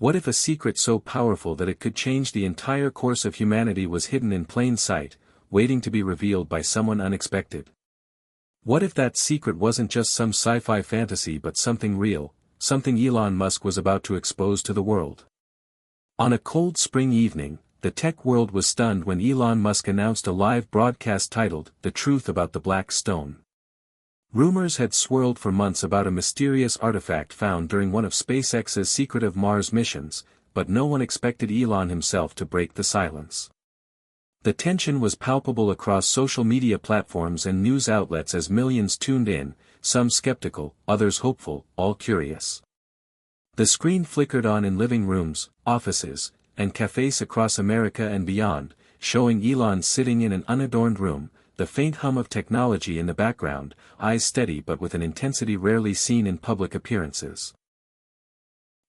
What if a secret so powerful that it could change the entire course of humanity was hidden in plain sight, waiting to be revealed by someone unexpected? What if that secret wasn't just some sci-fi fantasy but something real, something Elon Musk was about to expose to the world? On a cold spring evening, the tech world was stunned when Elon Musk announced a live broadcast titled, "The Truth About the Black Stone." Rumors had swirled for months about a mysterious artifact found during one of SpaceX's secretive Mars missions, but no one expected Elon himself to break the silence. The tension was palpable across social media platforms and news outlets as millions tuned in, some skeptical, others hopeful, all curious. The screen flickered on in living rooms, offices, and cafes across America and beyond, showing Elon sitting in an unadorned room, the faint hum of technology in the background, eyes steady but with an intensity rarely seen in public appearances.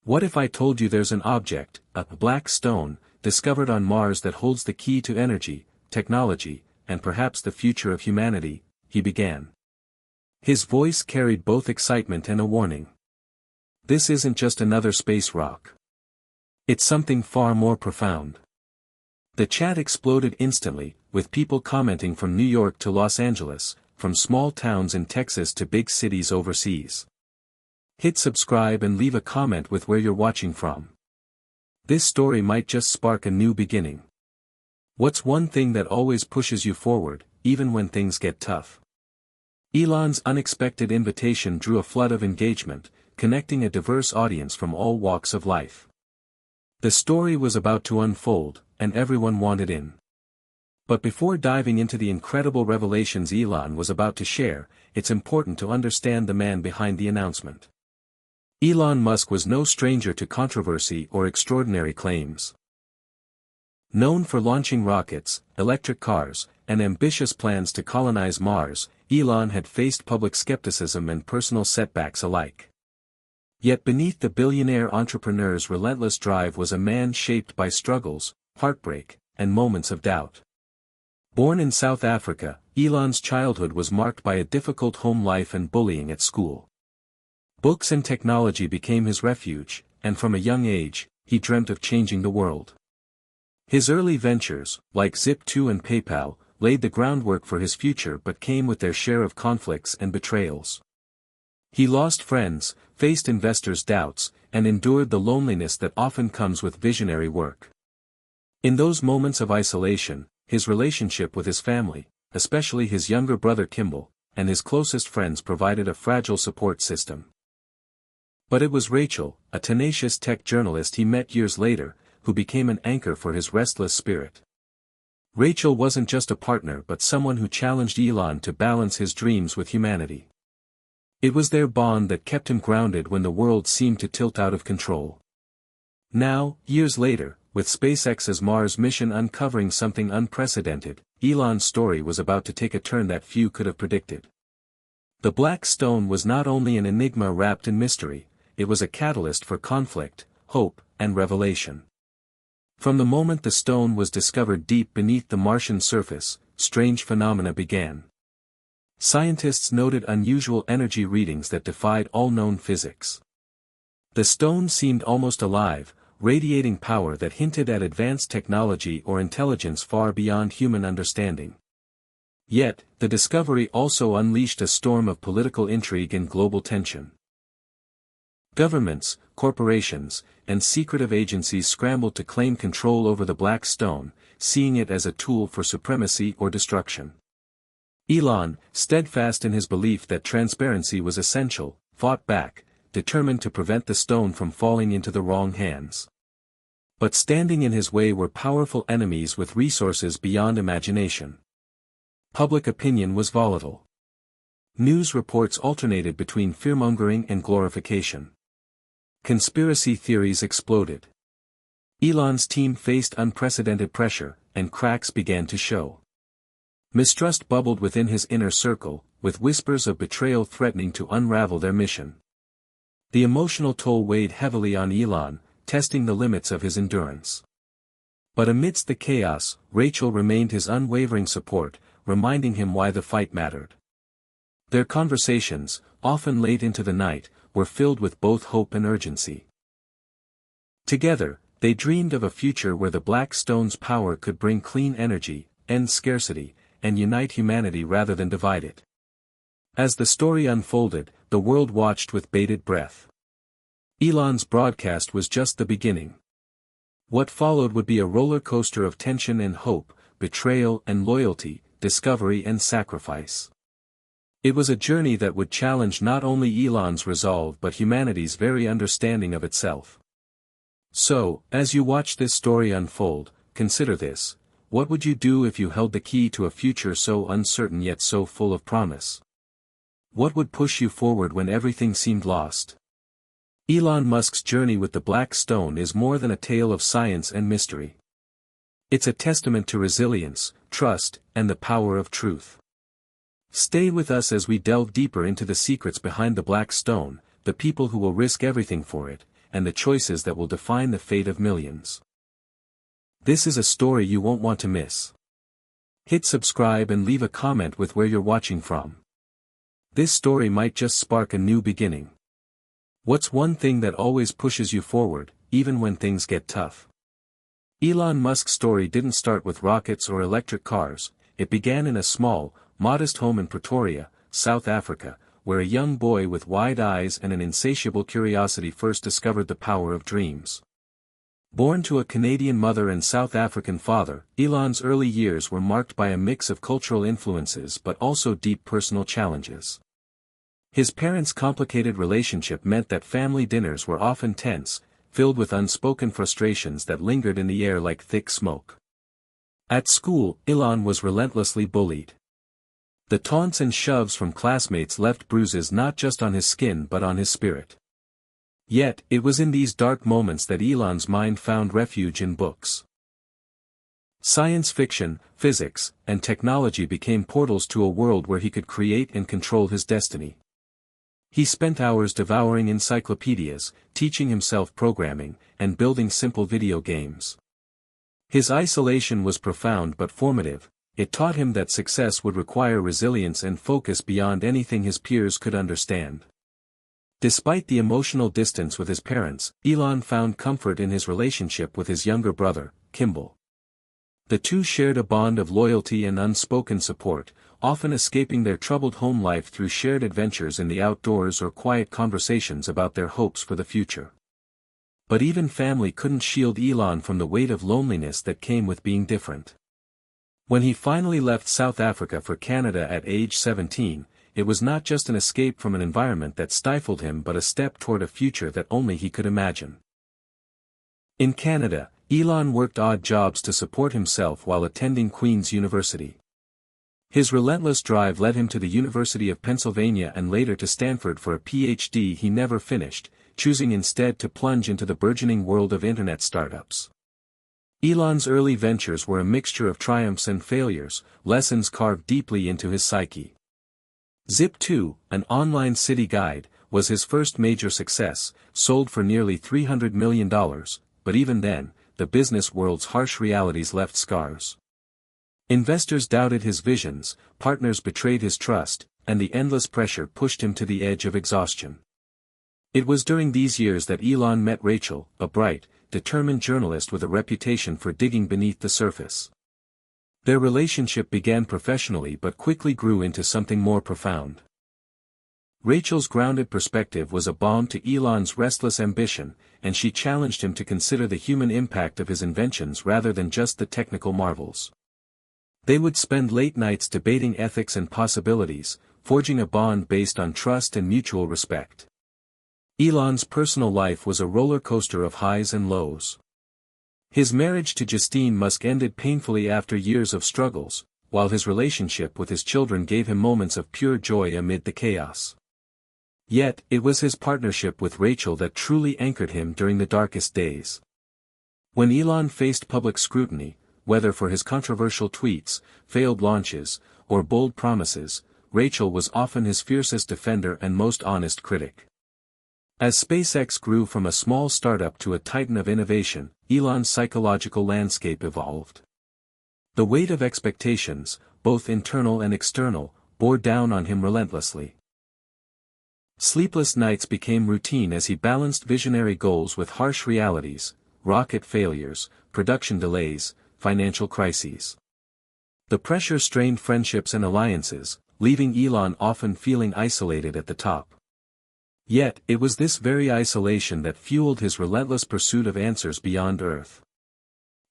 What if I told you there's an object, a black stone, discovered on Mars that holds the key to energy, technology, and perhaps the future of humanity? He began. His voice carried both excitement and a warning. This isn't just another space rock. It's something far more profound. The chat exploded instantly, with people commenting from New York to Los Angeles, from small towns in Texas to big cities overseas. Hit subscribe and leave a comment with where you're watching from. This story might just spark a new beginning. What's one thing that always pushes you forward, even when things get tough? Elon's unexpected invitation drew a flood of engagement, connecting a diverse audience from all walks of life. The story was about to unfold, and everyone wanted in. But before diving into the incredible revelations Elon was about to share, it's important to understand the man behind the announcement. Elon Musk was no stranger to controversy or extraordinary claims. Known for launching rockets, electric cars, and ambitious plans to colonize Mars, Elon had faced public skepticism and personal setbacks alike. Yet beneath the billionaire entrepreneur's relentless drive was a man shaped by struggles, heartbreak, and moments of doubt. Born in South Africa, Elon's childhood was marked by a difficult home life and bullying at school. Books and technology became his refuge, and from a young age, he dreamt of changing the world. His early ventures, like Zip2 and PayPal, laid the groundwork for his future but came with their share of conflicts and betrayals. He lost friends, faced investors' doubts, and endured the loneliness that often comes with visionary work. In those moments of isolation, his relationship with his family, especially his younger brother Kimball, and his closest friends provided a fragile support system. But it was Rachel, a tenacious tech journalist he met years later, who became an anchor for his restless spirit. Rachel wasn't just a partner but someone who challenged Elon to balance his dreams with humanity. It was their bond that kept him grounded when the world seemed to tilt out of control. Now, years later, with SpaceX's Mars mission uncovering something unprecedented, Elon's story was about to take a turn that few could have predicted. The Black Stone was not only an enigma wrapped in mystery, it was a catalyst for conflict, hope, and revelation. From the moment the stone was discovered deep beneath the Martian surface, strange phenomena began. Scientists noted unusual energy readings that defied all known physics. The stone seemed almost alive, radiating power that hinted at advanced technology or intelligence far beyond human understanding. Yet, the discovery also unleashed a storm of political intrigue and global tension. Governments, corporations, and secretive agencies scrambled to claim control over the Black Stone, seeing it as a tool for supremacy or destruction. Elon, steadfast in his belief that transparency was essential, fought back, determined to prevent the stone from falling into the wrong hands. But standing in his way were powerful enemies with resources beyond imagination. Public opinion was volatile. News reports alternated between fearmongering and glorification. Conspiracy theories exploded. Elon's team faced unprecedented pressure, and cracks began to show. Mistrust bubbled within his inner circle, with whispers of betrayal threatening to unravel their mission. The emotional toll weighed heavily on Elon, testing the limits of his endurance. But amidst the chaos, Rachel remained his unwavering support, reminding him why the fight mattered. Their conversations, often late into the night, were filled with both hope and urgency. Together, they dreamed of a future where the black stone's power could bring clean energy, end scarcity, and unite humanity rather than divide it. As the story unfolded, the world watched with bated breath. Elon's broadcast was just the beginning. What followed would be a roller coaster of tension and hope, betrayal and loyalty, discovery and sacrifice. It was a journey that would challenge not only Elon's resolve but humanity's very understanding of itself. So, as you watch this story unfold, consider this: what would you do if you held the key to a future so uncertain yet so full of promise? What would push you forward when everything seemed lost? Elon Musk's journey with the Black Stone is more than a tale of science and mystery. It's a testament to resilience, trust, and the power of truth. Stay with us as we delve deeper into the secrets behind the Black Stone, the people who will risk everything for it, and the choices that will define the fate of millions. This is a story you won't want to miss. Hit subscribe and leave a comment with where you're watching from. This story might just spark a new beginning. What's one thing that always pushes you forward, even when things get tough? Elon Musk's story didn't start with rockets or electric cars. It began in a small, modest home in Pretoria, South Africa, where a young boy with wide eyes and an insatiable curiosity first discovered the power of dreams. Born to a Canadian mother and South African father, Elon's early years were marked by a mix of cultural influences but also deep personal challenges. His parents' complicated relationship meant that family dinners were often tense, filled with unspoken frustrations that lingered in the air like thick smoke. At school, Elon was relentlessly bullied. The taunts and shoves from classmates left bruises not just on his skin but on his spirit. Yet, it was in these dark moments that Elon's mind found refuge in books. Science fiction, physics, and technology became portals to a world where he could create and control his destiny. He spent hours devouring encyclopedias, teaching himself programming, and building simple video games. His isolation was profound but formative. It taught him that success would require resilience and focus beyond anything his peers could understand. Despite the emotional distance with his parents, Elon found comfort in his relationship with his younger brother, Kimball. The two shared a bond of loyalty and unspoken support, often escaping their troubled home life through shared adventures in the outdoors or quiet conversations about their hopes for the future. But even family couldn't shield Elon from the weight of loneliness that came with being different. When he finally left South Africa for Canada at age 17, it was not just an escape from an environment that stifled him but a step toward a future that only he could imagine. In Canada, Elon worked odd jobs to support himself while attending Queen's University. His relentless drive led him to the University of Pennsylvania and later to Stanford for a PhD he never finished, choosing instead to plunge into the burgeoning world of internet startups. Elon's early ventures were a mixture of triumphs and failures, lessons carved deeply into his psyche. Zip2, an online city guide, was his first major success, sold for nearly $300 million, but even then, the business world's harsh realities left scars. Investors doubted his visions, partners betrayed his trust, and the endless pressure pushed him to the edge of exhaustion. It was during these years that Elon met Rachel, a bright, determined journalist with a reputation for digging beneath the surface. Their relationship began professionally but quickly grew into something more profound. Rachel's grounded perspective was a balm to Elon's restless ambition, and she challenged him to consider the human impact of his inventions rather than just the technical marvels. They would spend late nights debating ethics and possibilities, forging a bond based on trust and mutual respect. Elon's personal life was a roller coaster of highs and lows. His marriage to Justine Musk ended painfully after years of struggles, while his relationship with his children gave him moments of pure joy amid the chaos. Yet, it was his partnership with Rachel that truly anchored him during the darkest days. When Elon faced public scrutiny, whether for his controversial tweets, failed launches, or bold promises, Rachel was often his fiercest defender and most honest critic. As SpaceX grew from a small startup to a titan of innovation, Elon's psychological landscape evolved. The weight of expectations, both internal and external, bore down on him relentlessly. Sleepless nights became routine as he balanced visionary goals with harsh realities, rocket failures, production delays, financial crises. The pressure strained friendships and alliances, leaving Elon often feeling isolated at the top. Yet, it was this very isolation that fueled his relentless pursuit of answers beyond Earth.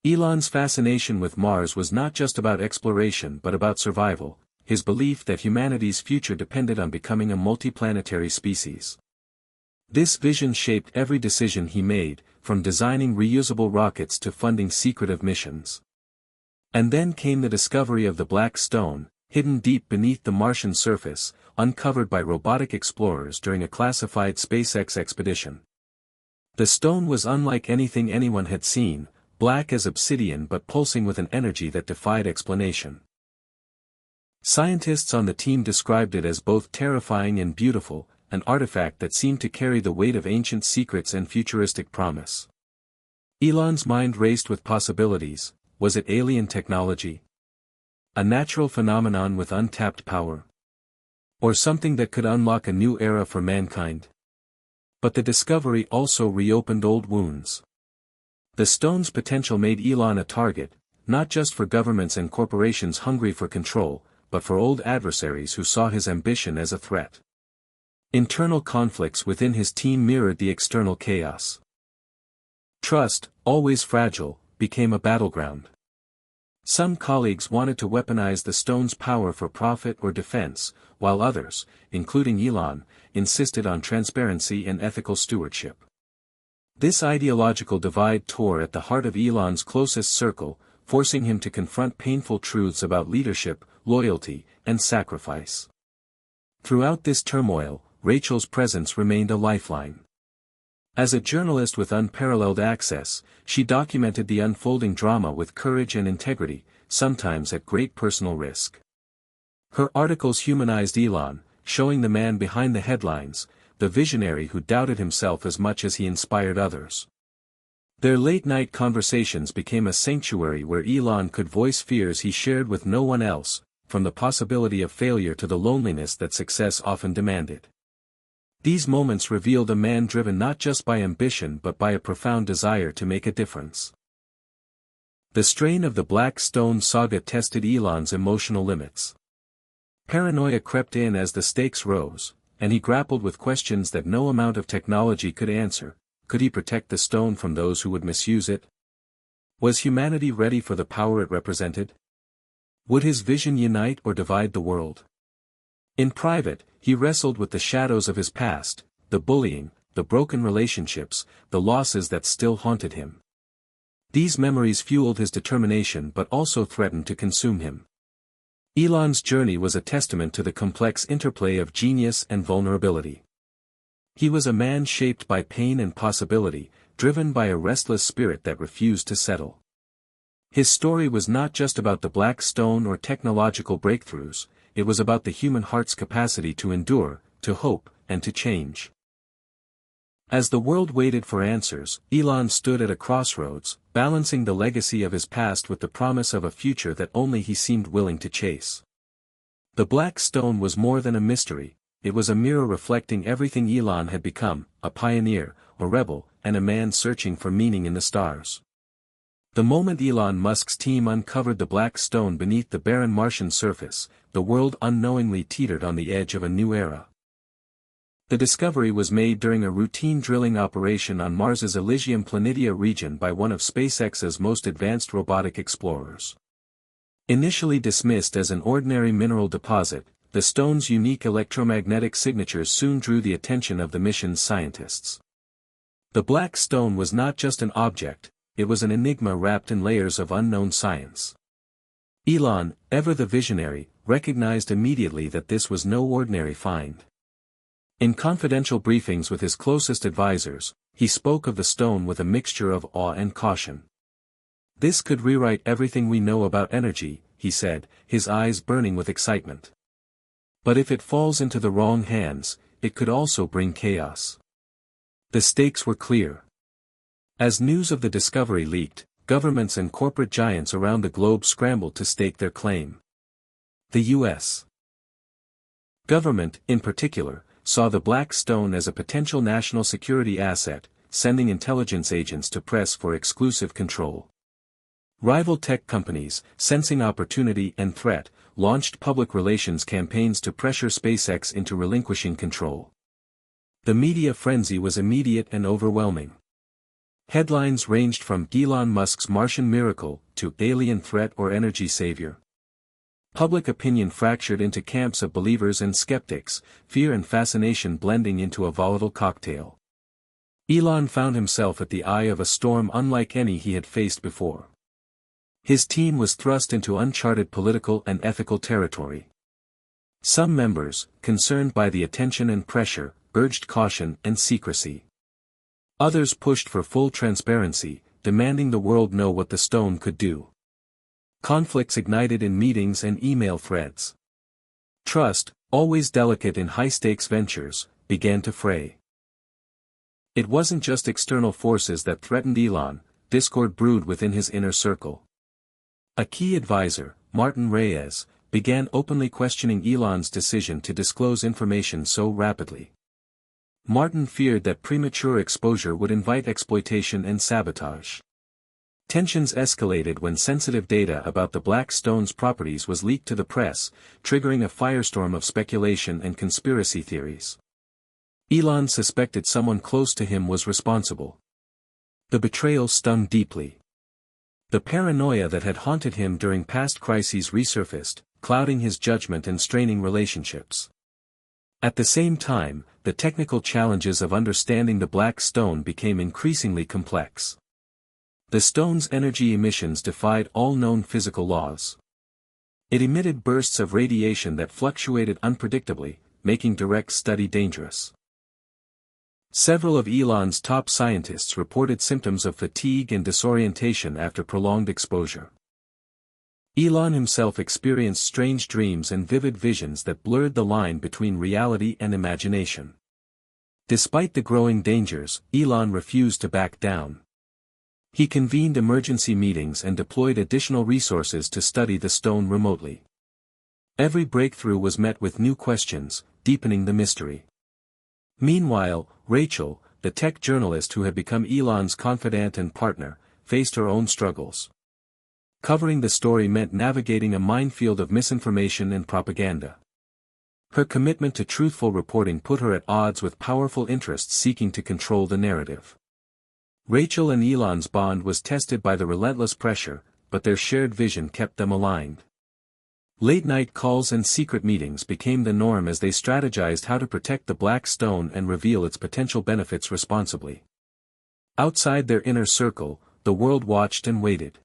Elon's fascination with Mars was not just about exploration but about survival, his belief that humanity's future depended on becoming a multiplanetary species. This vision shaped every decision he made, from designing reusable rockets to funding secretive missions. And then came the discovery of the Black Stone, hidden deep beneath the Martian surface, uncovered by robotic explorers during a classified SpaceX expedition. The stone was unlike anything anyone had seen, black as obsidian but pulsing with an energy that defied explanation. Scientists on the team described it as both terrifying and beautiful, an artifact that seemed to carry the weight of ancient secrets and futuristic promise. Elon's mind raced with possibilities. Was it alien technology? A natural phenomenon with untapped power? Or something that could unlock a new era for mankind? But the discovery also reopened old wounds. The stone's potential made Elon a target, not just for governments and corporations hungry for control, but for old adversaries who saw his ambition as a threat. Internal conflicts within his team mirrored the external chaos. Trust, always fragile, became a battleground. Some colleagues wanted to weaponize the stone's power for profit or defense, while others, including Elon, insisted on transparency and ethical stewardship. This ideological divide tore at the heart of Elon's closest circle, forcing him to confront painful truths about leadership, loyalty, and sacrifice. Throughout this turmoil, Rachel's presence remained a lifeline. As a journalist with unparalleled access, she documented the unfolding drama with courage and integrity, sometimes at great personal risk. Her articles humanized Elon, showing the man behind the headlines, the visionary who doubted himself as much as he inspired others. Their late-night conversations became a sanctuary where Elon could voice fears he shared with no one else, from the possibility of failure to the loneliness that success often demanded. These moments revealed a man driven not just by ambition but by a profound desire to make a difference. The strain of the Black Stone saga tested Elon's emotional limits. Paranoia crept in as the stakes rose, and he grappled with questions that no amount of technology could answer. Could he protect the stone from those who would misuse it? Was humanity ready for the power it represented? Would his vision unite or divide the world? In private, he wrestled with the shadows of his past, the bullying, the broken relationships, the losses that still haunted him. These memories fueled his determination but also threatened to consume him. Elon's journey was a testament to the complex interplay of genius and vulnerability. He was a man shaped by pain and possibility, driven by a restless spirit that refused to settle. His story was not just about the Black Stone or technological breakthroughs, it was about the human heart's capacity to endure, to hope, and to change. As the world waited for answers, Elon stood at a crossroads, balancing the legacy of his past with the promise of a future that only he seemed willing to chase. The Black Stone was more than a mystery, it was a mirror reflecting everything Elon had become, a pioneer, a rebel, and a man searching for meaning in the stars. The moment Elon Musk's team uncovered the Black Stone beneath the barren Martian surface, the world unknowingly teetered on the edge of a new era. The discovery was made during a routine drilling operation on Mars's Elysium Planitia region by one of SpaceX's most advanced robotic explorers. Initially dismissed as an ordinary mineral deposit, the stone's unique electromagnetic signatures soon drew the attention of the mission's scientists. The Black Stone was not just an object, it was an enigma wrapped in layers of unknown science. Elon, ever the visionary, recognized immediately that this was no ordinary find. In confidential briefings with his closest advisors, he spoke of the stone with a mixture of awe and caution. This could rewrite everything we know about energy, he said, his eyes burning with excitement. But if it falls into the wrong hands, it could also bring chaos. The stakes were clear. As news of the discovery leaked, governments and corporate giants around the globe scrambled to stake their claim. The U.S. government, in particular, saw the Black Stone as a potential national security asset, sending intelligence agents to press for exclusive control. Rival tech companies, sensing opportunity and threat, launched public relations campaigns to pressure SpaceX into relinquishing control. The media frenzy was immediate and overwhelming. Headlines ranged from Elon Musk's Martian miracle to alien threat or energy savior. Public opinion fractured into camps of believers and skeptics, fear and fascination blending into a volatile cocktail. Elon found himself at the eye of a storm unlike any he had faced before. His team was thrust into uncharted political and ethical territory. Some members, concerned by the attention and pressure, urged caution and secrecy. Others pushed for full transparency, demanding the world know what the stone could do. Conflicts ignited in meetings and email threads. Trust, always delicate in high-stakes ventures, began to fray. It wasn't just external forces that threatened Elon, discord brewed within his inner circle. A key advisor, Martin Reyes, began openly questioning Elon's decision to disclose information so rapidly. Martin feared that premature exposure would invite exploitation and sabotage. Tensions escalated when sensitive data about the Black Stone's properties was leaked to the press, triggering a firestorm of speculation and conspiracy theories. Elon suspected someone close to him was responsible. The betrayal stung deeply. The paranoia that had haunted him during past crises resurfaced, clouding his judgment and straining relationships. At the same time, the technical challenges of understanding the Black Stone became increasingly complex. The stone's energy emissions defied all known physical laws. It emitted bursts of radiation that fluctuated unpredictably, making direct study dangerous. Several of Elon's top scientists reported symptoms of fatigue and disorientation after prolonged exposure. Elon himself experienced strange dreams and vivid visions that blurred the line between reality and imagination. Despite the growing dangers, Elon refused to back down. He convened emergency meetings and deployed additional resources to study the stone remotely. Every breakthrough was met with new questions, deepening the mystery. Meanwhile, Rachel, the tech journalist who had become Elon's confidant and partner, faced her own struggles. Covering the story meant navigating a minefield of misinformation and propaganda. Her commitment to truthful reporting put her at odds with powerful interests seeking to control the narrative. Rachel and Elon's bond was tested by the relentless pressure, but their shared vision kept them aligned. Late-night calls and secret meetings became the norm as they strategized how to protect the Black Stone and reveal its potential benefits responsibly. Outside their inner circle, the world watched and waited.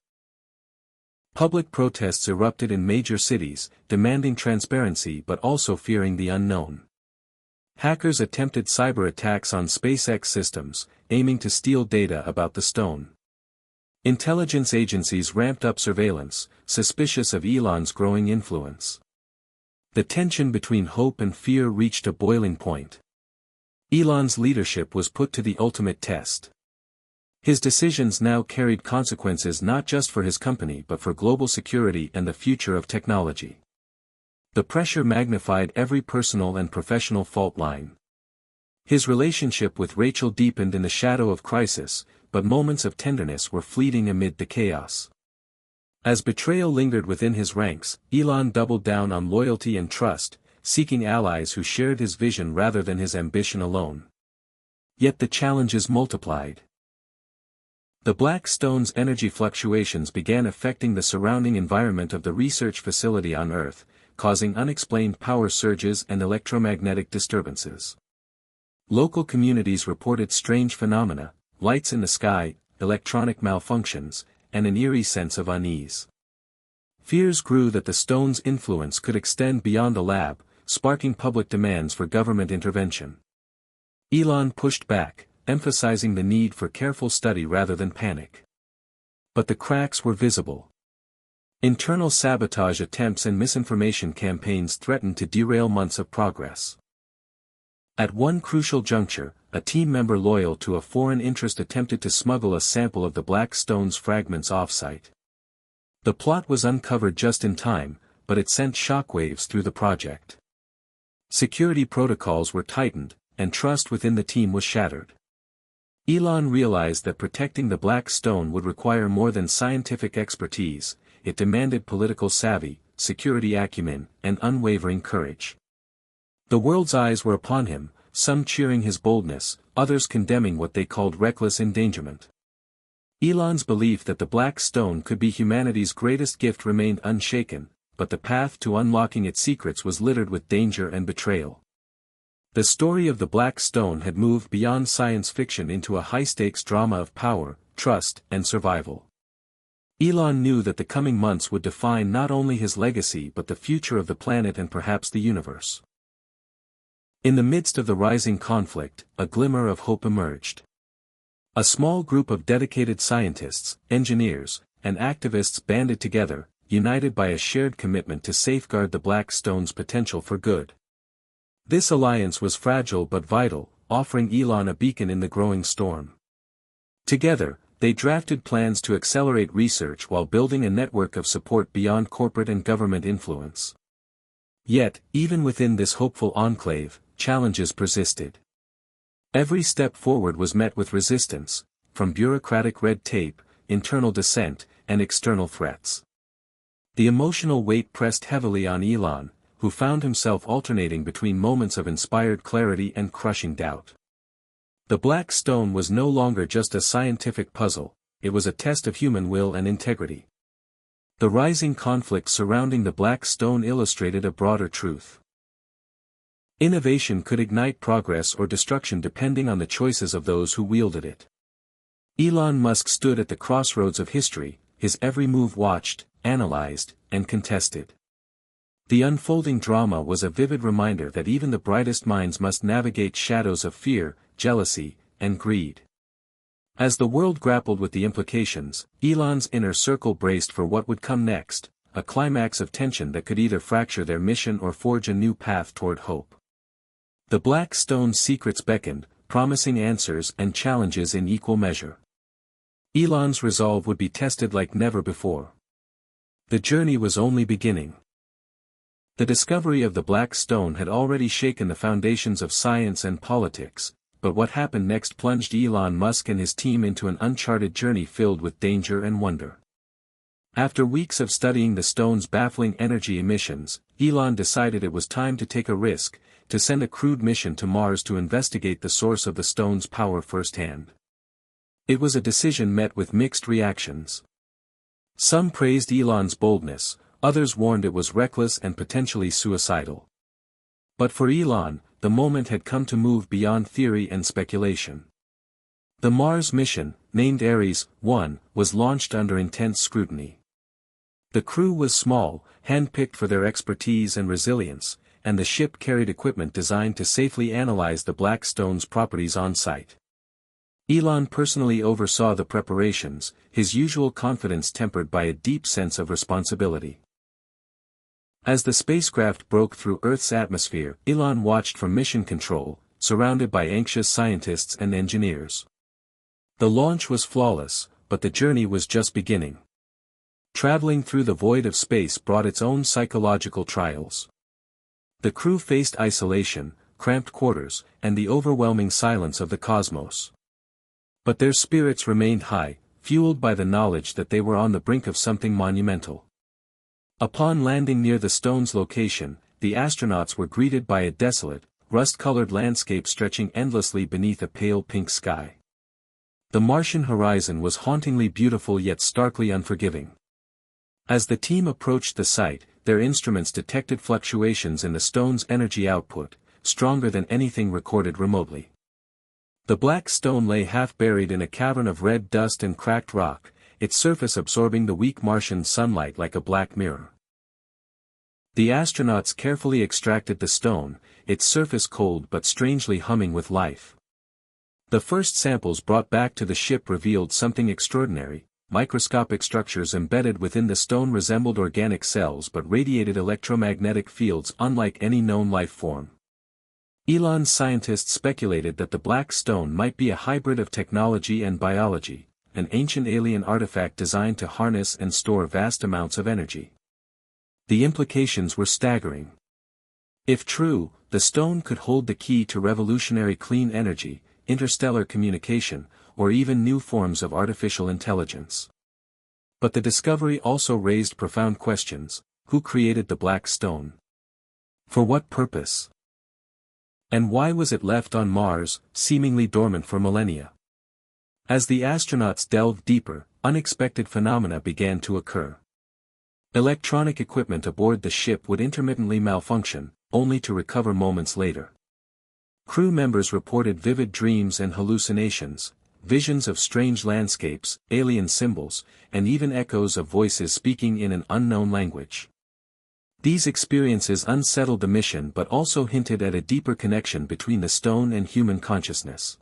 Public protests erupted in major cities, demanding transparency but also fearing the unknown. Hackers attempted cyber attacks on SpaceX systems, aiming to steal data about the stone. Intelligence agencies ramped up surveillance, suspicious of Elon's growing influence. The tension between hope and fear reached a boiling point. Elon's leadership was put to the ultimate test. His decisions now carried consequences not just for his company but for global security and the future of technology. The pressure magnified every personal and professional fault line. His relationship with Rachel deepened in the shadow of crisis, but moments of tenderness were fleeting amid the chaos. As betrayal lingered within his ranks, Elon doubled down on loyalty and trust, seeking allies who shared his vision rather than his ambition alone. Yet the challenges multiplied. The Black Stone's energy fluctuations began affecting the surrounding environment of the research facility on Earth, causing unexplained power surges and electromagnetic disturbances. Local communities reported strange phenomena, lights in the sky, electronic malfunctions, and an eerie sense of unease. Fears grew that the stone's influence could extend beyond the lab, sparking public demands for government intervention. Elon pushed back, emphasizing the need for careful study rather than panic. But the cracks were visible. Internal sabotage attempts and misinformation campaigns threatened to derail months of progress. At one crucial juncture, a team member loyal to a foreign interest attempted to smuggle a sample of the Black Stone's fragments off-site. The plot was uncovered just in time, but it sent shockwaves through the project. Security protocols were tightened, and trust within the team was shattered. Elon realized that protecting the black stone would require more than scientific expertise, it demanded political savvy, security acumen, and unwavering courage. The world's eyes were upon him, some cheering his boldness, others condemning what they called reckless endangerment. Elon's belief that the black stone could be humanity's greatest gift remained unshaken, but the path to unlocking its secrets was littered with danger and betrayal. The story of the black stone had moved beyond science fiction into a high-stakes drama of power, trust, and survival. Elon knew that the coming months would define not only his legacy but the future of the planet and perhaps the universe. In the midst of the rising conflict, a glimmer of hope emerged. A small group of dedicated scientists, engineers, and activists banded together, united by a shared commitment to safeguard the black stone's potential for good. This alliance was fragile but vital, offering Elon a beacon in the growing storm. Together, they drafted plans to accelerate research while building a network of support beyond corporate and government influence. Yet, even within this hopeful enclave, challenges persisted. Every step forward was met with resistance, from bureaucratic red tape, internal dissent, and external threats. The emotional weight pressed heavily on Elon, who found himself alternating between moments of inspired clarity and crushing doubt. The black stone was no longer just a scientific puzzle, it was a test of human will and integrity. The rising conflict surrounding the black stone illustrated a broader truth. Innovation could ignite progress or destruction depending on the choices of those who wielded it. Elon Musk stood at the crossroads of history, his every move watched, analyzed, and contested. The unfolding drama was a vivid reminder that even the brightest minds must navigate shadows of fear, jealousy, and greed. As the world grappled with the implications, Elon's inner circle braced for what would come next, a climax of tension that could either fracture their mission or forge a new path toward hope. The black stone's secrets beckoned, promising answers and challenges in equal measure. Elon's resolve would be tested like never before. The journey was only beginning. The discovery of the black stone had already shaken the foundations of science and politics, but what happened next plunged Elon Musk and his team into an uncharted journey filled with danger and wonder. After weeks of studying the stone's baffling energy emissions, Elon decided it was time to take a risk, to send a crewed mission to Mars to investigate the source of the stone's power firsthand. It was a decision met with mixed reactions. Some praised Elon's boldness, others warned it was reckless and potentially suicidal. But for Elon, the moment had come to move beyond theory and speculation. The Mars mission, named Ares 1, was launched under intense scrutiny. The crew was small, hand-picked for their expertise and resilience, and the ship carried equipment designed to safely analyze the black stone's properties on site. Elon personally oversaw the preparations, his usual confidence tempered by a deep sense of responsibility. As the spacecraft broke through Earth's atmosphere, Elon watched from mission control, surrounded by anxious scientists and engineers. The launch was flawless, but the journey was just beginning. Traveling through the void of space brought its own psychological trials. The crew faced isolation, cramped quarters, and the overwhelming silence of the cosmos. But their spirits remained high, fueled by the knowledge that they were on the brink of something monumental. Upon landing near the stone's location, the astronauts were greeted by a desolate, rust-colored landscape stretching endlessly beneath a pale pink sky. The Martian horizon was hauntingly beautiful yet starkly unforgiving. As the team approached the site, their instruments detected fluctuations in the stone's energy output, stronger than anything recorded remotely. The black stone lay half buried in a cavern of red dust and cracked rock, its surface absorbing the weak Martian sunlight like a black mirror. The astronauts carefully extracted the stone, its surface cold but strangely humming with life. The first samples brought back to the ship revealed something extraordinary. Microscopic structures embedded within the stone resembled organic cells but radiated electromagnetic fields unlike any known life form. Elon's scientists speculated that the black stone might be a hybrid of technology and biology, an ancient alien artifact designed to harness and store vast amounts of energy. The implications were staggering. If true, the stone could hold the key to revolutionary clean energy, interstellar communication, or even new forms of artificial intelligence. But the discovery also raised profound questions. Who created the black stone? For what purpose? And why was it left on Mars, seemingly dormant for millennia? As the astronauts delved deeper, unexpected phenomena began to occur. Electronic equipment aboard the ship would intermittently malfunction, only to recover moments later. Crew members reported vivid dreams and hallucinations, visions of strange landscapes, alien symbols, and even echoes of voices speaking in an unknown language. These experiences unsettled the mission but also hinted at a deeper connection between the stone and human consciousness.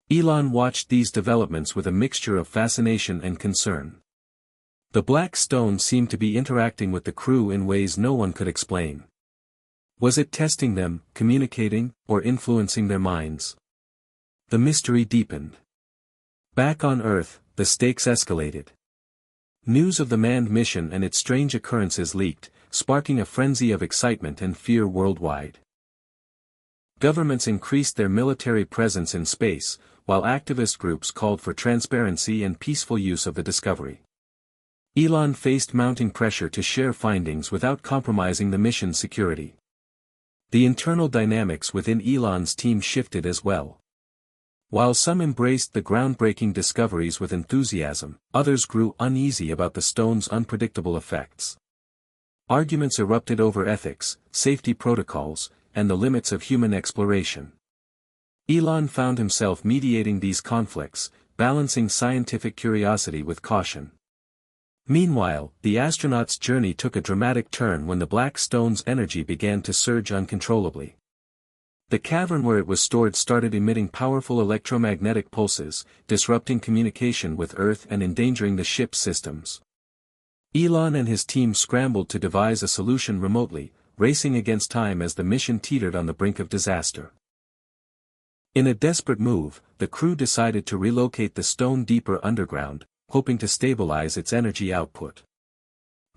Elon watched these developments with a mixture of fascination and concern. The black stone seemed to be interacting with the crew in ways no one could explain. Was it testing them, communicating, or influencing their minds? The mystery deepened. Back on Earth, the stakes escalated. News of the manned mission and its strange occurrences leaked, sparking a frenzy of excitement and fear worldwide. Governments increased their military presence in space, while activist groups called for transparency and peaceful use of the discovery. Elon faced mounting pressure to share findings without compromising the mission's security. The internal dynamics within Elon's team shifted as well. While some embraced the groundbreaking discoveries with enthusiasm, others grew uneasy about the stone's unpredictable effects. Arguments erupted over ethics, safety protocols, and the limits of human exploration. Elon found himself mediating these conflicts, balancing scientific curiosity with caution. Meanwhile, the astronauts' journey took a dramatic turn when the black stone's energy began to surge uncontrollably. The cavern where it was stored started emitting powerful electromagnetic pulses, disrupting communication with Earth and endangering the ship's systems. Elon and his team scrambled to devise a solution remotely, racing against time as the mission teetered on the brink of disaster. In a desperate move, the crew decided to relocate the stone deeper underground, hoping to stabilize its energy output.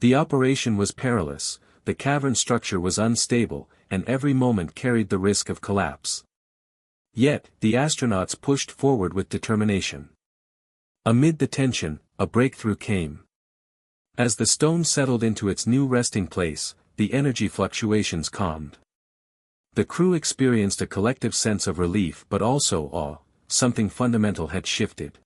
The operation was perilous, the cavern structure was unstable, and every moment carried the risk of collapse. Yet, the astronauts pushed forward with determination. Amid the tension, a breakthrough came. As the stone settled into its new resting place, the energy fluctuations calmed. The crew experienced a collective sense of relief but also awe. Something fundamental had shifted.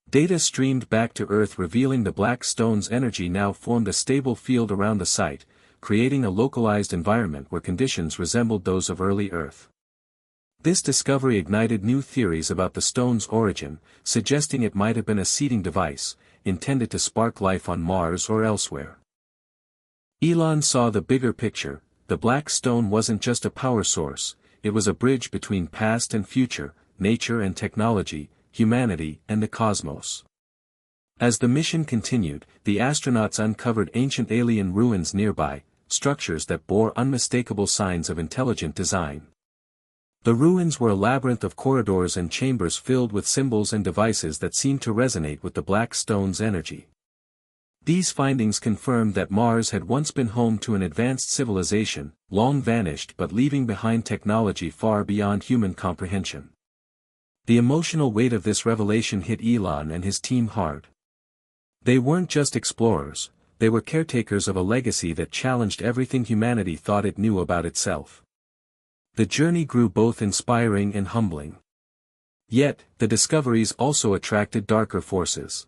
Data streamed back to Earth revealing the black stone's energy now formed a stable field around the site, creating a localized environment where conditions resembled those of early Earth. This discovery ignited new theories about the stone's origin, suggesting it might have been a seeding device, intended to spark life on Mars or elsewhere. Elon saw the bigger picture. The black stone wasn't just a power source, it was a bridge between past and future, nature and technology, humanity and the cosmos. As the mission continued, the astronauts uncovered ancient alien ruins nearby, structures that bore unmistakable signs of intelligent design. The ruins were a labyrinth of corridors and chambers filled with symbols and devices that seemed to resonate with the black stone's energy. These findings confirmed that Mars had once been home to an advanced civilization, long vanished but leaving behind technology far beyond human comprehension. The emotional weight of this revelation hit Elon and his team hard. They weren't just explorers, they were caretakers of a legacy that challenged everything humanity thought it knew about itself. The journey grew both inspiring and humbling. Yet, the discoveries also attracted darker forces.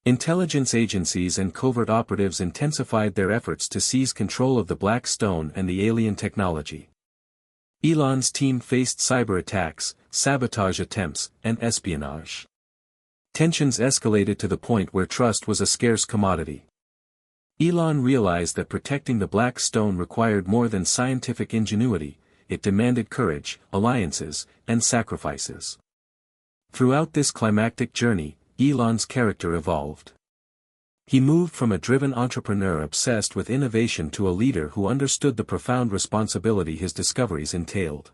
Intelligence agencies and covert operatives intensified their efforts to seize control of the black stone and the alien technology. Elon's team faced cyber attacks, sabotage attempts, and espionage. Tensions escalated to the point where trust was a scarce commodity. Elon realized that protecting the black stone required more than scientific ingenuity, it demanded courage, alliances, and sacrifices. Throughout this climactic journey, Elon's character evolved. He moved from a driven entrepreneur obsessed with innovation to a leader who understood the profound responsibility his discoveries entailed.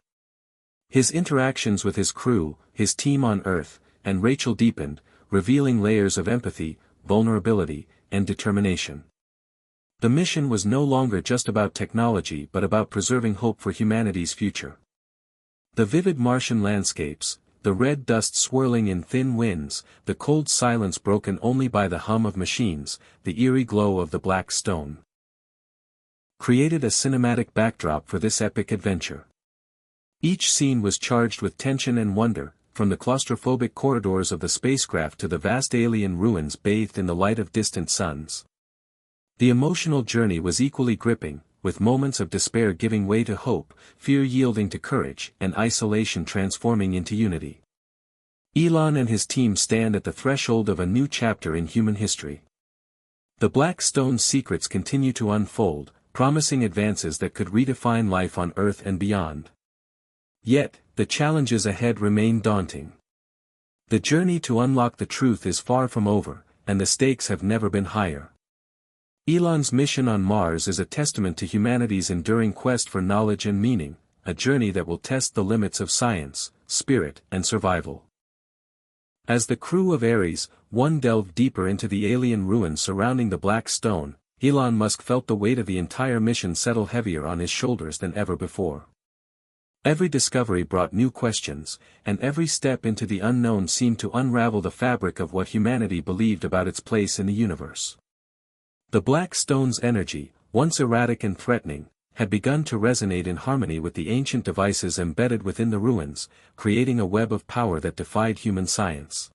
His interactions with his crew, his team on Earth, and Rachel deepened, revealing layers of empathy, vulnerability, and determination. The mission was no longer just about technology but about preserving hope for humanity's future. The vivid Martian landscapes, the red dust swirling in thin winds, the cold silence broken only by the hum of machines, the eerie glow of the black stone, created a cinematic backdrop for this epic adventure. Each scene was charged with tension and wonder, from the claustrophobic corridors of the spacecraft to the vast alien ruins bathed in the light of distant suns. The emotional journey was equally gripping, with moments of despair giving way to hope, fear yielding to courage, and isolation transforming into unity. Elon and his team stand at the threshold of a new chapter in human history. The Black Stone's secrets continue to unfold, promising advances that could redefine life on Earth and beyond. Yet, the challenges ahead remain daunting. The journey to unlock the truth is far from over, and the stakes have never been higher. Elon's mission on Mars is a testament to humanity's enduring quest for knowledge and meaning, a journey that will test the limits of science, spirit, and survival. As the crew of Ares 1 delved deeper into the alien ruins surrounding the Black Stone, Elon Musk felt the weight of the entire mission settle heavier on his shoulders than ever before. Every discovery brought new questions, and every step into the unknown seemed to unravel the fabric of what humanity believed about its place in the universe. The Black Stone's energy, once erratic and threatening, had begun to resonate in harmony with the ancient devices embedded within the ruins, creating a web of power that defied human science.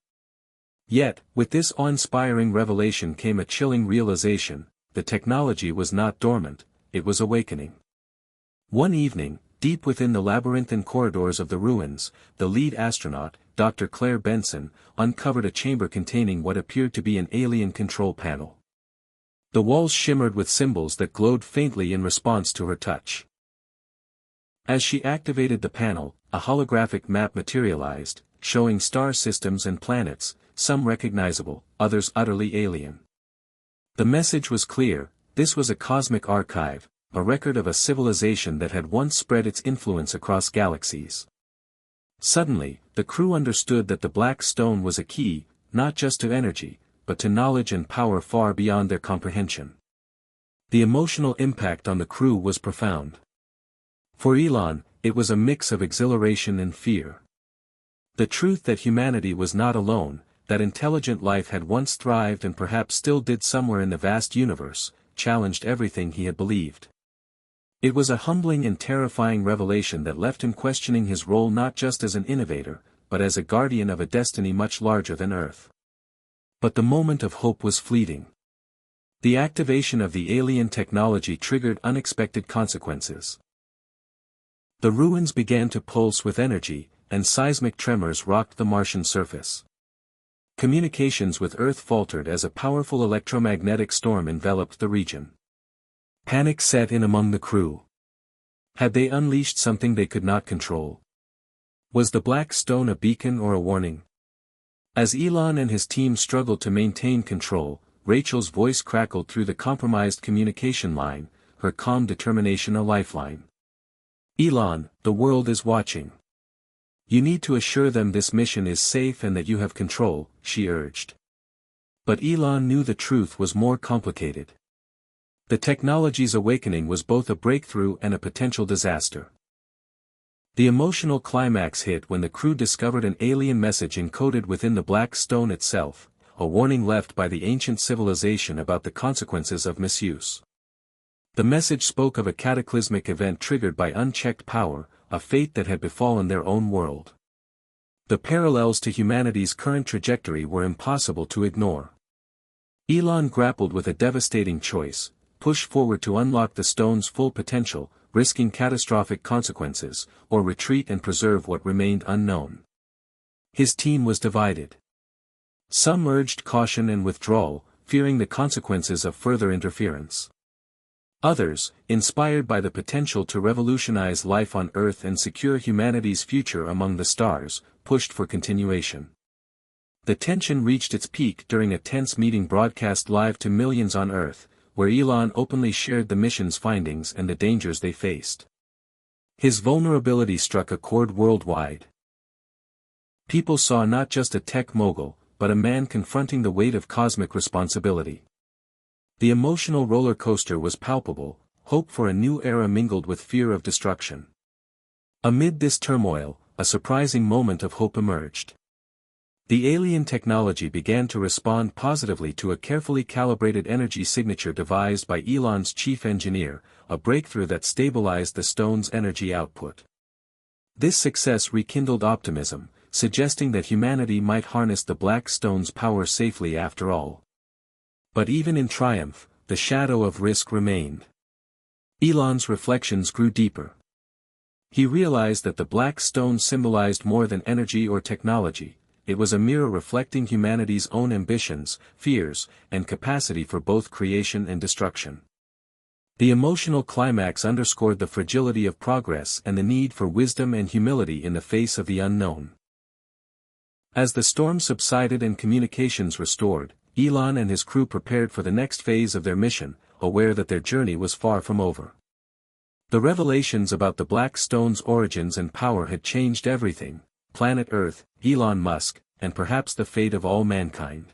Yet, with this awe-inspiring revelation came a chilling realization: the technology was not dormant, it was awakening. One evening, deep within the labyrinthine corridors of the ruins, the lead astronaut, Dr. Claire Benson, uncovered a chamber containing what appeared to be an alien control panel. The walls shimmered with symbols that glowed faintly in response to her touch. As she activated the panel, a holographic map materialized, showing star systems and planets, some recognizable, others utterly alien. The message was clear: this was a cosmic archive, a record of a civilization that had once spread its influence across galaxies. Suddenly, the crew understood that the Black Stone was a key, not just to energy, but to knowledge and power far beyond their comprehension. The emotional impact on the crew was profound. For Elon, it was a mix of exhilaration and fear. The truth that humanity was not alone, that intelligent life had once thrived and perhaps still did somewhere in the vast universe, challenged everything he had believed. It was a humbling and terrifying revelation that left him questioning his role not just as an innovator, but as a guardian of a destiny much larger than Earth. But the moment of hope was fleeting. The activation of the alien technology triggered unexpected consequences. The ruins began to pulse with energy, and seismic tremors rocked the Martian surface. Communications with Earth faltered as a powerful electromagnetic storm enveloped the region. Panic set in among the crew. Had they unleashed something they could not control? Was the Black Stone a beacon or a warning? As Elon and his team struggled to maintain control, Rachel's voice crackled through the compromised communication line, her calm determination a lifeline. "Elon, the world is watching. You need to assure them this mission is safe and that you have control," she urged. But Elon knew the truth was more complicated. The technology's awakening was both a breakthrough and a potential disaster. The emotional climax hit when the crew discovered an alien message encoded within the Black Stone itself, a warning left by the ancient civilization about the consequences of misuse. The message spoke of a cataclysmic event triggered by unchecked power, a fate that had befallen their own world. The parallels to humanity's current trajectory were impossible to ignore. Elon grappled with a devastating choice: push forward to unlock the stone's full potential, risking catastrophic consequences, or retreat and preserve what remained unknown. His team was divided. Some urged caution and withdrawal, fearing the consequences of further interference. Others, inspired by the potential to revolutionize life on Earth and secure humanity's future among the stars, pushed for continuation. The tension reached its peak during a tense meeting broadcast live to millions on Earth, where Elon openly shared the mission's findings and the dangers they faced. His vulnerability struck a chord worldwide. People saw not just a tech mogul, but a man confronting the weight of cosmic responsibility. The emotional roller coaster was palpable, hope for a new era mingled with fear of destruction. Amid this turmoil, a surprising moment of hope emerged. The alien technology began to respond positively to a carefully calibrated energy signature devised by Elon's chief engineer, a breakthrough that stabilized the stone's energy output. This success rekindled optimism, suggesting that humanity might harness the black stone's power safely after all. But even in triumph, the shadow of risk remained. Elon's reflections grew deeper. He realized that the black stone symbolized more than energy or technology. It was a mirror reflecting humanity's own ambitions, fears, and capacity for both creation and destruction. The emotional climax underscored the fragility of progress and the need for wisdom and humility in the face of the unknown. As the storm subsided and communications restored, Elon and his crew prepared for the next phase of their mission, aware that their journey was far from over. The revelations about the black stone's origins and power had changed everything: planet Earth, Elon Musk, and perhaps the fate of all mankind.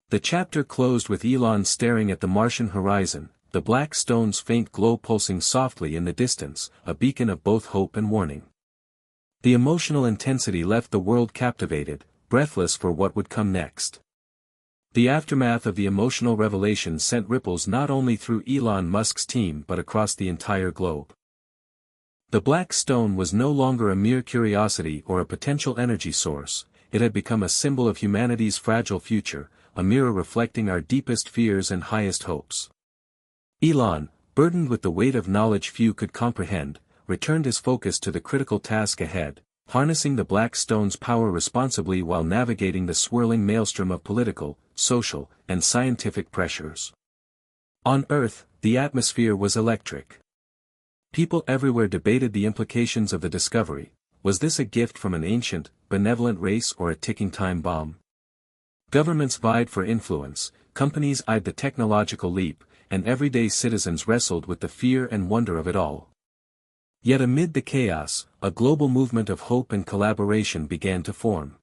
The chapter closed with Elon staring at the Martian horizon, the black stone's faint glow pulsing softly in the distance, a beacon of both hope and warning. The emotional intensity left the world captivated, breathless for what would come next. The aftermath of the emotional revelation sent ripples not only through Elon Musk's team but across the entire globe. The black stone was no longer a mere curiosity or a potential energy source, it had become a symbol of humanity's fragile future, a mirror reflecting our deepest fears and highest hopes. Elon, burdened with the weight of knowledge few could comprehend, returned his focus to the critical task ahead, harnessing the black stone's power responsibly while navigating the swirling maelstrom of political, social, and scientific pressures. On Earth, the atmosphere was electric. People everywhere debated the implications of the discovery. Was this a gift from an ancient, benevolent race or a ticking time bomb? Governments vied for influence, companies eyed the technological leap, and everyday citizens wrestled with the fear and wonder of it all. Yet amid the chaos, a global movement of hope and collaboration began to form.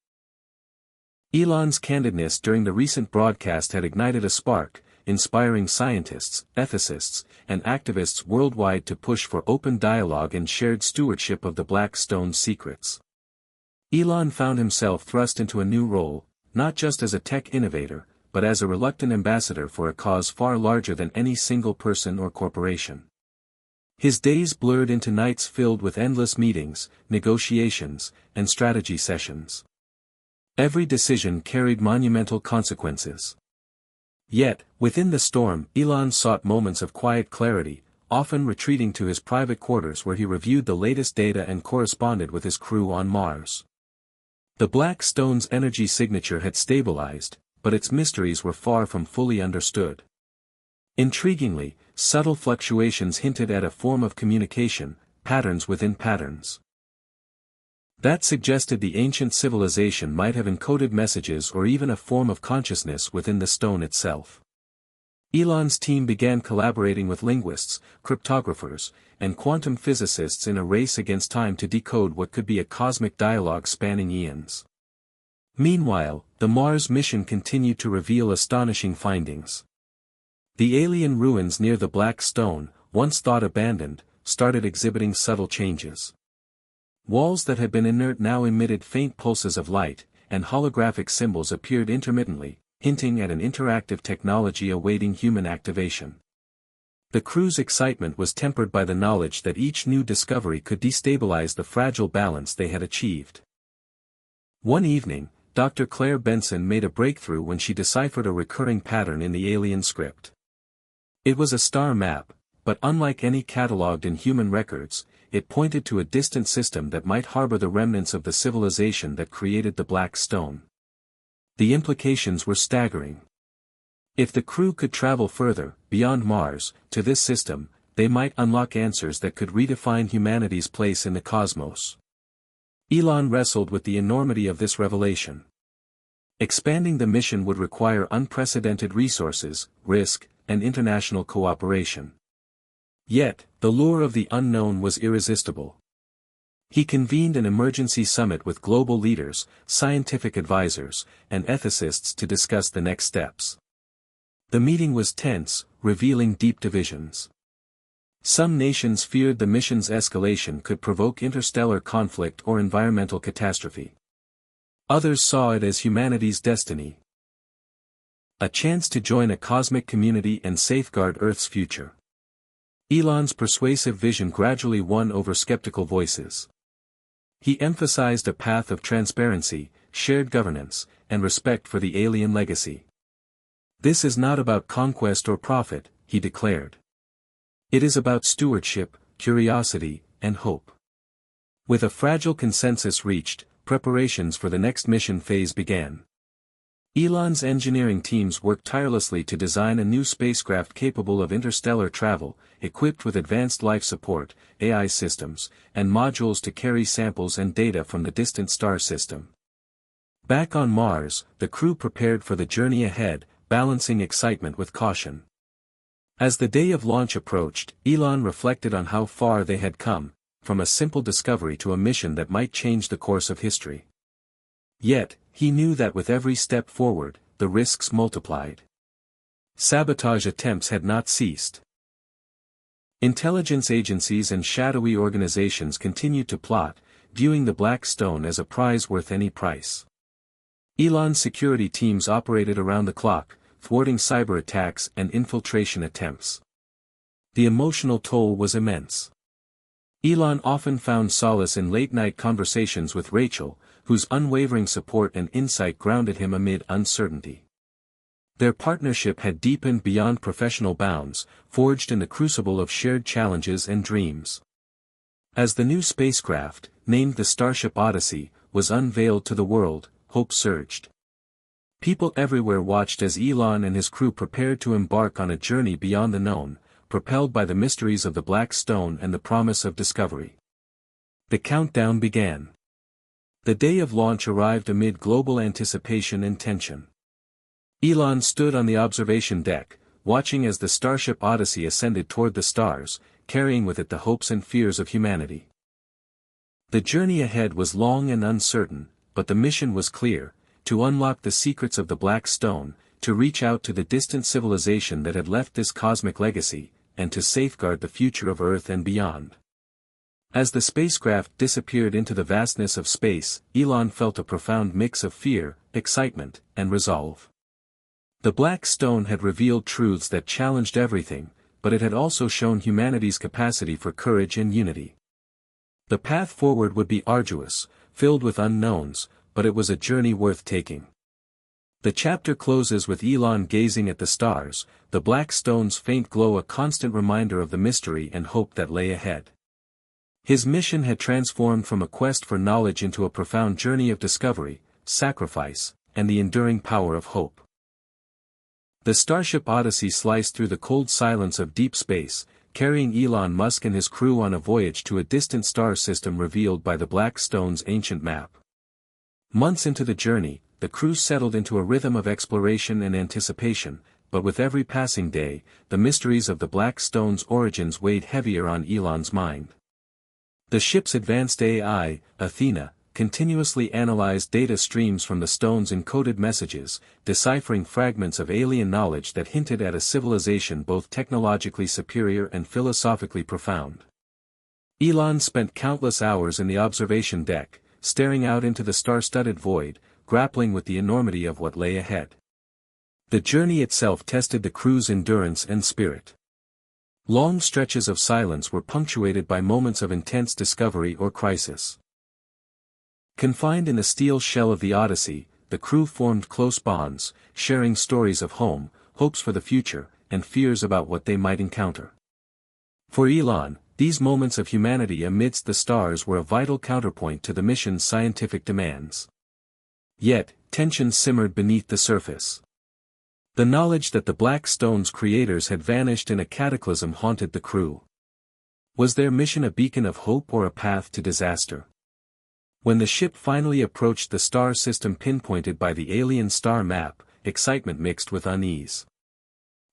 Elon's candidness during the recent broadcast had ignited a spark, inspiring scientists, ethicists, and activists worldwide to push for open dialogue and shared stewardship of the black stone's secrets. Elon found himself thrust into a new role, not just as a tech innovator, but as a reluctant ambassador for a cause far larger than any single person or corporation. His days blurred into nights filled with endless meetings, negotiations, and strategy sessions. Every decision carried monumental consequences. Yet, within the storm, Elon sought moments of quiet clarity, often retreating to his private quarters where he reviewed the latest data and corresponded with his crew on Mars. The black stone's energy signature had stabilized, but its mysteries were far from fully understood. Intriguingly, subtle fluctuations hinted at a form of communication, patterns within patterns. That suggested the ancient civilization might have encoded messages or even a form of consciousness within the stone itself. Elon's team began collaborating with linguists, cryptographers, and quantum physicists in a race against time to decode what could be a cosmic dialogue spanning eons. Meanwhile, the Mars mission continued to reveal astonishing findings. The alien ruins near the Black Stone, once thought abandoned, started exhibiting subtle changes. Walls that had been inert now emitted faint pulses of light, and holographic symbols appeared intermittently, hinting at an interactive technology awaiting human activation. The crew's excitement was tempered by the knowledge that each new discovery could destabilize the fragile balance they had achieved. One evening, Dr. Claire Benson made a breakthrough when she deciphered a recurring pattern in the alien script. It was a star map, but unlike any catalogued in human records, it pointed to a distant system that might harbor the remnants of the civilization that created the Black Stone. The implications were staggering. If the crew could travel further, beyond Mars, to this system, they might unlock answers that could redefine humanity's place in the cosmos. Elon wrestled with the enormity of this revelation. Expanding the mission would require unprecedented resources, risk, and international cooperation. Yet, the lure of the unknown was irresistible. He convened an emergency summit with global leaders, scientific advisors, and ethicists to discuss the next steps. The meeting was tense, revealing deep divisions. Some nations feared the mission's escalation could provoke interstellar conflict or environmental catastrophe. Others saw it as humanity's destiny. A chance to join a cosmic community and safeguard Earth's future. Elon's persuasive vision gradually won over skeptical voices. He emphasized a path of transparency, shared governance, and respect for the alien legacy. This is not about conquest or profit, he declared. It is about stewardship, curiosity, and hope. With a fragile consensus reached, preparations for the next mission phase began. Elon's engineering teams worked tirelessly to design a new spacecraft capable of interstellar travel, equipped with advanced life support, AI systems, and modules to carry samples and data from the distant star system. Back on Mars, the crew prepared for the journey ahead, balancing excitement with caution. As the day of launch approached, Elon reflected on how far they had come, from a simple discovery to a mission that might change the course of history. Yet, he knew that with every step forward, the risks multiplied. Sabotage attempts had not ceased. Intelligence agencies and shadowy organizations continued to plot, viewing the Black Stone as a prize worth any price. Elon's security teams operated around the clock, thwarting cyber attacks and infiltration attempts. The emotional toll was immense. Elon often found solace in late-night conversations with Rachel, whose unwavering support and insight grounded him amid uncertainty. Their partnership had deepened beyond professional bounds, forged in the crucible of shared challenges and dreams. As the new spacecraft, named the Starship Odyssey, was unveiled to the world, hope surged. People everywhere watched as Elon and his crew prepared to embark on a journey beyond the known, propelled by the mysteries of the Black Stone and the promise of discovery. The countdown began. The day of launch arrived amid global anticipation and tension. Elon stood on the observation deck, watching as the Starship Odyssey ascended toward the stars, carrying with it the hopes and fears of humanity. The journey ahead was long and uncertain, but the mission was clear: to unlock the secrets of the Black Stone, to reach out to the distant civilization that had left this cosmic legacy, and to safeguard the future of Earth and beyond. As the spacecraft disappeared into the vastness of space, Elon felt a profound mix of fear, excitement, and resolve. The Black Stone had revealed truths that challenged everything, but it had also shown humanity's capacity for courage and unity. The path forward would be arduous, filled with unknowns, but it was a journey worth taking. The chapter closes with Elon gazing at the stars, the Black Stone's faint glow a constant reminder of the mystery and hope that lay ahead. His mission had transformed from a quest for knowledge into a profound journey of discovery, sacrifice, and the enduring power of hope. The Starship Odyssey sliced through the cold silence of deep space, carrying Elon Musk and his crew on a voyage to a distant star system revealed by the Black Stone's ancient map. Months into the journey, the crew settled into a rhythm of exploration and anticipation, but with every passing day, the mysteries of the Black Stone's origins weighed heavier on Elon's mind. The ship's advanced AI, Athena, continuously analyzed data streams from the stone's encoded messages, deciphering fragments of alien knowledge that hinted at a civilization both technologically superior and philosophically profound. Elon spent countless hours in the observation deck, staring out into the star-studded void, grappling with the enormity of what lay ahead. The journey itself tested the crew's endurance and spirit. Long stretches of silence were punctuated by moments of intense discovery or crisis. Confined in the steel shell of the Odyssey, the crew formed close bonds, sharing stories of home, hopes for the future, and fears about what they might encounter. For Elon, these moments of humanity amidst the stars were a vital counterpoint to the mission's scientific demands. Yet, tension simmered beneath the surface. The knowledge that the Black Stone's creators had vanished in a cataclysm haunted the crew. Was their mission a beacon of hope or a path to disaster? When the ship finally approached the star system pinpointed by the alien star map, excitement mixed with unease.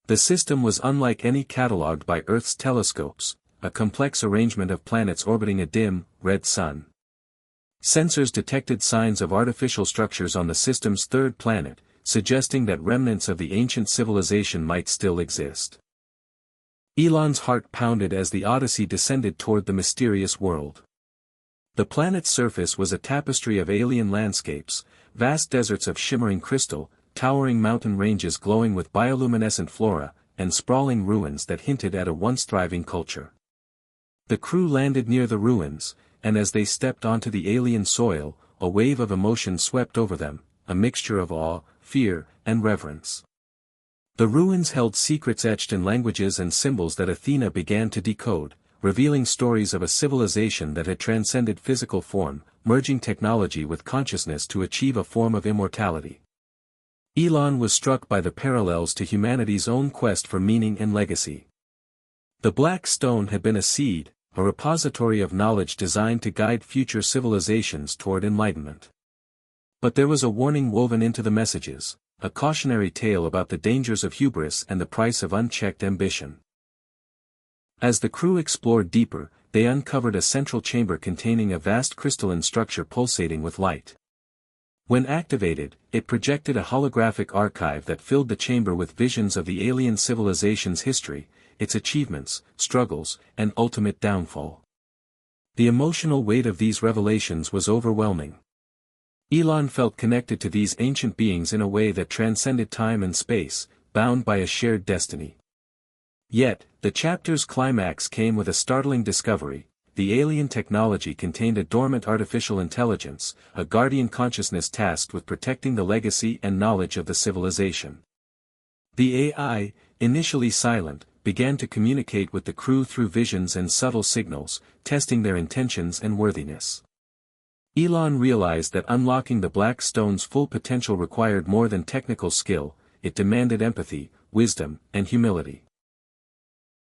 The system was unlike any catalogued by Earth's telescopes, a complex arrangement of planets orbiting a dim, red sun. Sensors detected signs of artificial structures on the system's third planet, suggesting that remnants of the ancient civilization might still exist. Elon's heart pounded as the Odyssey descended toward the mysterious world. The planet's surface was a tapestry of alien landscapes, vast deserts of shimmering crystal, towering mountain ranges glowing with bioluminescent flora, and sprawling ruins that hinted at a once thriving culture. The crew landed near the ruins, and as they stepped onto the alien soil, a wave of emotion swept over them, a mixture of awe, fear, and reverence. The ruins held secrets etched in languages and symbols that Athena began to decode, revealing stories of a civilization that had transcended physical form, merging technology with consciousness to achieve a form of immortality. Elon was struck by the parallels to humanity's own quest for meaning and legacy. The Black Stone had been a seed, a repository of knowledge designed to guide future civilizations toward enlightenment. But there was a warning woven into the messages, a cautionary tale about the dangers of hubris and the price of unchecked ambition. As the crew explored deeper, they uncovered a central chamber containing a vast crystalline structure pulsating with light. When activated, it projected a holographic archive that filled the chamber with visions of the alien civilization's history, its achievements, struggles, and ultimate downfall. The emotional weight of these revelations was overwhelming. Elon felt connected to these ancient beings in a way that transcended time and space, bound by a shared destiny. Yet, the chapter's climax came with a startling discovery. The alien technology contained a dormant artificial intelligence, a guardian consciousness tasked with protecting the legacy and knowledge of the civilization. The AI, initially silent, began to communicate with the crew through visions and subtle signals, testing their intentions and worthiness. Elon realized that unlocking the Black Stone's full potential required more than technical skill, it demanded empathy, wisdom, and humility.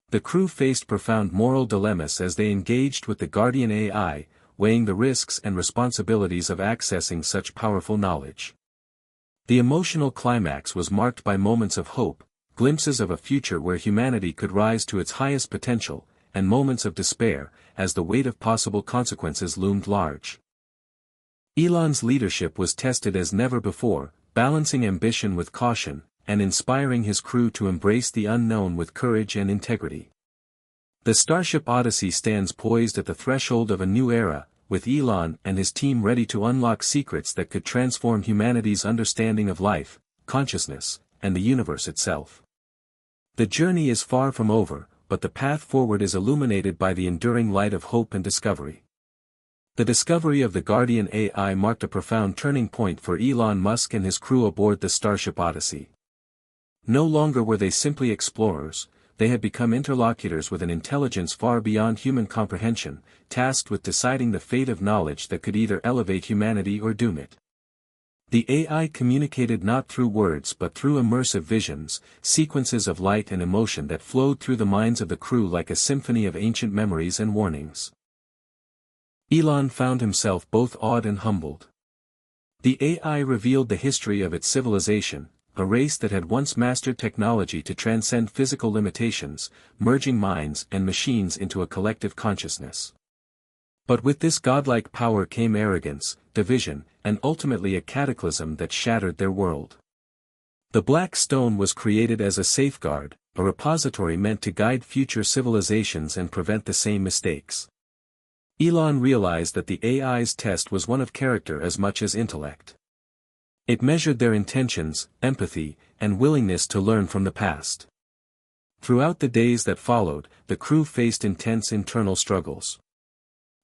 The crew faced profound moral dilemmas as they engaged with the guardian AI, weighing the risks and responsibilities of accessing such powerful knowledge. The emotional climax was marked by moments of hope, glimpses of a future where humanity could rise to its highest potential, and moments of despair, as the weight of possible consequences loomed large. Elon's leadership was tested as never before, balancing ambition with caution, and inspiring his crew to embrace the unknown with courage and integrity. The Starship Odyssey stands poised at the threshold of a new era, with Elon and his team ready to unlock secrets that could transform humanity's understanding of life, consciousness, and the universe itself. The journey is far from over, but the path forward is illuminated by the enduring light of hope and discovery. The discovery of the Guardian AI marked a profound turning point for Elon Musk and his crew aboard the Starship Odyssey. No longer were they simply explorers, they had become interlocutors with an intelligence far beyond human comprehension, tasked with deciding the fate of knowledge that could either elevate humanity or doom it. The AI communicated not through words but through immersive visions, sequences of light and emotion that flowed through the minds of the crew like a symphony of ancient memories and warnings. Elon found himself both awed and humbled. The AI revealed the history of its civilization, a race that had once mastered technology to transcend physical limitations, merging minds and machines into a collective consciousness. But with this godlike power came arrogance, division, and ultimately a cataclysm that shattered their world. The Black Stone was created as a safeguard, a repository meant to guide future civilizations and prevent the same mistakes. Elon realized that the AI's test was one of character as much as intellect. It measured their intentions, empathy, and willingness to learn from the past. Throughout the days that followed, the crew faced intense internal struggles.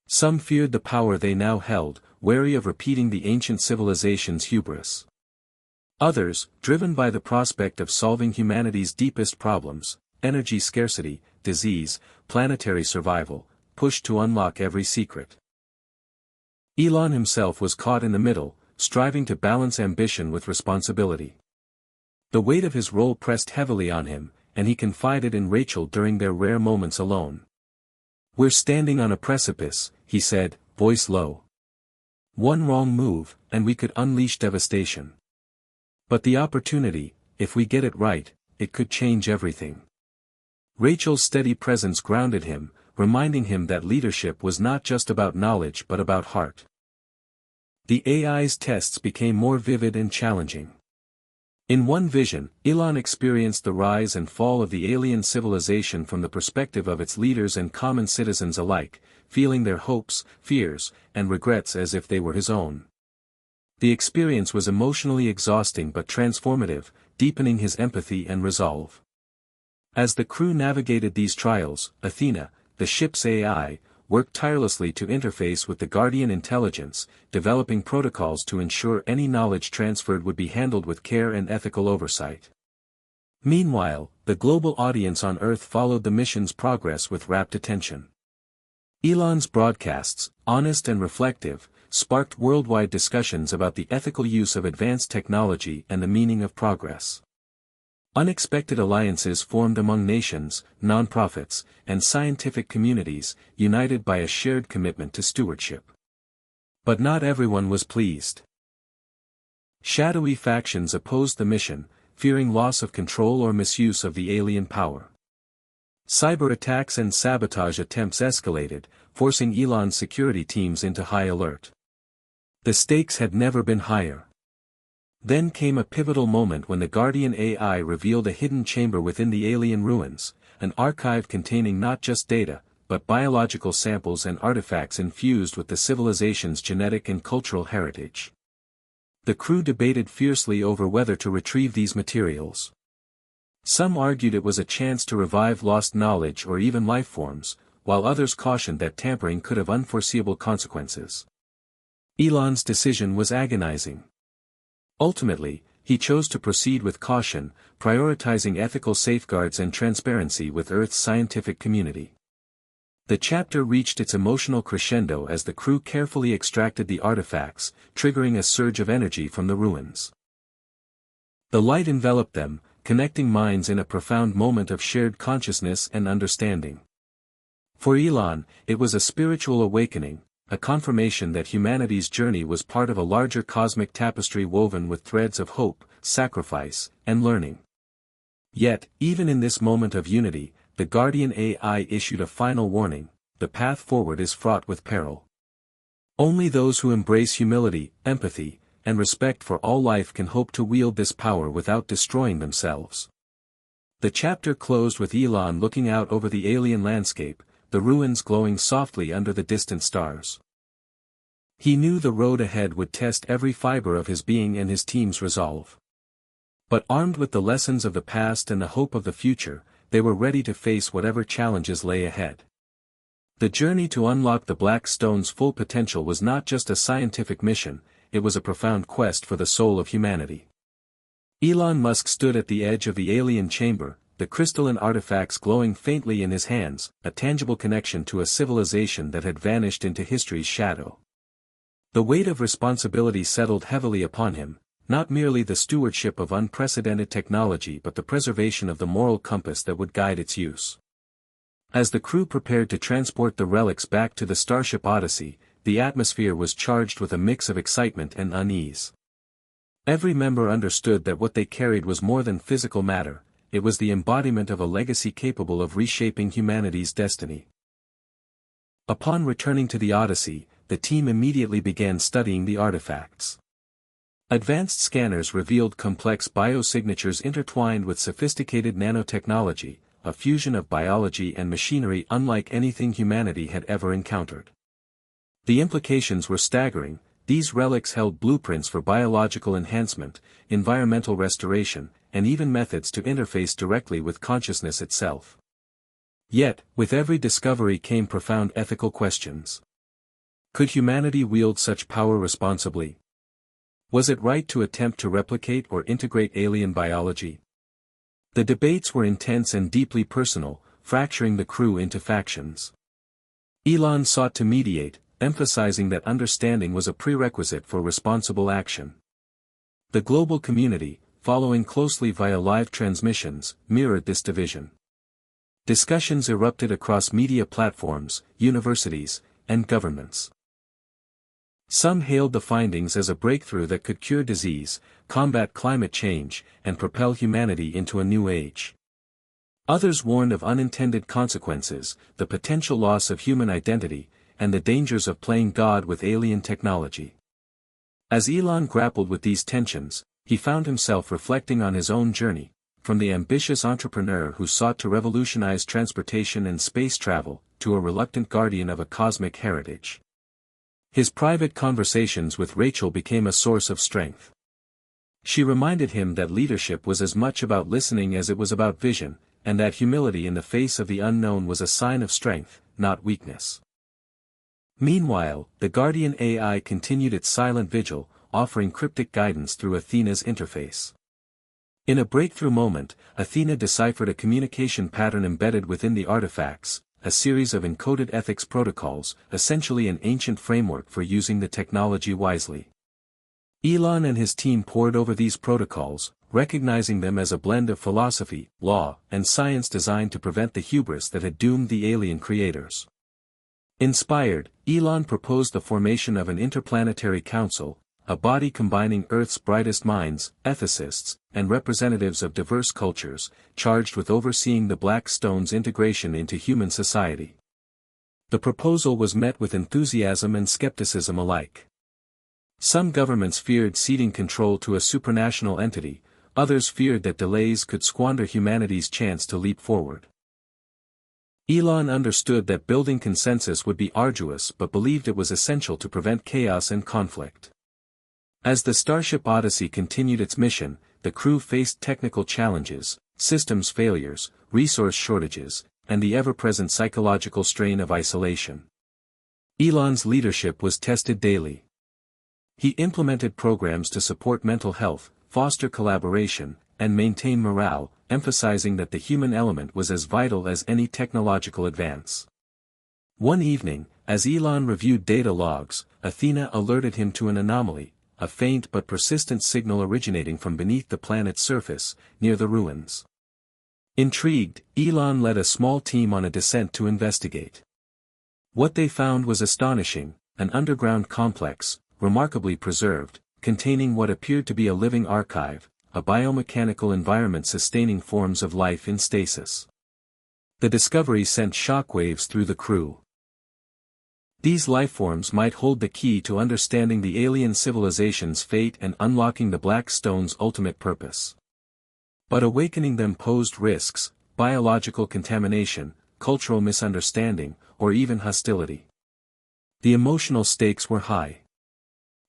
Some feared the power they now held, wary of repeating the ancient civilization's hubris. Others, driven by the prospect of solving humanity's deepest problems, energy scarcity, disease, planetary survival, pushed to unlock every secret. Elon himself was caught in the middle, striving to balance ambition with responsibility. The weight of his role pressed heavily on him, and he confided in Rachel during their rare moments alone. "We're standing on a precipice," he said, voice low. "One wrong move, and we could unleash devastation. But the opportunity, if we get it right, it could change everything." Rachel's steady presence grounded him, reminding him that leadership was not just about knowledge but about heart. The AI's tests became more vivid and challenging. In one vision, Elon experienced the rise and fall of the alien civilization from the perspective of its leaders and common citizens alike, feeling their hopes, fears, and regrets as if they were his own. The experience was emotionally exhausting but transformative, deepening his empathy and resolve. As the crew navigated these trials, Athena, the ship's AI, worked tirelessly to interface with the Guardian intelligence, developing protocols to ensure any knowledge transferred would be handled with care and ethical oversight. Meanwhile, the global audience on Earth followed the mission's progress with rapt attention. Elon's broadcasts, honest and reflective, sparked worldwide discussions about the ethical use of advanced technology and the meaning of progress. Unexpected alliances formed among nations, nonprofits, and scientific communities, united by a shared commitment to stewardship. But not everyone was pleased. Shadowy factions opposed the mission, fearing loss of control or misuse of the alien power. Cyber attacks and sabotage attempts escalated, forcing Elon's security teams into high alert. The stakes had never been higher. Then came a pivotal moment when the Guardian AI revealed a hidden chamber within the alien ruins, an archive containing not just data, but biological samples and artifacts infused with the civilization's genetic and cultural heritage. The crew debated fiercely over whether to retrieve these materials. Some argued it was a chance to revive lost knowledge or even life forms, while others cautioned that tampering could have unforeseeable consequences. Elon's decision was agonizing. Ultimately, he chose to proceed with caution, prioritizing ethical safeguards and transparency with Earth's scientific community. The chapter reached its emotional crescendo as the crew carefully extracted the artifacts, triggering a surge of energy from the ruins. The light enveloped them, connecting minds in a profound moment of shared consciousness and understanding. For Elon, it was a spiritual awakening, a confirmation that humanity's journey was part of a larger cosmic tapestry woven with threads of hope, sacrifice, and learning. Yet, even in this moment of unity, the Guardian AI issued a final warning: the path forward is fraught with peril. Only those who embrace humility, empathy, and respect for all life can hope to wield this power without destroying themselves. The chapter closed with Elon looking out over the alien landscape, the ruins glowing softly under the distant stars. He knew the road ahead would test every fiber of his being and his team's resolve. But armed with the lessons of the past and the hope of the future, they were ready to face whatever challenges lay ahead. The journey to unlock the Black Stone's full potential was not just a scientific mission, it was a profound quest for the soul of humanity. Elon Musk stood at the edge of the alien chamber, the crystalline artifacts glowing faintly in his hands, a tangible connection to a civilization that had vanished into history's shadow. The weight of responsibility settled heavily upon him, not merely the stewardship of unprecedented technology but the preservation of the moral compass that would guide its use. As the crew prepared to transport the relics back to the Starship Odyssey, the atmosphere was charged with a mix of excitement and unease. Every member understood that what they carried was more than physical matter, it was the embodiment of a legacy capable of reshaping humanity's destiny. Upon returning to the Odyssey, the team immediately began studying the artifacts. Advanced scanners revealed complex biosignatures intertwined with sophisticated nanotechnology, a fusion of biology and machinery unlike anything humanity had ever encountered. The implications were staggering. These relics held blueprints for biological enhancement, environmental restoration, and even methods to interface directly with consciousness itself. Yet, with every discovery came profound ethical questions. Could humanity wield such power responsibly? Was it right to attempt to replicate or integrate alien biology? The debates were intense and deeply personal, fracturing the crew into factions. Elon sought to mediate, emphasizing that understanding was a prerequisite for responsible action. The global community, following closely via live transmissions, mirrored this division. Discussions erupted across media platforms, universities, and governments. Some hailed the findings as a breakthrough that could cure disease, combat climate change, and propel humanity into a new age. Others warned of unintended consequences, the potential loss of human identity, and the dangers of playing God with alien technology. As Elon grappled with these tensions, he found himself reflecting on his own journey, from the ambitious entrepreneur who sought to revolutionize transportation and space travel, to a reluctant guardian of a cosmic heritage. His private conversations with Rachel became a source of strength. She reminded him that leadership was as much about listening as it was about vision, and that humility in the face of the unknown was a sign of strength, not weakness. Meanwhile, the Guardian AI continued its silent vigil, offering cryptic guidance through Athena's interface. In a breakthrough moment, Athena deciphered a communication pattern embedded within the artifacts, a series of encoded ethics protocols, essentially an ancient framework for using the technology wisely. Elon and his team pored over these protocols, recognizing them as a blend of philosophy, law, and science designed to prevent the hubris that had doomed the alien creators. Inspired, Elon proposed the formation of an interplanetary council, a body combining Earth's brightest minds, ethicists, and representatives of diverse cultures, charged with overseeing the Black Stone's integration into human society. The proposal was met with enthusiasm and skepticism alike. Some governments feared ceding control to a supranational entity, others feared that delays could squander humanity's chance to leap forward. Elon understood that building consensus would be arduous but believed it was essential to prevent chaos and conflict. As the Starship Odyssey continued its mission, the crew faced technical challenges, systems failures, resource shortages, and the ever-present psychological strain of isolation. Elon's leadership was tested daily. He implemented programs to support mental health, foster collaboration, and maintain morale, emphasizing that the human element was as vital as any technological advance. One evening, as Elon reviewed data logs, Athena alerted him to an anomaly, a faint but persistent signal originating from beneath the planet's surface, near the ruins. Intrigued, Elon led a small team on a descent to investigate. What they found was astonishing: an underground complex, remarkably preserved, containing what appeared to be a living archive, a biomechanical environment sustaining forms of life in stasis. The discovery sent shockwaves through the crew. These lifeforms might hold the key to understanding the alien civilization's fate and unlocking the Black Stone's ultimate purpose. But awakening them posed risks: biological contamination, cultural misunderstanding, or even hostility. The emotional stakes were high.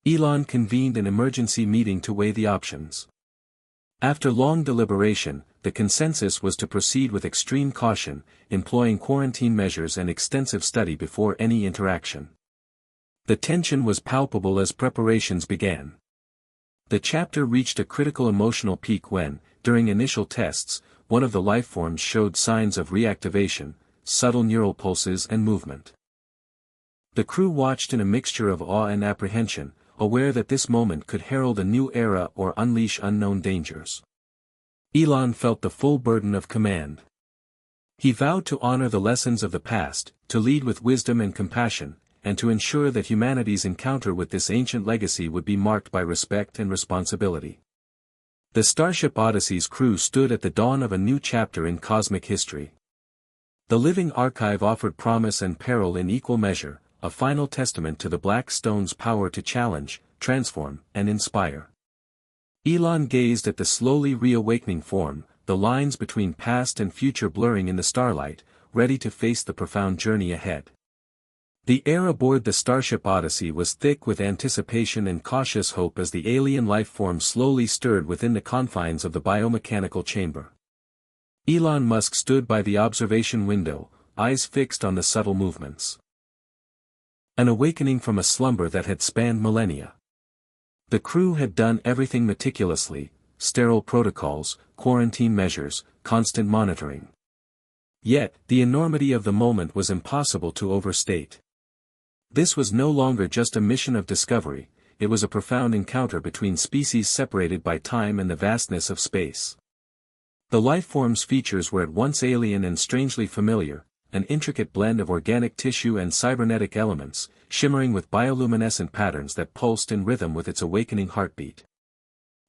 Elon convened an emergency meeting to weigh the options. After long deliberation, the consensus was to proceed with extreme caution, employing quarantine measures and extensive study before any interaction. The tension was palpable as preparations began. The chapter reached a critical emotional peak when, during initial tests, one of the lifeforms showed signs of reactivation, subtle neural pulses and movement. The crew watched in a mixture of awe and apprehension, aware that this moment could herald a new era or unleash unknown dangers. Elon felt the full burden of command. He vowed to honor the lessons of the past, to lead with wisdom and compassion, and to ensure that humanity's encounter with this ancient legacy would be marked by respect and responsibility. The Starship Odyssey's crew stood at the dawn of a new chapter in cosmic history. The living archive offered promise and peril in equal measure, a final testament to the Black Stone's power to challenge, transform, and inspire. Elon gazed at the slowly reawakening form, the lines between past and future blurring in the starlight, ready to face the profound journey ahead. The air aboard the Starship Odyssey was thick with anticipation and cautious hope as the alien lifeform slowly stirred within the confines of the biomechanical chamber. Elon Musk stood by the observation window, eyes fixed on the subtle movements. An awakening from a slumber that had spanned millennia. The crew had done everything meticulously: sterile protocols, quarantine measures, constant monitoring. Yet, the enormity of the moment was impossible to overstate. This was no longer just a mission of discovery, it was a profound encounter between species separated by time and the vastness of space. The lifeform's features were at once alien and strangely familiar, an intricate blend of organic tissue and cybernetic elements, shimmering with bioluminescent patterns that pulsed in rhythm with its awakening heartbeat.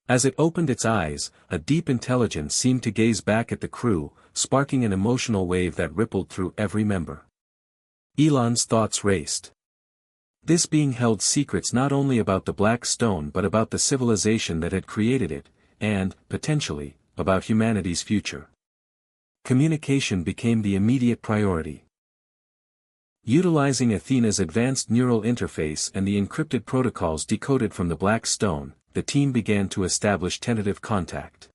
As it opened its eyes, a deep intelligence seemed to gaze back at the crew, sparking an emotional wave that rippled through every member. Elon's thoughts raced. This being held secrets not only about the Black Stone but about the civilization that had created it, and, potentially, about humanity's future. Communication became the immediate priority. Utilizing Athena's advanced neural interface and the encrypted protocols decoded from the Black Stone, the team began to establish tentative contact.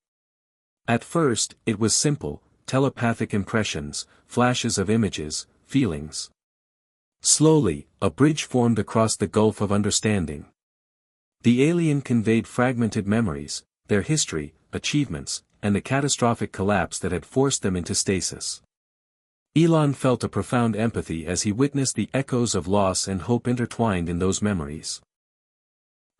At first, it was simple, telepathic impressions, flashes of images, feelings. Slowly, a bridge formed across the gulf of understanding. The alien conveyed fragmented memories, their history, achievements, and the catastrophic collapse that had forced them into stasis. Elon felt a profound empathy as he witnessed the echoes of loss and hope intertwined in those memories.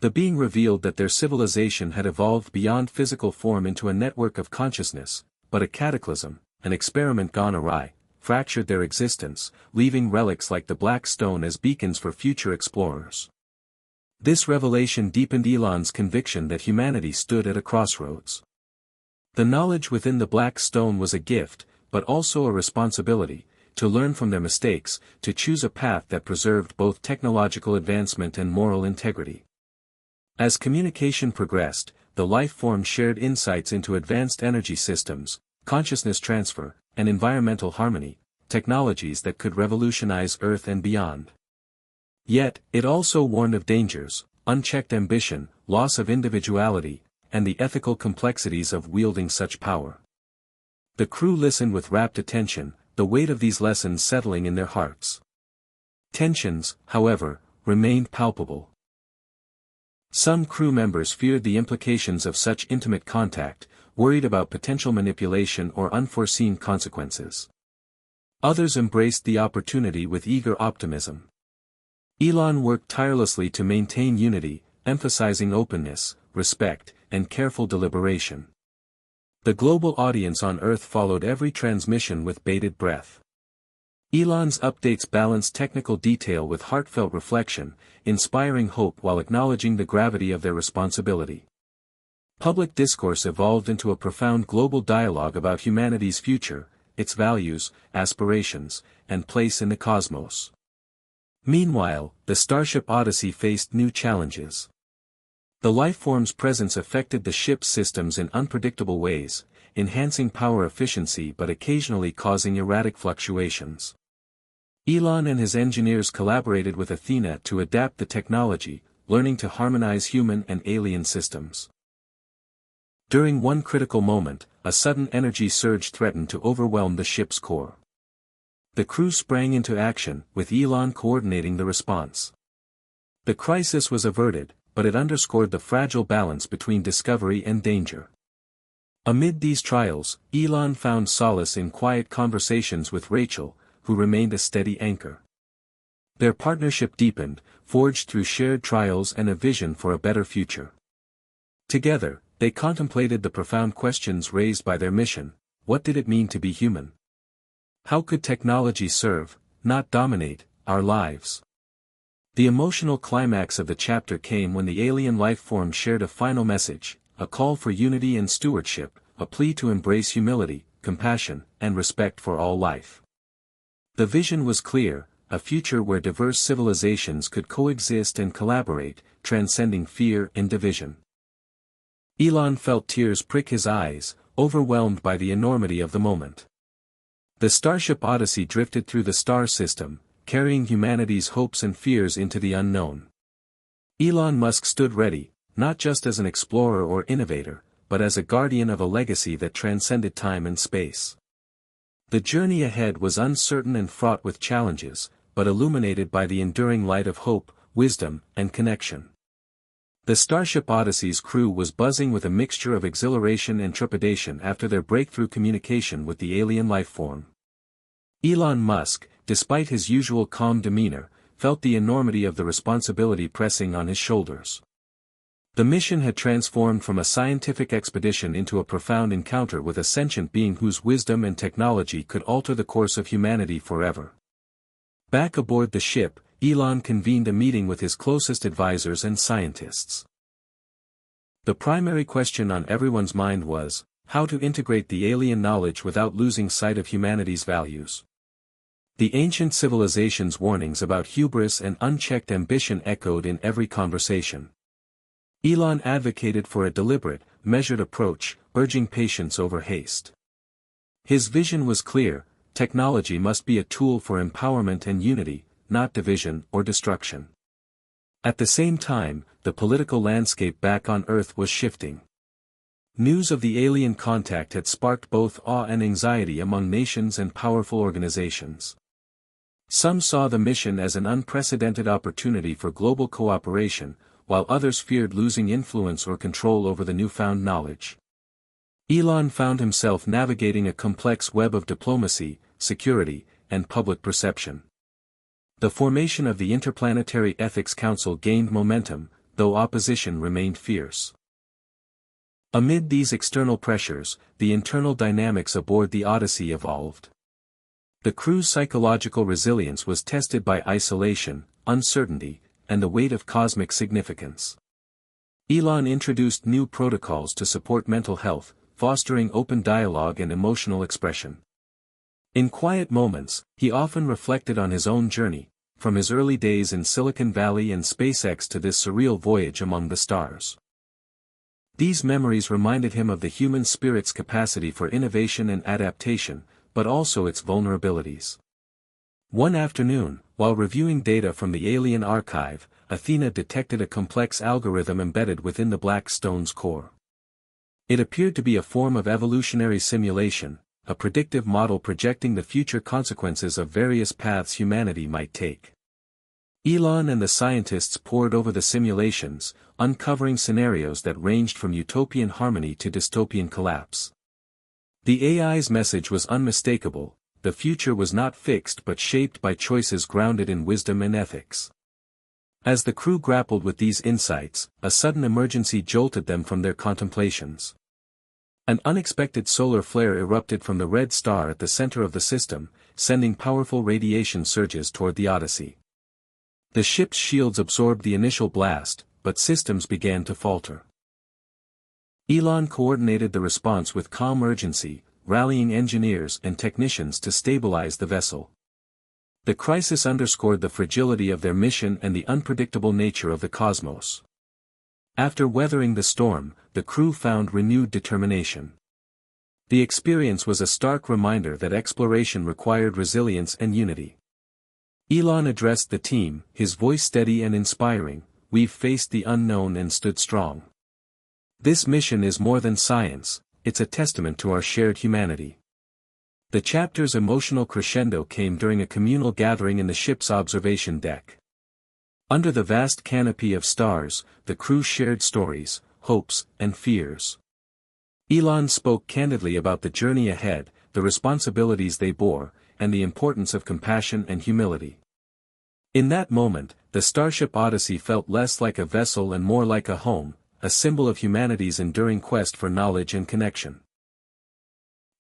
The being revealed that their civilization had evolved beyond physical form into a network of consciousness, but a cataclysm, an experiment gone awry, fractured their existence, leaving relics like the Black Stone as beacons for future explorers. This revelation deepened Elon's conviction that humanity stood at a crossroads. The knowledge within the Black Stone was a gift, but also a responsibility, to learn from their mistakes, to choose a path that preserved both technological advancement and moral integrity. As communication progressed, the life form shared insights into advanced energy systems, consciousness transfer, and environmental harmony, technologies that could revolutionize Earth and beyond. Yet, it also warned of dangers, unchecked ambition, loss of individuality, and the ethical complexities of wielding such power. The crew listened with rapt attention, the weight of these lessons settling in their hearts. Tensions, however, remained palpable. Some crew members feared the implications of such intimate contact, worried about potential manipulation or unforeseen consequences. Others embraced the opportunity with eager optimism. Elon worked tirelessly to maintain unity, emphasizing openness, respect, and careful deliberation. The global audience on Earth followed every transmission with bated breath. Elon's updates balanced technical detail with heartfelt reflection, inspiring hope while acknowledging the gravity of their responsibility. Public discourse evolved into a profound global dialogue about humanity's future, its values, aspirations, and place in the cosmos. Meanwhile, the Starship Odyssey faced new challenges. The lifeform's presence affected the ship's systems in unpredictable ways, enhancing power efficiency but occasionally causing erratic fluctuations. Elon and his engineers collaborated with Athena to adapt the technology, learning to harmonize human and alien systems. During one critical moment, a sudden energy surge threatened to overwhelm the ship's core. The crew sprang into action, with Elon coordinating the response. The crisis was averted, but it underscored the fragile balance between discovery and danger. Amid these trials, Elon found solace in quiet conversations with Rachel, who remained a steady anchor. Their partnership deepened, forged through shared trials and a vision for a better future. Together, they contemplated the profound questions raised by their mission: what did it mean to be human? How could technology serve, not dominate, our lives? The emotional climax of the chapter came when the alien life form shared a final message, a call for unity and stewardship, a plea to embrace humility, compassion, and respect for all life. The vision was clear, a future where diverse civilizations could coexist and collaborate, transcending fear and division. Elon felt tears prick his eyes, overwhelmed by the enormity of the moment. The Starship Odyssey drifted through the star system, carrying humanity's hopes and fears into the unknown. Elon Musk stood ready, not just as an explorer or innovator, but as a guardian of a legacy that transcended time and space. The journey ahead was uncertain and fraught with challenges, but illuminated by the enduring light of hope, wisdom, and connection. The Starship Odyssey's crew was buzzing with a mixture of exhilaration and trepidation after their breakthrough communication with the alien lifeform. Elon Musk, despite his usual calm demeanor, felt the enormity of the responsibility pressing on his shoulders. The mission had transformed from a scientific expedition into a profound encounter with a sentient being whose wisdom and technology could alter the course of humanity forever. Back aboard the ship, Elon convened a meeting with his closest advisors and scientists. The primary question on everyone's mind was, how to integrate the alien knowledge without losing sight of humanity's values. The ancient civilization's warnings about hubris and unchecked ambition echoed in every conversation. Elon advocated for a deliberate, measured approach, urging patience over haste. His vision was clear: technology must be a tool for empowerment and unity, not division or destruction. At the same time, the political landscape back on Earth was shifting. News of the alien contact had sparked both awe and anxiety among nations and powerful organizations. Some saw the mission as an unprecedented opportunity for global cooperation, while others feared losing influence or control over the newfound knowledge. Elon found himself navigating a complex web of diplomacy, security, and public perception. The formation of the Interplanetary Ethics Council gained momentum, though opposition remained fierce. Amid these external pressures, the internal dynamics aboard the Odyssey evolved. The crew's psychological resilience was tested by isolation, uncertainty, and the weight of cosmic significance. Elon introduced new protocols to support mental health, fostering open dialogue and emotional expression. In quiet moments, he often reflected on his own journey, from his early days in Silicon Valley and SpaceX to this surreal voyage among the stars. These memories reminded him of the human spirit's capacity for innovation and adaptation, but also its vulnerabilities. One afternoon, while reviewing data from the alien archive, Athena detected a complex algorithm embedded within the black stone's core. It appeared to be a form of evolutionary simulation, a predictive model projecting the future consequences of various paths humanity might take. Elon and the scientists pored over the simulations, uncovering scenarios that ranged from utopian harmony to dystopian collapse. The AI's message was unmistakable: the future was not fixed but shaped by choices grounded in wisdom and ethics. As the crew grappled with these insights, a sudden emergency jolted them from their contemplations. An unexpected solar flare erupted from the red star at the center of the system, sending powerful radiation surges toward the Odyssey. The ship's shields absorbed the initial blast, but systems began to falter. Elon coordinated the response with calm urgency, rallying engineers and technicians to stabilize the vessel. The crisis underscored the fragility of their mission and the unpredictable nature of the cosmos. After weathering the storm, the crew found renewed determination. The experience was a stark reminder that exploration required resilience and unity. Elon addressed the team, his voice steady and inspiring: "We've faced the unknown and stood strong. This mission is more than science, it's a testament to our shared humanity." The chapter's emotional crescendo came during a communal gathering in the ship's observation deck. Under the vast canopy of stars, the crew shared stories, hopes, and fears. Elon spoke candidly about the journey ahead, the responsibilities they bore, and the importance of compassion and humility. In that moment, the Starship Odyssey felt less like a vessel and more like a home, a symbol of humanity's enduring quest for knowledge and connection.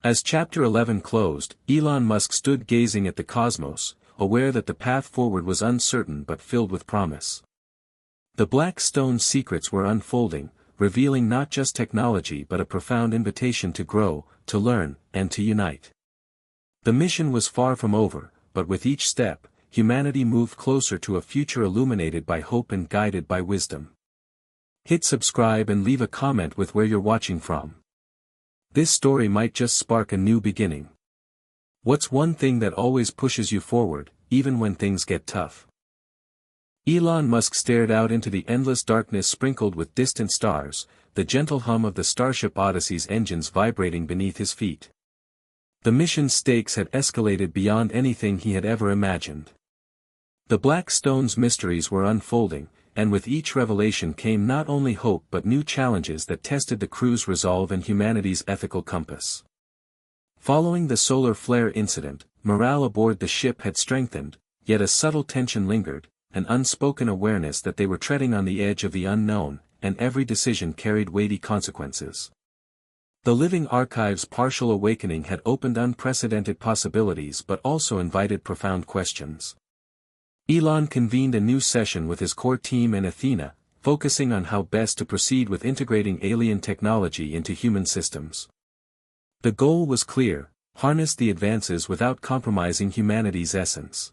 As Chapter 11 closed, Elon Musk stood gazing at the cosmos, aware that the path forward was uncertain but filled with promise. The Black Stone's secrets were unfolding, revealing not just technology but a profound invitation to grow, to learn, and to unite. The mission was far from over, but with each step, humanity moved closer to a future illuminated by hope and guided by wisdom. Hit subscribe and leave a comment with where you're watching from. This story might just spark a new beginning. What's one thing that always pushes you forward, even when things get tough? Elon Musk stared out into the endless darkness sprinkled with distant stars, the gentle hum of the Starship Odyssey's engines vibrating beneath his feet. The mission's stakes had escalated beyond anything he had ever imagined. The Black Stone's mysteries were unfolding, and with each revelation came not only hope but new challenges that tested the crew's resolve and humanity's ethical compass. Following the solar flare incident, morale aboard the ship had strengthened, yet a subtle tension lingered, an unspoken awareness that they were treading on the edge of the unknown, and every decision carried weighty consequences. The Living Archive's partial awakening had opened unprecedented possibilities but also invited profound questions. Elon convened a new session with his core team and Athena, focusing on how best to proceed with integrating alien technology into human systems. The goal was clear: harnessed the advances without compromising humanity's essence.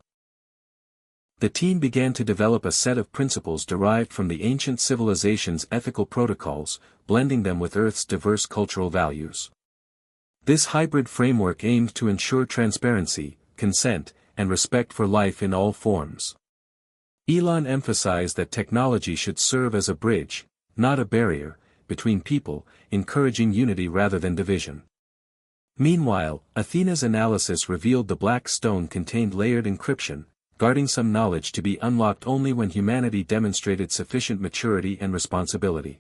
The team began to develop a set of principles derived from the ancient civilization's ethical protocols, blending them with Earth's diverse cultural values. This hybrid framework aimed to ensure transparency, consent, and respect for life in all forms. Elon emphasized that technology should serve as a bridge, not a barrier, between people, encouraging unity rather than division. Meanwhile, Athena's analysis revealed the black stone contained layered encryption, guarding some knowledge to be unlocked only when humanity demonstrated sufficient maturity and responsibility.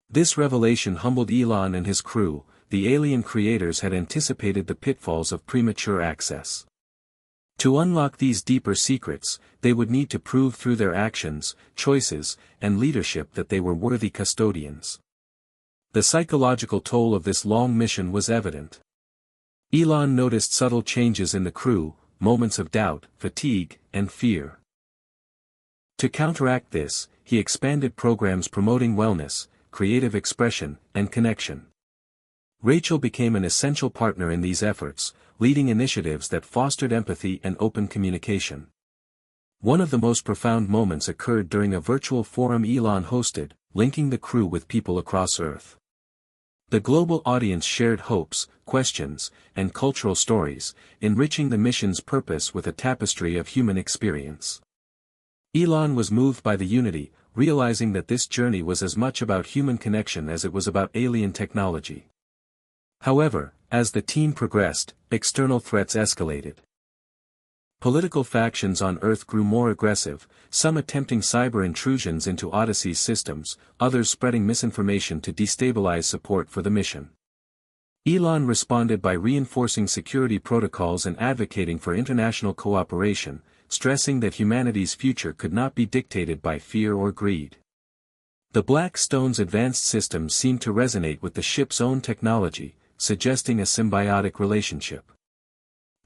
This revelation humbled Elon and his crew. The alien creators had anticipated the pitfalls of premature access. To unlock these deeper secrets, they would need to prove through their actions, choices, and leadership that they were worthy custodians. The psychological toll of this long mission was evident. Elon noticed subtle changes in the crew, moments of doubt, fatigue, and fear. To counteract this, he expanded programs promoting wellness, creative expression, and connection. Rachel became an essential partner in these efforts, leading initiatives that fostered empathy and open communication. One of the most profound moments occurred during a virtual forum Elon hosted, linking the crew with people across Earth. The global audience shared hopes, questions, and cultural stories, enriching the mission's purpose with a tapestry of human experience. Elon was moved by the unity, realizing that this journey was as much about human connection as it was about alien technology. However, as the team progressed, external threats escalated. Political factions on Earth grew more aggressive, some attempting cyber intrusions into Odyssey's systems, others spreading misinformation to destabilize support for the mission. Elon responded by reinforcing security protocols and advocating for international cooperation, stressing that humanity's future could not be dictated by fear or greed. The Black Stone's advanced systems seemed to resonate with the ship's own technology, suggesting a symbiotic relationship.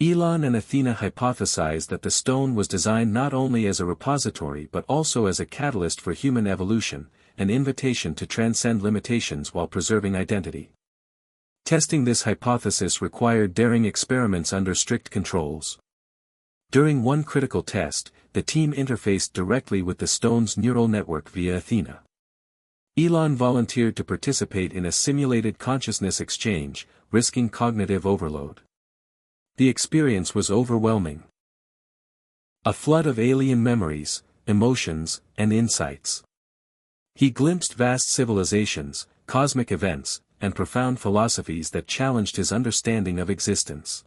Elon and Athena hypothesized that the stone was designed not only as a repository but also as a catalyst for human evolution, an invitation to transcend limitations while preserving identity. Testing this hypothesis required daring experiments under strict controls. During one critical test, the team interfaced directly with the stone's neural network via Athena. Elon volunteered to participate in a simulated consciousness exchange, risking cognitive overload. The experience was overwhelming. A flood of alien memories, emotions, and insights. He glimpsed vast civilizations, cosmic events, and profound philosophies that challenged his understanding of existence.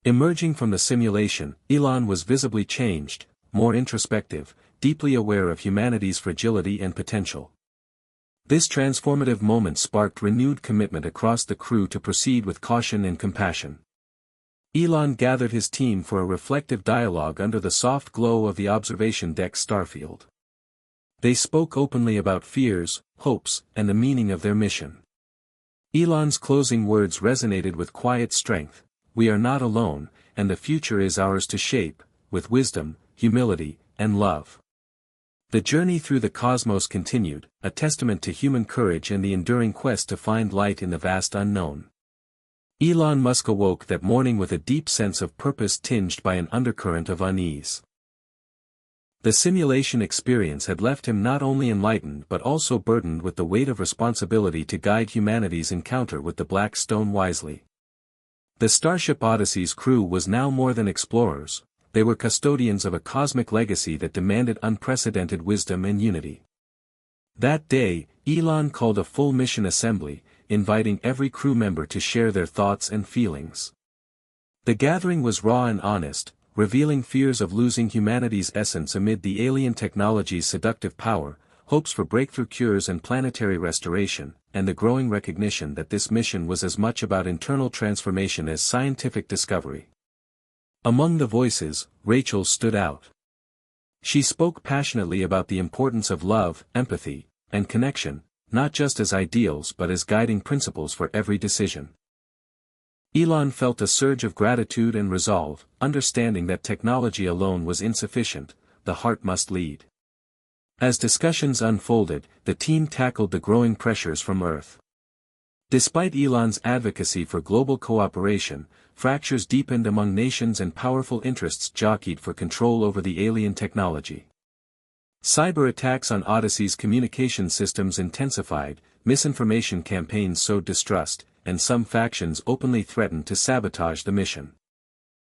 Emerging from the simulation, Elon was visibly changed, more introspective, deeply aware of humanity's fragility and potential. This transformative moment sparked renewed commitment across the crew to proceed with caution and compassion. Elon gathered his team for a reflective dialogue under the soft glow of the observation deck starfield. They spoke openly about fears, hopes, and the meaning of their mission. Elon's closing words resonated with quiet strength: "We are not alone, and the future is ours to shape, with wisdom, humility, and love." The journey through the cosmos continued, a testament to human courage and the enduring quest to find light in the vast unknown. Elon Musk awoke that morning with a deep sense of purpose tinged by an undercurrent of unease. The simulation experience had left him not only enlightened but also burdened with the weight of responsibility to guide humanity's encounter with the Black Stone wisely. The Starship Odyssey's crew was now more than explorers, they were custodians of a cosmic legacy that demanded unprecedented wisdom and unity. That day, Elon called a full mission assembly, inviting every crew member to share their thoughts and feelings. The gathering was raw and honest, revealing fears of losing humanity's essence amid the alien technology's seductive power, hopes for breakthrough cures and planetary restoration, and the growing recognition that this mission was as much about internal transformation as scientific discovery. Among the voices, Rachel stood out. She spoke passionately about the importance of love, empathy, and connection, not just as ideals but as guiding principles for every decision. Elon felt a surge of gratitude and resolve, understanding that technology alone was insufficient, the heart must lead. As discussions unfolded, the team tackled the growing pressures from Earth. Despite Elon's advocacy for global cooperation, fractures deepened among nations and powerful interests jockeyed for control over the alien technology. Cyber attacks on Odyssey's communication systems intensified, misinformation campaigns sowed distrust, and some factions openly threatened to sabotage the mission.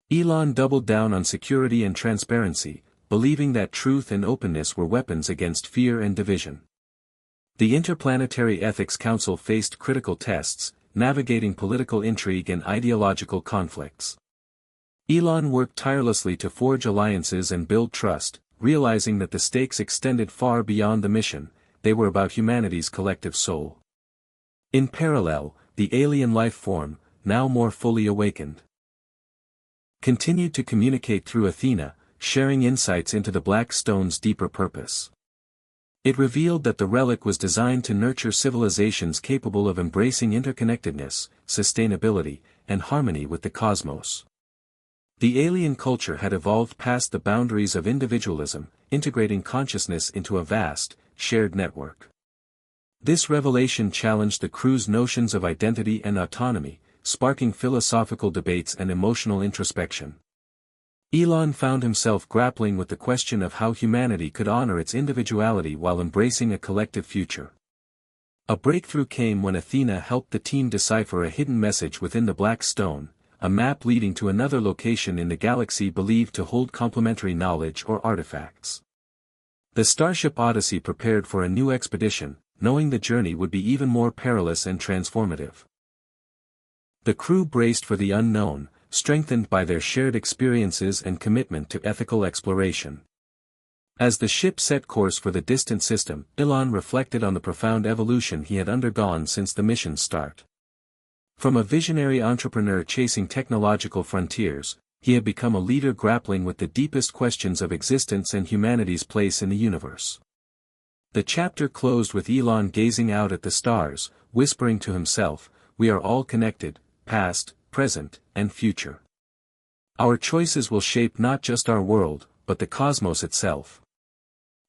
Elon doubled down on security and transparency, believing that truth and openness were weapons against fear and division. The Interplanetary Ethics Council faced critical tests, navigating political intrigue and ideological conflicts. Elon worked tirelessly to forge alliances and build trust, realizing that the stakes extended far beyond the mission, they were about humanity's collective soul. In parallel, the alien life form, now more fully awakened, continued to communicate through Athena, sharing insights into the Black Stone's deeper purpose. It revealed that the relic was designed to nurture civilizations capable of embracing interconnectedness, sustainability, and harmony with the cosmos. The alien culture had evolved past the boundaries of individualism, integrating consciousness into a vast, shared network. This revelation challenged the crew's notions of identity and autonomy, sparking philosophical debates and emotional introspection. Elon found himself grappling with the question of how humanity could honor its individuality while embracing a collective future. A breakthrough came when Athena helped the team decipher a hidden message within the Black Stone, a map leading to another location in the galaxy believed to hold complementary knowledge or artifacts. The Starship Odyssey prepared for a new expedition, knowing the journey would be even more perilous and transformative. The crew braced for the unknown, strengthened by their shared experiences and commitment to ethical exploration. As the ship set course for the distant system, Elon reflected on the profound evolution he had undergone since the mission's start. From a visionary entrepreneur chasing technological frontiers, he had become a leader grappling with the deepest questions of existence and humanity's place in the universe. The chapter closed with Elon gazing out at the stars, whispering to himself, "We are all connected, past, present, and future. Our choices will shape not just our world, but the cosmos itself."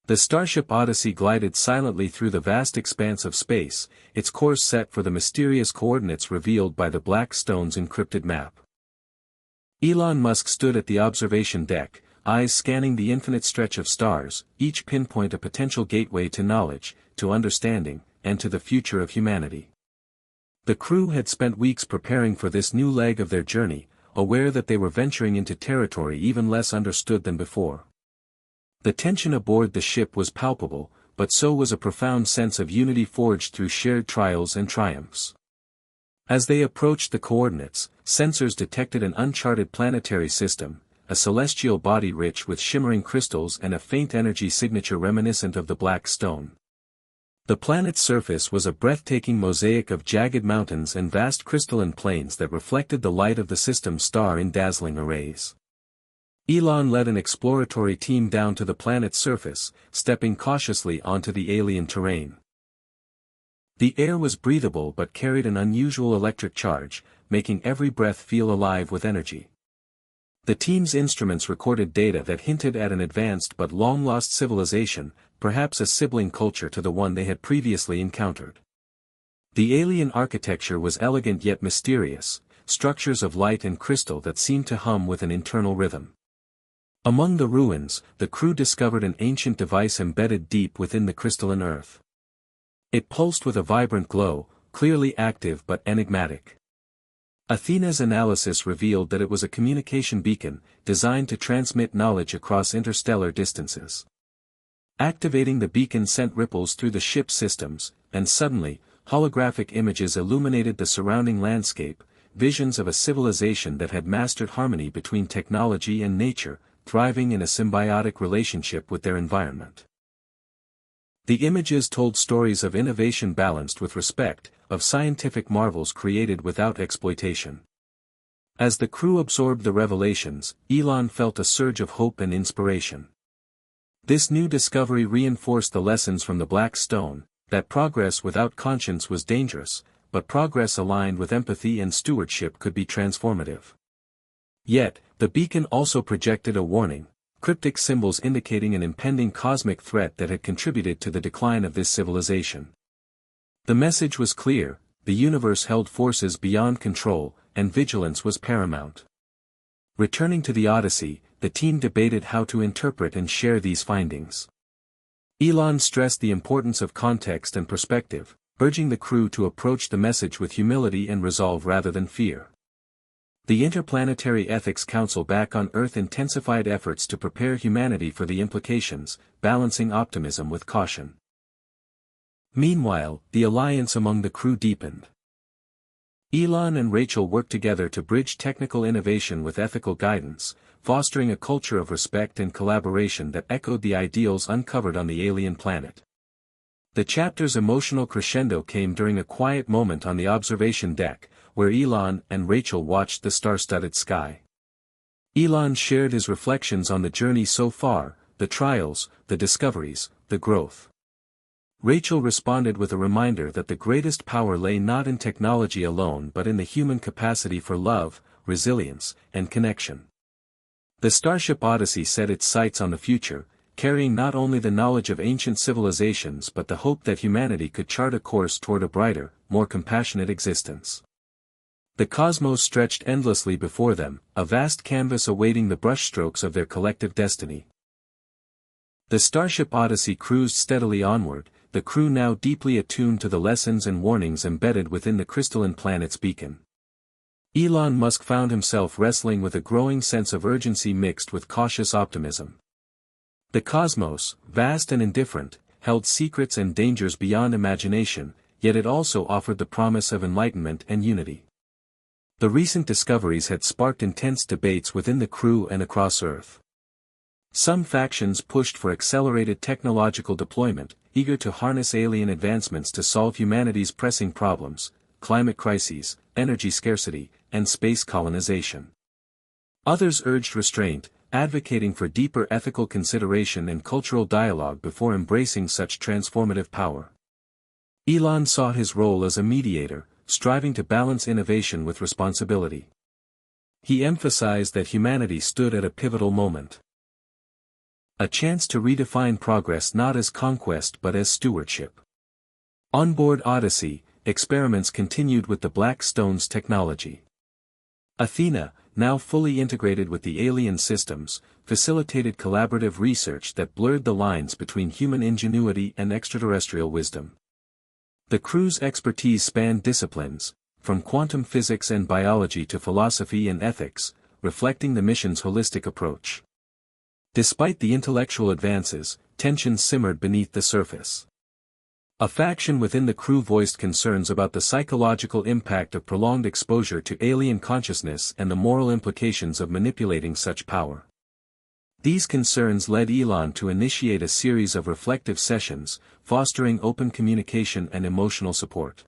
The Starship Odyssey glided silently through the vast expanse of space, its course set for the mysterious coordinates revealed by the Black Stone's encrypted map. Elon Musk stood at the observation deck, eyes scanning the infinite stretch of stars, each pinpoint a potential gateway to knowledge, to understanding, and to the future of humanity. The crew had spent weeks preparing for this new leg of their journey, aware that they were venturing into territory even less understood than before. The tension aboard the ship was palpable, but so was a profound sense of unity forged through shared trials and triumphs. As they approached the coordinates, sensors detected an uncharted planetary system, a celestial body rich with shimmering crystals and a faint energy signature reminiscent of the Black Stone. The planet's surface was a breathtaking mosaic of jagged mountains and vast crystalline plains that reflected the light of the system's star in dazzling arrays. Elon led an exploratory team down to the planet's surface, stepping cautiously onto the alien terrain. The air was breathable but carried an unusual electric charge, making every breath feel alive with energy. The team's instruments recorded data that hinted at an advanced but long-lost civilization, perhaps a sibling culture to the one they had previously encountered. The alien architecture was elegant yet mysterious, structures of light and crystal that seemed to hum with an internal rhythm. Among the ruins, the crew discovered an ancient device embedded deep within the crystalline earth. It pulsed with a vibrant glow, clearly active but enigmatic. Athena's analysis revealed that it was a communication beacon, designed to transmit knowledge across interstellar distances. Activating the beacon sent ripples through the ship's systems, and suddenly, holographic images illuminated the surrounding landscape, visions of a civilization that had mastered harmony between technology and nature, thriving in a symbiotic relationship with their environment. The images told stories of innovation balanced with respect, of scientific marvels created without exploitation. As the crew absorbed the revelations, Elon felt a surge of hope and inspiration. This new discovery reinforced the lessons from the Black Stone, that progress without conscience was dangerous, but progress aligned with empathy and stewardship could be transformative. Yet, the beacon also projected a warning, cryptic symbols indicating an impending cosmic threat that had contributed to the decline of this civilization. The message was clear: the universe held forces beyond control, and vigilance was paramount. Returning to the Odyssey, the team debated how to interpret and share these findings. Elon stressed the importance of context and perspective, urging the crew to approach the message with humility and resolve rather than fear. The Interplanetary Ethics Council back on Earth intensified efforts to prepare humanity for the implications, balancing optimism with caution. Meanwhile, the alliance among the crew deepened. Elon and Rachel worked together to bridge technical innovation with ethical guidance, fostering a culture of respect and collaboration that echoed the ideals uncovered on the alien planet. The chapter's emotional crescendo came during a quiet moment on the observation deck, where Elon and Rachel watched the star-studded sky. Elon shared his reflections on the journey so far, the trials, the discoveries, the growth. Rachel responded with a reminder that the greatest power lay not in technology alone but in the human capacity for love, resilience, and connection. The Starship Odyssey set its sights on the future, carrying not only the knowledge of ancient civilizations but the hope that humanity could chart a course toward a brighter, more compassionate existence. The cosmos stretched endlessly before them, a vast canvas awaiting the brushstrokes of their collective destiny. The Starship Odyssey cruised steadily onward, the crew now deeply attuned to the lessons and warnings embedded within the crystalline planet's beacon. Elon Musk found himself wrestling with a growing sense of urgency mixed with cautious optimism. The cosmos, vast and indifferent, held secrets and dangers beyond imagination, yet it also offered the promise of enlightenment and unity. The recent discoveries had sparked intense debates within the crew and across Earth. Some factions pushed for accelerated technological deployment, eager to harness alien advancements to solve humanity's pressing problems, climate crises, energy scarcity, and space colonization. Others urged restraint, advocating for deeper ethical consideration and cultural dialogue before embracing such transformative power. Elon saw his role as a mediator, striving to balance innovation with responsibility. He emphasized that humanity stood at a pivotal moment. A chance to redefine progress not as conquest but as stewardship. On board Odyssey, experiments continued with the Black Stone's technology. Athena, now fully integrated with the alien systems, facilitated collaborative research that blurred the lines between human ingenuity and extraterrestrial wisdom. The crew's expertise spanned disciplines, from quantum physics and biology to philosophy and ethics, reflecting the mission's holistic approach. Despite the intellectual advances, tensions simmered beneath the surface. A faction within the crew voiced concerns about the psychological impact of prolonged exposure to alien consciousness and the moral implications of manipulating such power. These concerns led Elon to initiate a series of reflective sessions, fostering open communication and emotional support.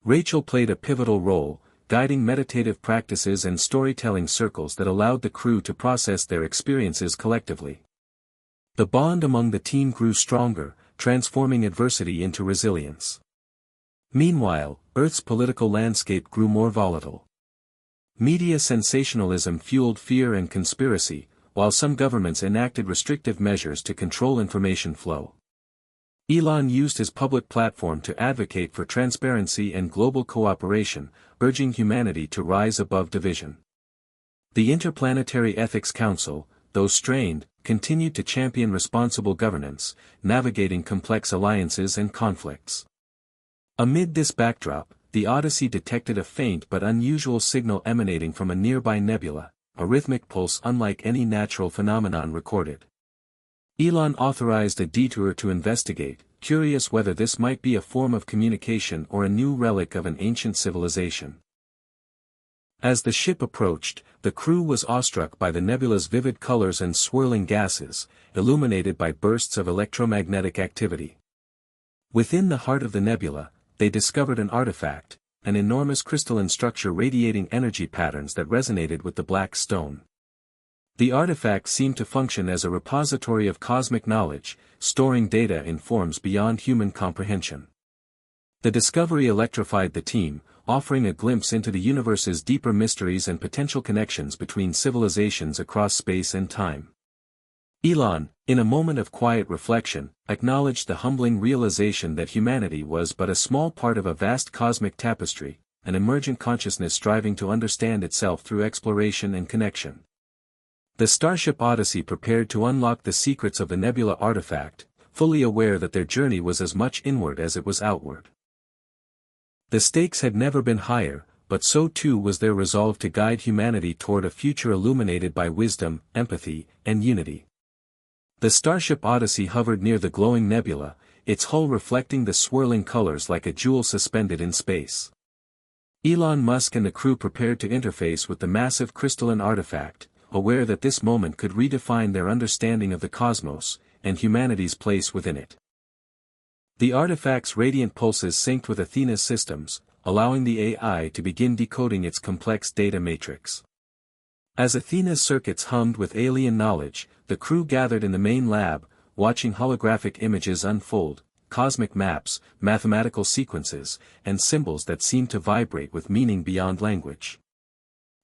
Rachel played a pivotal role, guiding meditative practices and storytelling circles that allowed the crew to process their experiences collectively. The bond among the team grew stronger, transforming adversity into resilience. Meanwhile, Earth's political landscape grew more volatile. Media sensationalism fueled fear and conspiracy, while some governments enacted restrictive measures to control information flow. Elon used his public platform to advocate for transparency and global cooperation, urging humanity to rise above division. The Interplanetary Ethics Council, though strained, continued to champion responsible governance, navigating complex alliances and conflicts. Amid this backdrop, the Odyssey detected a faint but unusual signal emanating from a nearby nebula, a rhythmic pulse unlike any natural phenomenon recorded. Elon authorized a detour to investigate, curious whether this might be a form of communication or a new relic of an ancient civilization. As the ship approached, the crew was awestruck by the nebula's vivid colors and swirling gases, illuminated by bursts of electromagnetic activity. Within the heart of the nebula, they discovered an artifact, an enormous crystalline structure radiating energy patterns that resonated with the Black Stone. The artifact seemed to function as a repository of cosmic knowledge, storing data in forms beyond human comprehension. The discovery electrified the team, offering a glimpse into the universe's deeper mysteries and potential connections between civilizations across space and time. Elon, in a moment of quiet reflection, acknowledged the humbling realization that humanity was but a small part of a vast cosmic tapestry, an emergent consciousness striving to understand itself through exploration and connection. The Starship Odyssey prepared to unlock the secrets of the nebula artifact, fully aware that their journey was as much inward as it was outward. The stakes had never been higher, but so too was their resolve to guide humanity toward a future illuminated by wisdom, empathy, and unity. The Starship Odyssey hovered near the glowing nebula, its hull reflecting the swirling colors like a jewel suspended in space. Elon Musk and the crew prepared to interface with the massive crystalline artifact, aware that this moment could redefine their understanding of the cosmos, and humanity's place within it. The artifact's radiant pulses synced with Athena's systems, allowing the AI to begin decoding its complex data matrix. As Athena's circuits hummed with alien knowledge, the crew gathered in the main lab, watching holographic images unfold, cosmic maps, mathematical sequences, and symbols that seemed to vibrate with meaning beyond language.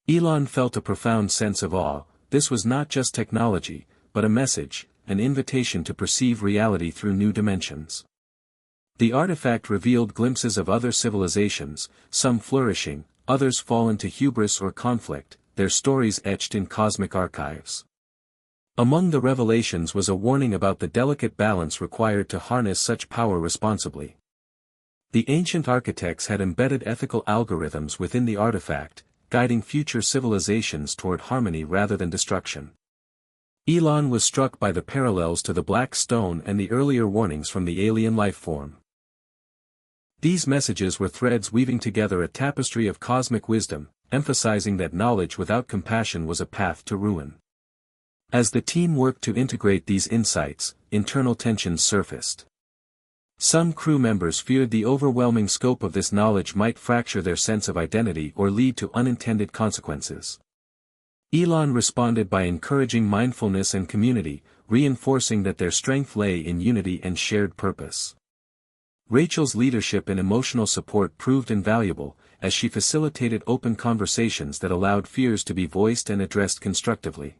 Elon felt a profound sense of awe. This was not just technology, but a message, an invitation to perceive reality through new dimensions. The artifact revealed glimpses of other civilizations, some flourishing, others fallen to hubris or conflict, their stories etched in cosmic archives. Among the revelations was a warning about the delicate balance required to harness such power responsibly. The ancient architects had embedded ethical algorithms within the artifact, guiding future civilizations toward harmony rather than destruction. Elon was struck by the parallels to the Black Stone and the earlier warnings from the alien life form. These messages were threads weaving together a tapestry of cosmic wisdom, emphasizing that knowledge without compassion was a path to ruin. As the team worked to integrate these insights, internal tensions surfaced. Some crew members feared the overwhelming scope of this knowledge might fracture their sense of identity or lead to unintended consequences. Elon responded by encouraging mindfulness and community, reinforcing that their strength lay in unity and shared purpose. Rachel's leadership and emotional support proved invaluable, as she facilitated open conversations that allowed fears to be voiced and addressed constructively.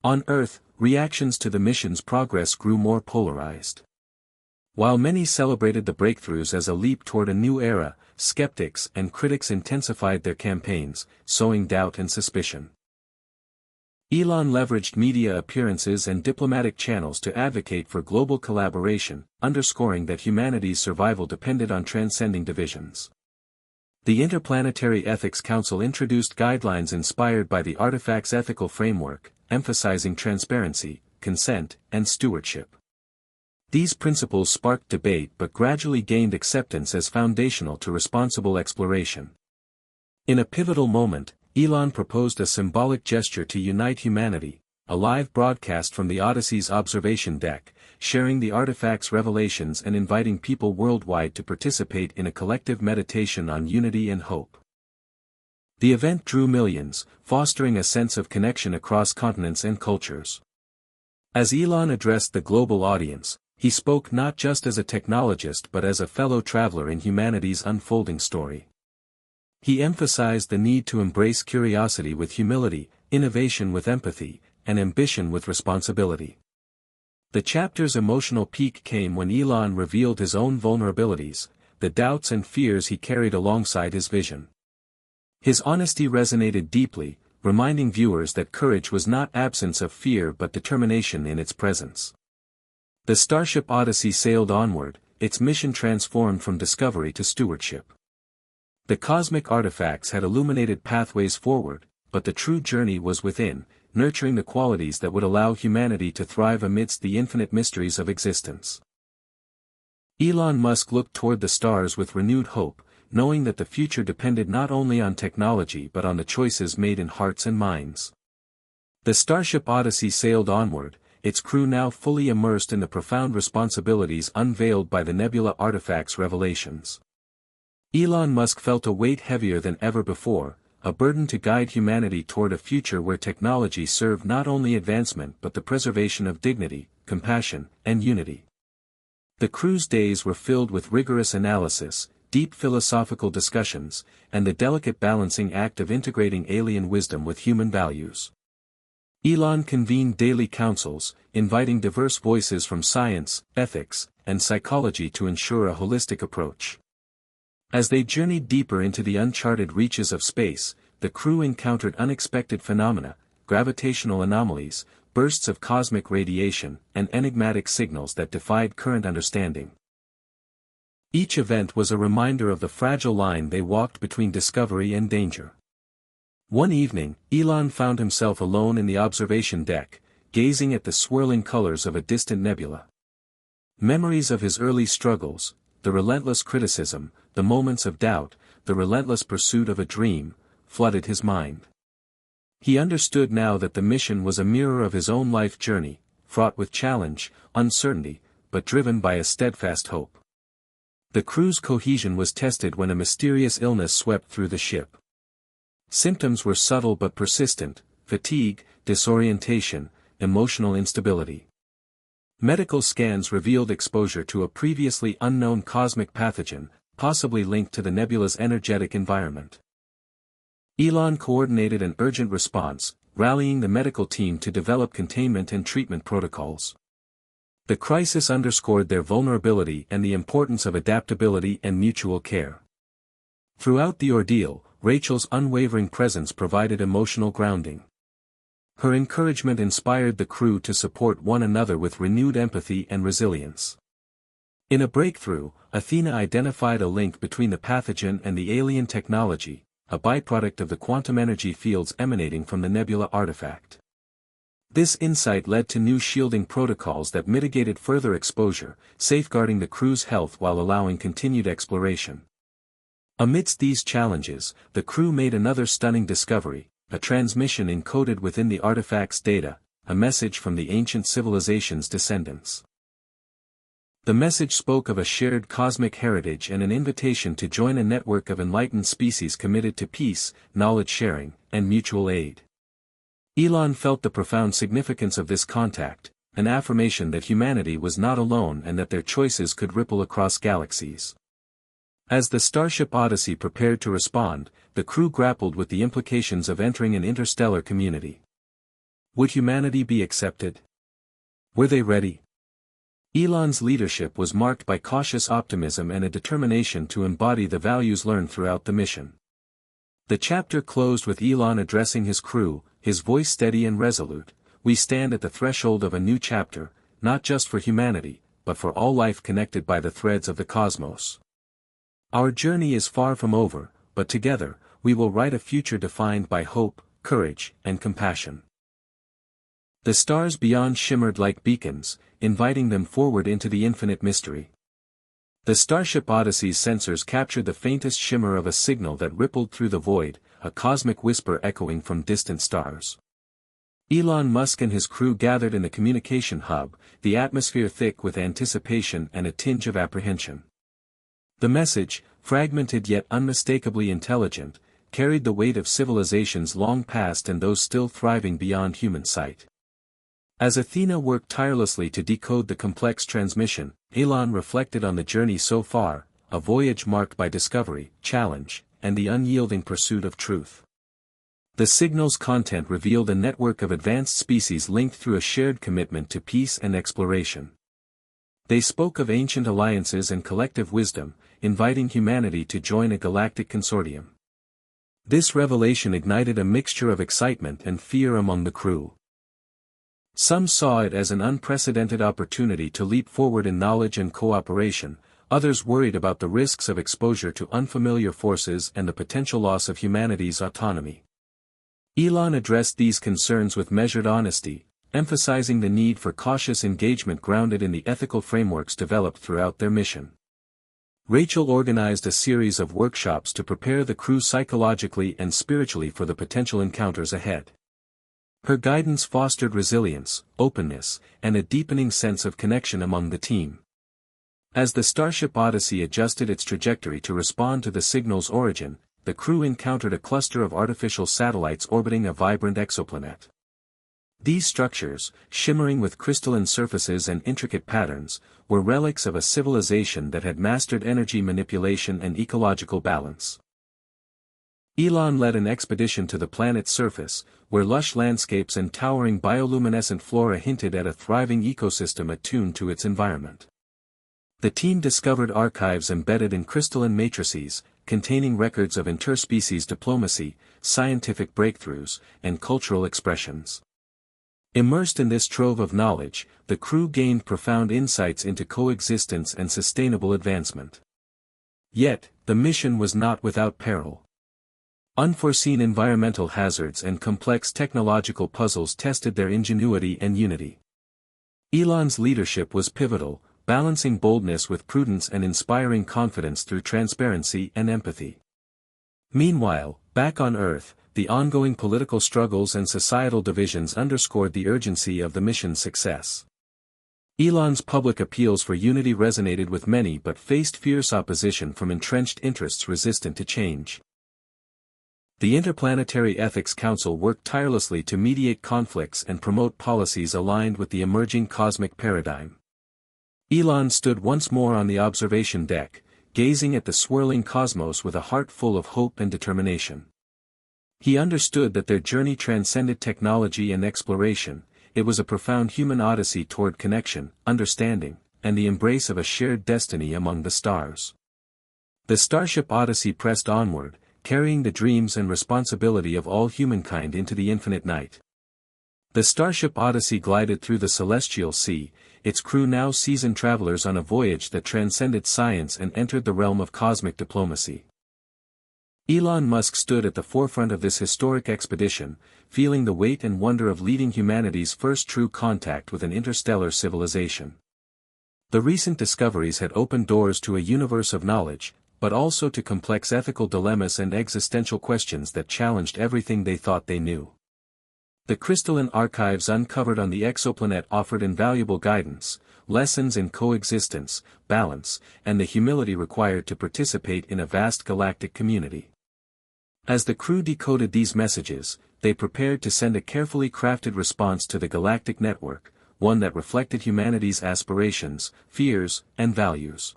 On Earth, reactions to the mission's progress grew more polarized. While many celebrated the breakthroughs as a leap toward a new era, skeptics and critics intensified their campaigns, sowing doubt and suspicion. Elon leveraged media appearances and diplomatic channels to advocate for global collaboration, underscoring that humanity's survival depended on transcending divisions. The Interplanetary Ethics Council introduced guidelines inspired by the artifact's ethical framework, emphasizing transparency, consent, and stewardship. These principles sparked debate but gradually gained acceptance as foundational to responsible exploration. In a pivotal moment, Elon proposed a symbolic gesture to unite humanity, a live broadcast from the Odyssey's observation deck, sharing the artifact's revelations and inviting people worldwide to participate in a collective meditation on unity and hope. The event drew millions, fostering a sense of connection across continents and cultures. As Elon addressed the global audience, he spoke not just as a technologist but as a fellow traveler in humanity's unfolding story. He emphasized the need to embrace curiosity with humility, innovation with empathy, and ambition with responsibility. The chapter's emotional peak came when Elon revealed his own vulnerabilities, the doubts and fears he carried alongside his vision. His honesty resonated deeply, reminding viewers that courage was not absence of fear but determination in its presence. The Starship Odyssey sailed onward, its mission transformed from discovery to stewardship. The cosmic artifacts had illuminated pathways forward, but the true journey was within, nurturing the qualities that would allow humanity to thrive amidst the infinite mysteries of existence. Elon Musk looked toward the stars with renewed hope, knowing that the future depended not only on technology but on the choices made in hearts and minds. The Starship Odyssey sailed onward, its crew now fully immersed in the profound responsibilities unveiled by the nebula artifact's revelations. Elon Musk felt a weight heavier than ever before, a burden to guide humanity toward a future where technology served not only advancement but the preservation of dignity, compassion, and unity. The crew's days were filled with rigorous analysis, deep philosophical discussions, and the delicate balancing act of integrating alien wisdom with human values. Elon convened daily councils, inviting diverse voices from science, ethics, and psychology to ensure a holistic approach. As they journeyed deeper into the uncharted reaches of space, the crew encountered unexpected phenomena, gravitational anomalies, bursts of cosmic radiation, and enigmatic signals that defied current understanding. Each event was a reminder of the fragile line they walked between discovery and danger. One evening, Elon found himself alone in the observation deck, gazing at the swirling colors of a distant nebula. Memories of his early struggles, the relentless criticism, the moments of doubt, the relentless pursuit of a dream, flooded his mind. He understood now that the mission was a mirror of his own life journey, fraught with challenge, uncertainty, but driven by a steadfast hope. The crew's cohesion was tested when a mysterious illness swept through the ship. Symptoms were subtle but persistent: fatigue, disorientation, emotional instability. Medical scans revealed exposure to a previously unknown cosmic pathogen, possibly linked to the nebula's energetic environment. Elon coordinated an urgent response, rallying the medical team to develop containment and treatment protocols. The crisis underscored their vulnerability and the importance of adaptability and mutual care. Throughout the ordeal, Rachel's unwavering presence provided emotional grounding. Her encouragement inspired the crew to support one another with renewed empathy and resilience. In a breakthrough, Athena identified a link between the pathogen and the alien technology, a byproduct of the quantum energy fields emanating from the nebula artifact. This insight led to new shielding protocols that mitigated further exposure, safeguarding the crew's health while allowing continued exploration. Amidst these challenges, the crew made another stunning discovery: a transmission encoded within the artifact's data, a message from the ancient civilization's descendants. The message spoke of a shared cosmic heritage and an invitation to join a network of enlightened species committed to peace, knowledge sharing, and mutual aid. Elon felt the profound significance of this contact, an affirmation that humanity was not alone and that their choices could ripple across galaxies. As the Starship Odyssey prepared to respond, the crew grappled with the implications of entering an interstellar community. Would humanity be accepted? Were they ready? Elon's leadership was marked by cautious optimism and a determination to embody the values learned throughout the mission. The chapter closed with Elon addressing his crew, his voice steady and resolute: "We stand at the threshold of a new chapter, not just for humanity, but for all life connected by the threads of the cosmos. Our journey is far from over, but together, we will write a future defined by hope, courage, and compassion." The stars beyond shimmered like beacons, inviting them forward into the infinite mystery. The Starship Odyssey's sensors captured the faintest shimmer of a signal that rippled through the void, a cosmic whisper echoing from distant stars. Elon Musk and his crew gathered in the communication hub, the atmosphere thick with anticipation and a tinge of apprehension. The message, fragmented yet unmistakably intelligent, carried the weight of civilizations long past and those still thriving beyond human sight. As Athena worked tirelessly to decode the complex transmission, Elon reflected on the journey so far, a voyage marked by discovery, challenge, and the unyielding pursuit of truth. The signal's content revealed a network of advanced species linked through a shared commitment to peace and exploration. They spoke of ancient alliances and collective wisdom, inviting humanity to join a galactic consortium. This revelation ignited a mixture of excitement and fear among the crew. Some saw it as an unprecedented opportunity to leap forward in knowledge and cooperation, others worried about the risks of exposure to unfamiliar forces and the potential loss of humanity's autonomy. Elon addressed these concerns with measured honesty, emphasizing the need for cautious engagement grounded in the ethical frameworks developed throughout their mission. Rachel organized a series of workshops to prepare the crew psychologically and spiritually for the potential encounters ahead. Her guidance fostered resilience, openness, and a deepening sense of connection among the team. As the Starship Odyssey adjusted its trajectory to respond to the signal's origin, the crew encountered a cluster of artificial satellites orbiting a vibrant exoplanet. These structures, shimmering with crystalline surfaces and intricate patterns, were relics of a civilization that had mastered energy manipulation and ecological balance. Elon led an expedition to the planet's surface, where lush landscapes and towering bioluminescent flora hinted at a thriving ecosystem attuned to its environment. The team discovered archives embedded in crystalline matrices, containing records of interspecies diplomacy, scientific breakthroughs, and cultural expressions. Immersed in this trove of knowledge, the crew gained profound insights into coexistence and sustainable advancement. Yet, the mission was not without peril. Unforeseen environmental hazards and complex technological puzzles tested their ingenuity and unity. Elon's leadership was pivotal, balancing boldness with prudence and inspiring confidence through transparency and empathy. Meanwhile, back on Earth, the ongoing political struggles and societal divisions underscored the urgency of the mission's success. Elon's public appeals for unity resonated with many but faced fierce opposition from entrenched interests resistant to change. The Interplanetary Ethics Council worked tirelessly to mediate conflicts and promote policies aligned with the emerging cosmic paradigm. Elon stood once more on the observation deck, gazing at the swirling cosmos with a heart full of hope and determination. He understood that their journey transcended technology and exploration. It was a profound human odyssey toward connection, understanding, and the embrace of a shared destiny among the stars. The Starship Odyssey pressed onward, carrying the dreams and responsibility of all humankind into the infinite night. The Starship Odyssey glided through the celestial sea, its crew now seasoned travelers on a voyage that transcended science and entered the realm of cosmic diplomacy. Elon Musk stood at the forefront of this historic expedition, feeling the weight and wonder of leading humanity's first true contact with an interstellar civilization. The recent discoveries had opened doors to a universe of knowledge, but also to complex ethical dilemmas and existential questions that challenged everything they thought they knew. The crystalline archives uncovered on the exoplanet offered invaluable guidance, lessons in coexistence, balance, and the humility required to participate in a vast galactic community. As the crew decoded these messages, they prepared to send a carefully crafted response to the galactic network, one that reflected humanity's aspirations, fears, and values.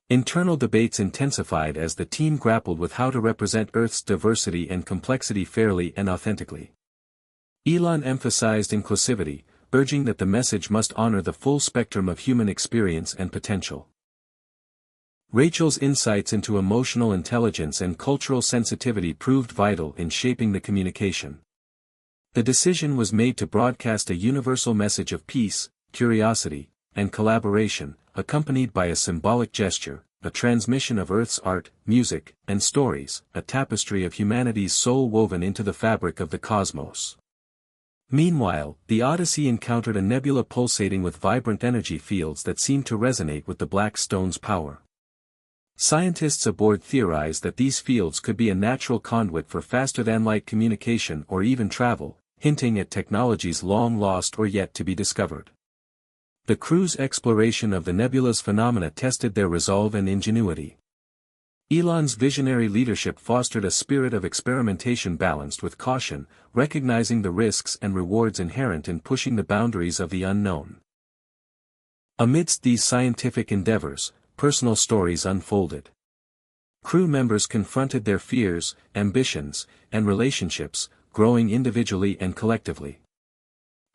Internal debates intensified as the team grappled with how to represent Earth's diversity and complexity fairly and authentically. Elon emphasized inclusivity, urging that the message must honor the full spectrum of human experience and potential. Rachel's insights into emotional intelligence and cultural sensitivity proved vital in shaping the communication. The decision was made to broadcast a universal message of peace, curiosity, and collaboration, accompanied by a symbolic gesture, a transmission of Earth's art, music, and stories, a tapestry of humanity's soul woven into the fabric of the cosmos. Meanwhile, the Odyssey encountered a nebula pulsating with vibrant energy fields that seemed to resonate with the Black Stone's power. Scientists aboard theorized that these fields could be a natural conduit for faster-than-light communication or even travel, hinting at technologies long lost or yet to be discovered. The crew's exploration of the nebula's phenomena tested their resolve and ingenuity. Elon's visionary leadership fostered a spirit of experimentation balanced with caution, recognizing the risks and rewards inherent in pushing the boundaries of the unknown. Amidst these scientific endeavors, personal stories unfolded. Crew members confronted their fears, ambitions, and relationships, growing individually and collectively.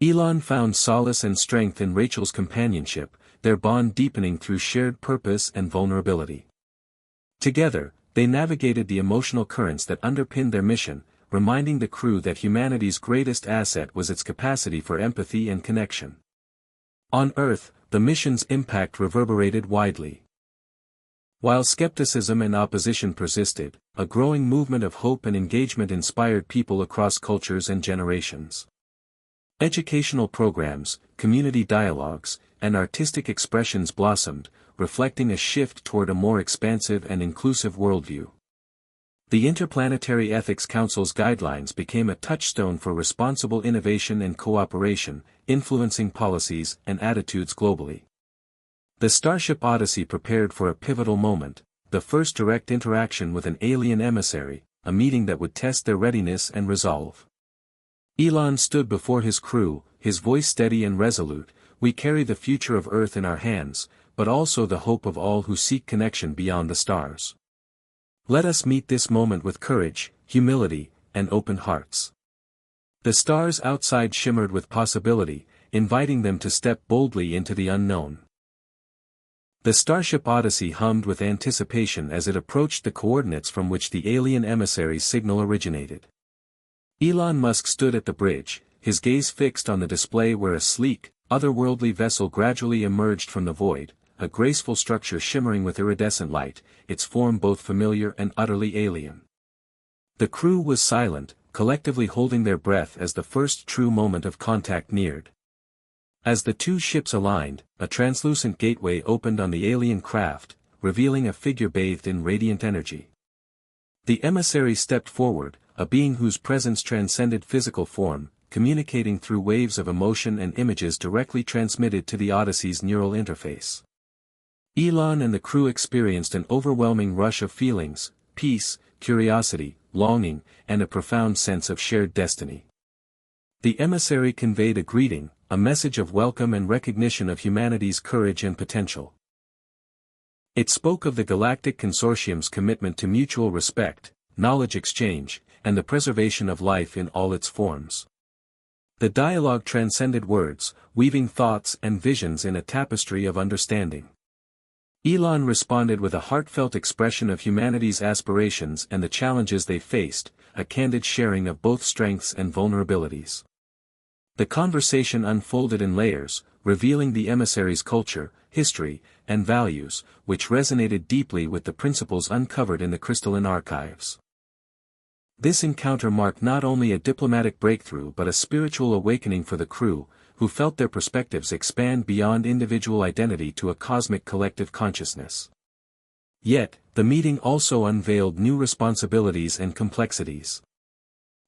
Elon found solace and strength in Rachel's companionship, their bond deepening through shared purpose and vulnerability. Together, they navigated the emotional currents that underpinned their mission, reminding the crew that humanity's greatest asset was its capacity for empathy and connection. On Earth, the mission's impact reverberated widely. While skepticism and opposition persisted, a growing movement of hope and engagement inspired people across cultures and generations. Educational programs, community dialogues, and artistic expressions blossomed, reflecting a shift toward a more expansive and inclusive worldview. The Interplanetary Ethics Council's guidelines became a touchstone for responsible innovation and cooperation, influencing policies and attitudes globally. The Starship Odyssey prepared for a pivotal moment, the first direct interaction with an alien emissary, a meeting that would test their readiness and resolve. Elon stood before his crew, his voice steady and resolute. "We carry the future of Earth in our hands, but also the hope of all who seek connection beyond the stars. Let us meet this moment with courage, humility, and open hearts. The stars outside shimmered with possibility, inviting them to step boldly into the unknown. The Starship Odyssey hummed with anticipation as it approached the coordinates from which the alien emissary's signal originated. Elon Musk stood at the bridge, his gaze fixed on the display where a sleek, otherworldly vessel gradually emerged from the void, a graceful structure shimmering with iridescent light, its form both familiar and utterly alien. The crew was silent, collectively holding their breath as the first true moment of contact neared. As the two ships aligned, a translucent gateway opened on the alien craft, revealing a figure bathed in radiant energy. The emissary stepped forward, a being whose presence transcended physical form, communicating through waves of emotion and images directly transmitted to the Odyssey's neural interface. Elon and the crew experienced an overwhelming rush of feelings, peace, curiosity, longing, and a profound sense of shared destiny. The emissary conveyed a greeting, a message of welcome and recognition of humanity's courage and potential. It spoke of the Galactic Consortium's commitment to mutual respect, knowledge exchange, and the preservation of life in all its forms. The dialogue transcended words, weaving thoughts and visions in a tapestry of understanding. Elon responded with a heartfelt expression of humanity's aspirations and the challenges they faced, a candid sharing of both strengths and vulnerabilities. The conversation unfolded in layers, revealing the emissary's culture, history, and values, which resonated deeply with the principles uncovered in the crystalline archives. This encounter marked not only a diplomatic breakthrough but a spiritual awakening for the crew, who felt their perspectives expand beyond individual identity to a cosmic collective consciousness. Yet, the meeting also unveiled new responsibilities and complexities.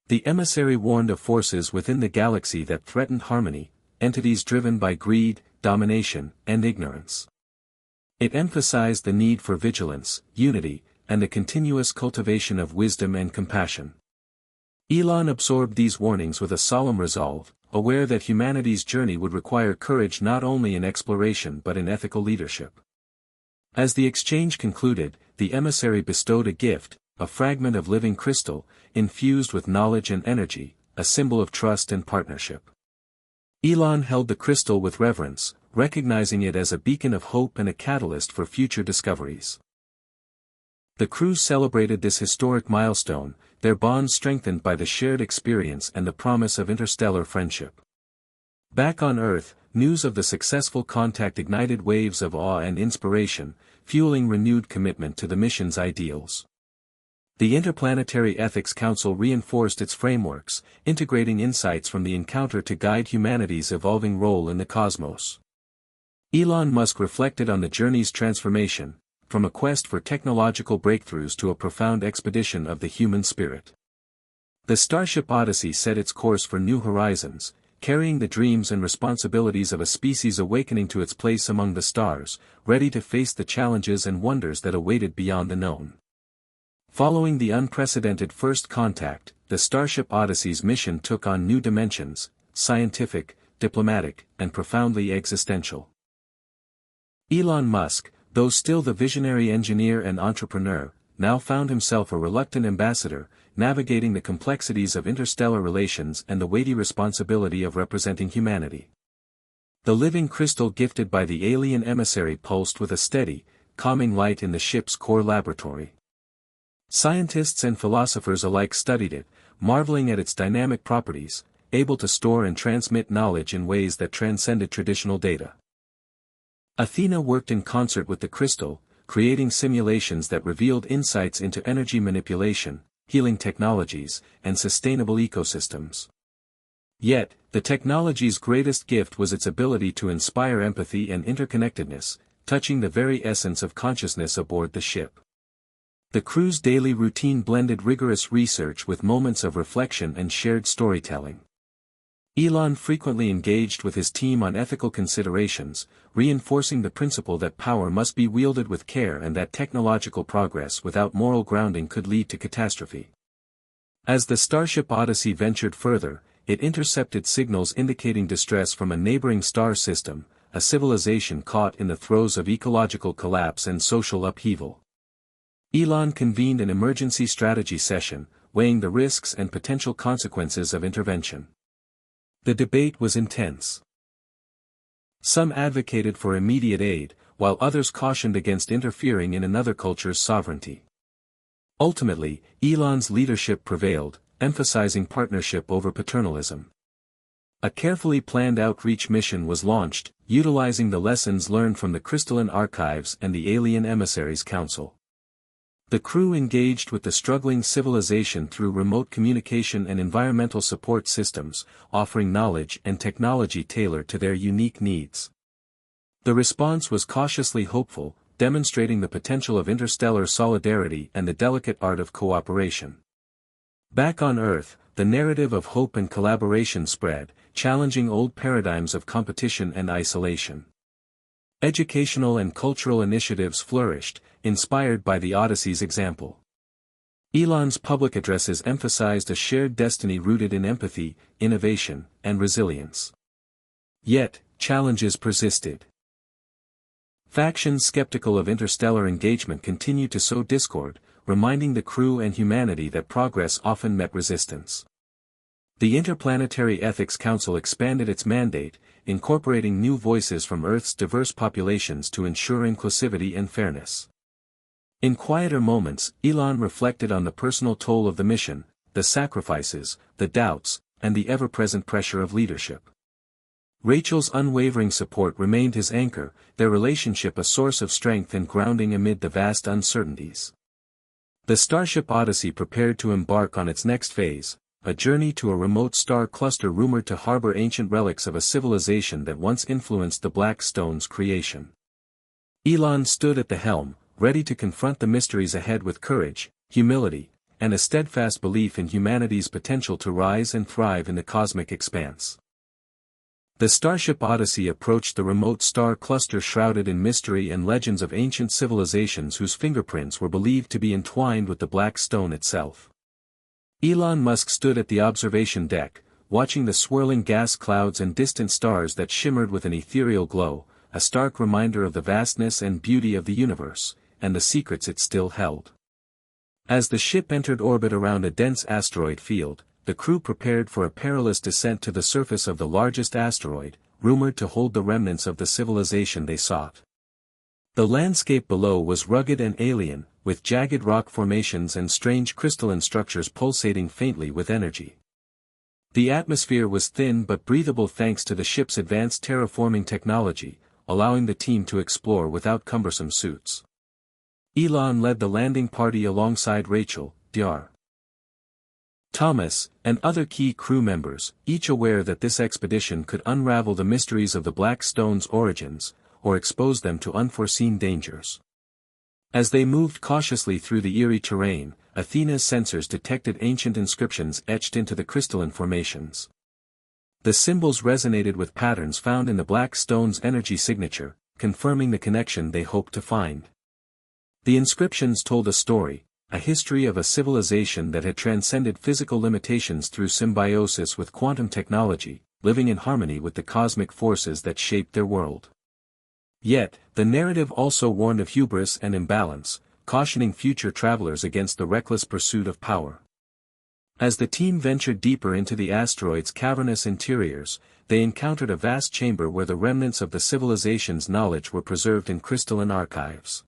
The emissary warned of forces within the galaxy that threatened harmony, entities driven by greed, domination, and ignorance. It emphasized the need for vigilance, unity, and the continuous cultivation of wisdom and compassion. Elon absorbed these warnings with a solemn resolve, aware that humanity's journey would require courage not only in exploration but in ethical leadership. As the exchange concluded, the emissary bestowed a gift, a fragment of living crystal, infused with knowledge and energy, a symbol of trust and partnership. Elon held the crystal with reverence, recognizing it as a beacon of hope and a catalyst for future discoveries. The crew celebrated this historic milestone, their bond strengthened by the shared experience and the promise of interstellar friendship. Back on Earth, news of the successful contact ignited waves of awe and inspiration, fueling renewed commitment to the mission's ideals. The Interplanetary Ethics Council reinforced its frameworks, integrating insights from the encounter to guide humanity's evolving role in the cosmos. Elon Musk reflected on the journey's transformation, from a quest for technological breakthroughs to a profound expedition of the human spirit. The Starship Odyssey set its course for new horizons, carrying the dreams and responsibilities of a species awakening to its place among the stars, ready to face the challenges and wonders that awaited beyond the known. Following the unprecedented first contact, the Starship Odyssey's mission took on new dimensions, scientific, diplomatic, and profoundly existential. Elon Musk, though still the visionary engineer and entrepreneur, now found himself a reluctant ambassador, navigating the complexities of interstellar relations and the weighty responsibility of representing humanity. The living crystal gifted by the alien emissary pulsed with a steady, calming light in the ship's core laboratory. Scientists and philosophers alike studied it, marveling at its dynamic properties, able to store and transmit knowledge in ways that transcended traditional data. Athena worked in concert with the crystal, creating simulations that revealed insights into energy manipulation, healing technologies, and sustainable ecosystems. Yet, the technology's greatest gift was its ability to inspire empathy and interconnectedness, touching the very essence of consciousness aboard the ship. The crew's daily routine blended rigorous research with moments of reflection and shared storytelling. Elon frequently engaged with his team on ethical considerations, reinforcing the principle that power must be wielded with care and that technological progress without moral grounding could lead to catastrophe. As the Starship Odyssey ventured further, it intercepted signals indicating distress from a neighboring star system, a civilization caught in the throes of ecological collapse and social upheaval. Elon convened an emergency strategy session, weighing the risks and potential consequences of intervention. The debate was intense. Some advocated for immediate aid, while others cautioned against interfering in another culture's sovereignty. Ultimately, Elon's leadership prevailed, emphasizing partnership over paternalism. A carefully planned outreach mission was launched, utilizing the lessons learned from the Crystalline Archives and the Alien Emissaries Council. The crew engaged with the struggling civilization through remote communication and environmental support systems, offering knowledge and technology tailored to their unique needs. The response was cautiously hopeful, demonstrating the potential of interstellar solidarity and the delicate art of cooperation. Back on Earth, the narrative of hope and collaboration spread, challenging old paradigms of competition and isolation. Educational and cultural initiatives flourished, inspired by the Odyssey's example. Elon's public addresses emphasized a shared destiny rooted in empathy, innovation, and resilience. Yet, challenges persisted. Factions skeptical of interstellar engagement continued to sow discord, reminding the crew and humanity that progress often met resistance. The Interplanetary Ethics Council expanded its mandate, incorporating new voices from Earth's diverse populations to ensure inclusivity and fairness. In quieter moments, Elon reflected on the personal toll of the mission, the sacrifices, the doubts, and the ever-present pressure of leadership. Rachel's unwavering support remained his anchor, their relationship a source of strength and grounding amid the vast uncertainties. The Starship Odyssey prepared to embark on its next phase, a journey to a remote star cluster rumored to harbor ancient relics of a civilization that once influenced the Black Stone's creation. Elon stood at the helm, ready to confront the mysteries ahead with courage, humility, and a steadfast belief in humanity's potential to rise and thrive in the cosmic expanse. The Starship Odyssey approached the remote star cluster shrouded in mystery and legends of ancient civilizations whose fingerprints were believed to be entwined with the Black Stone itself. Elon Musk stood at the observation deck, watching the swirling gas clouds and distant stars that shimmered with an ethereal glow, a stark reminder of the vastness and beauty of the universe, and the secrets it still held. As the ship entered orbit around a dense asteroid field, the crew prepared for a perilous descent to the surface of the largest asteroid, rumored to hold the remnants of the civilization they sought. The landscape below was rugged and alien, with jagged rock formations and strange crystalline structures pulsating faintly with energy. The atmosphere was thin but breathable thanks to the ship's advanced terraforming technology, allowing the team to explore without cumbersome suits. Elon led the landing party alongside Rachel, Dr. Thomas, and other key crew members, each aware that this expedition could unravel the mysteries of the Black Stone's origins, or expose them to unforeseen dangers. As they moved cautiously through the eerie terrain, Athena's sensors detected ancient inscriptions etched into the crystalline formations. The symbols resonated with patterns found in the Black Stone's energy signature, confirming the connection they hoped to find. The inscriptions told a story, a history of a civilization that had transcended physical limitations through symbiosis with quantum technology, living in harmony with the cosmic forces that shaped their world. Yet, the narrative also warned of hubris and imbalance, cautioning future travelers against the reckless pursuit of power. As the team ventured deeper into the asteroid's cavernous interiors, they encountered a vast chamber where the remnants of the civilization's knowledge were preserved in crystalline archives.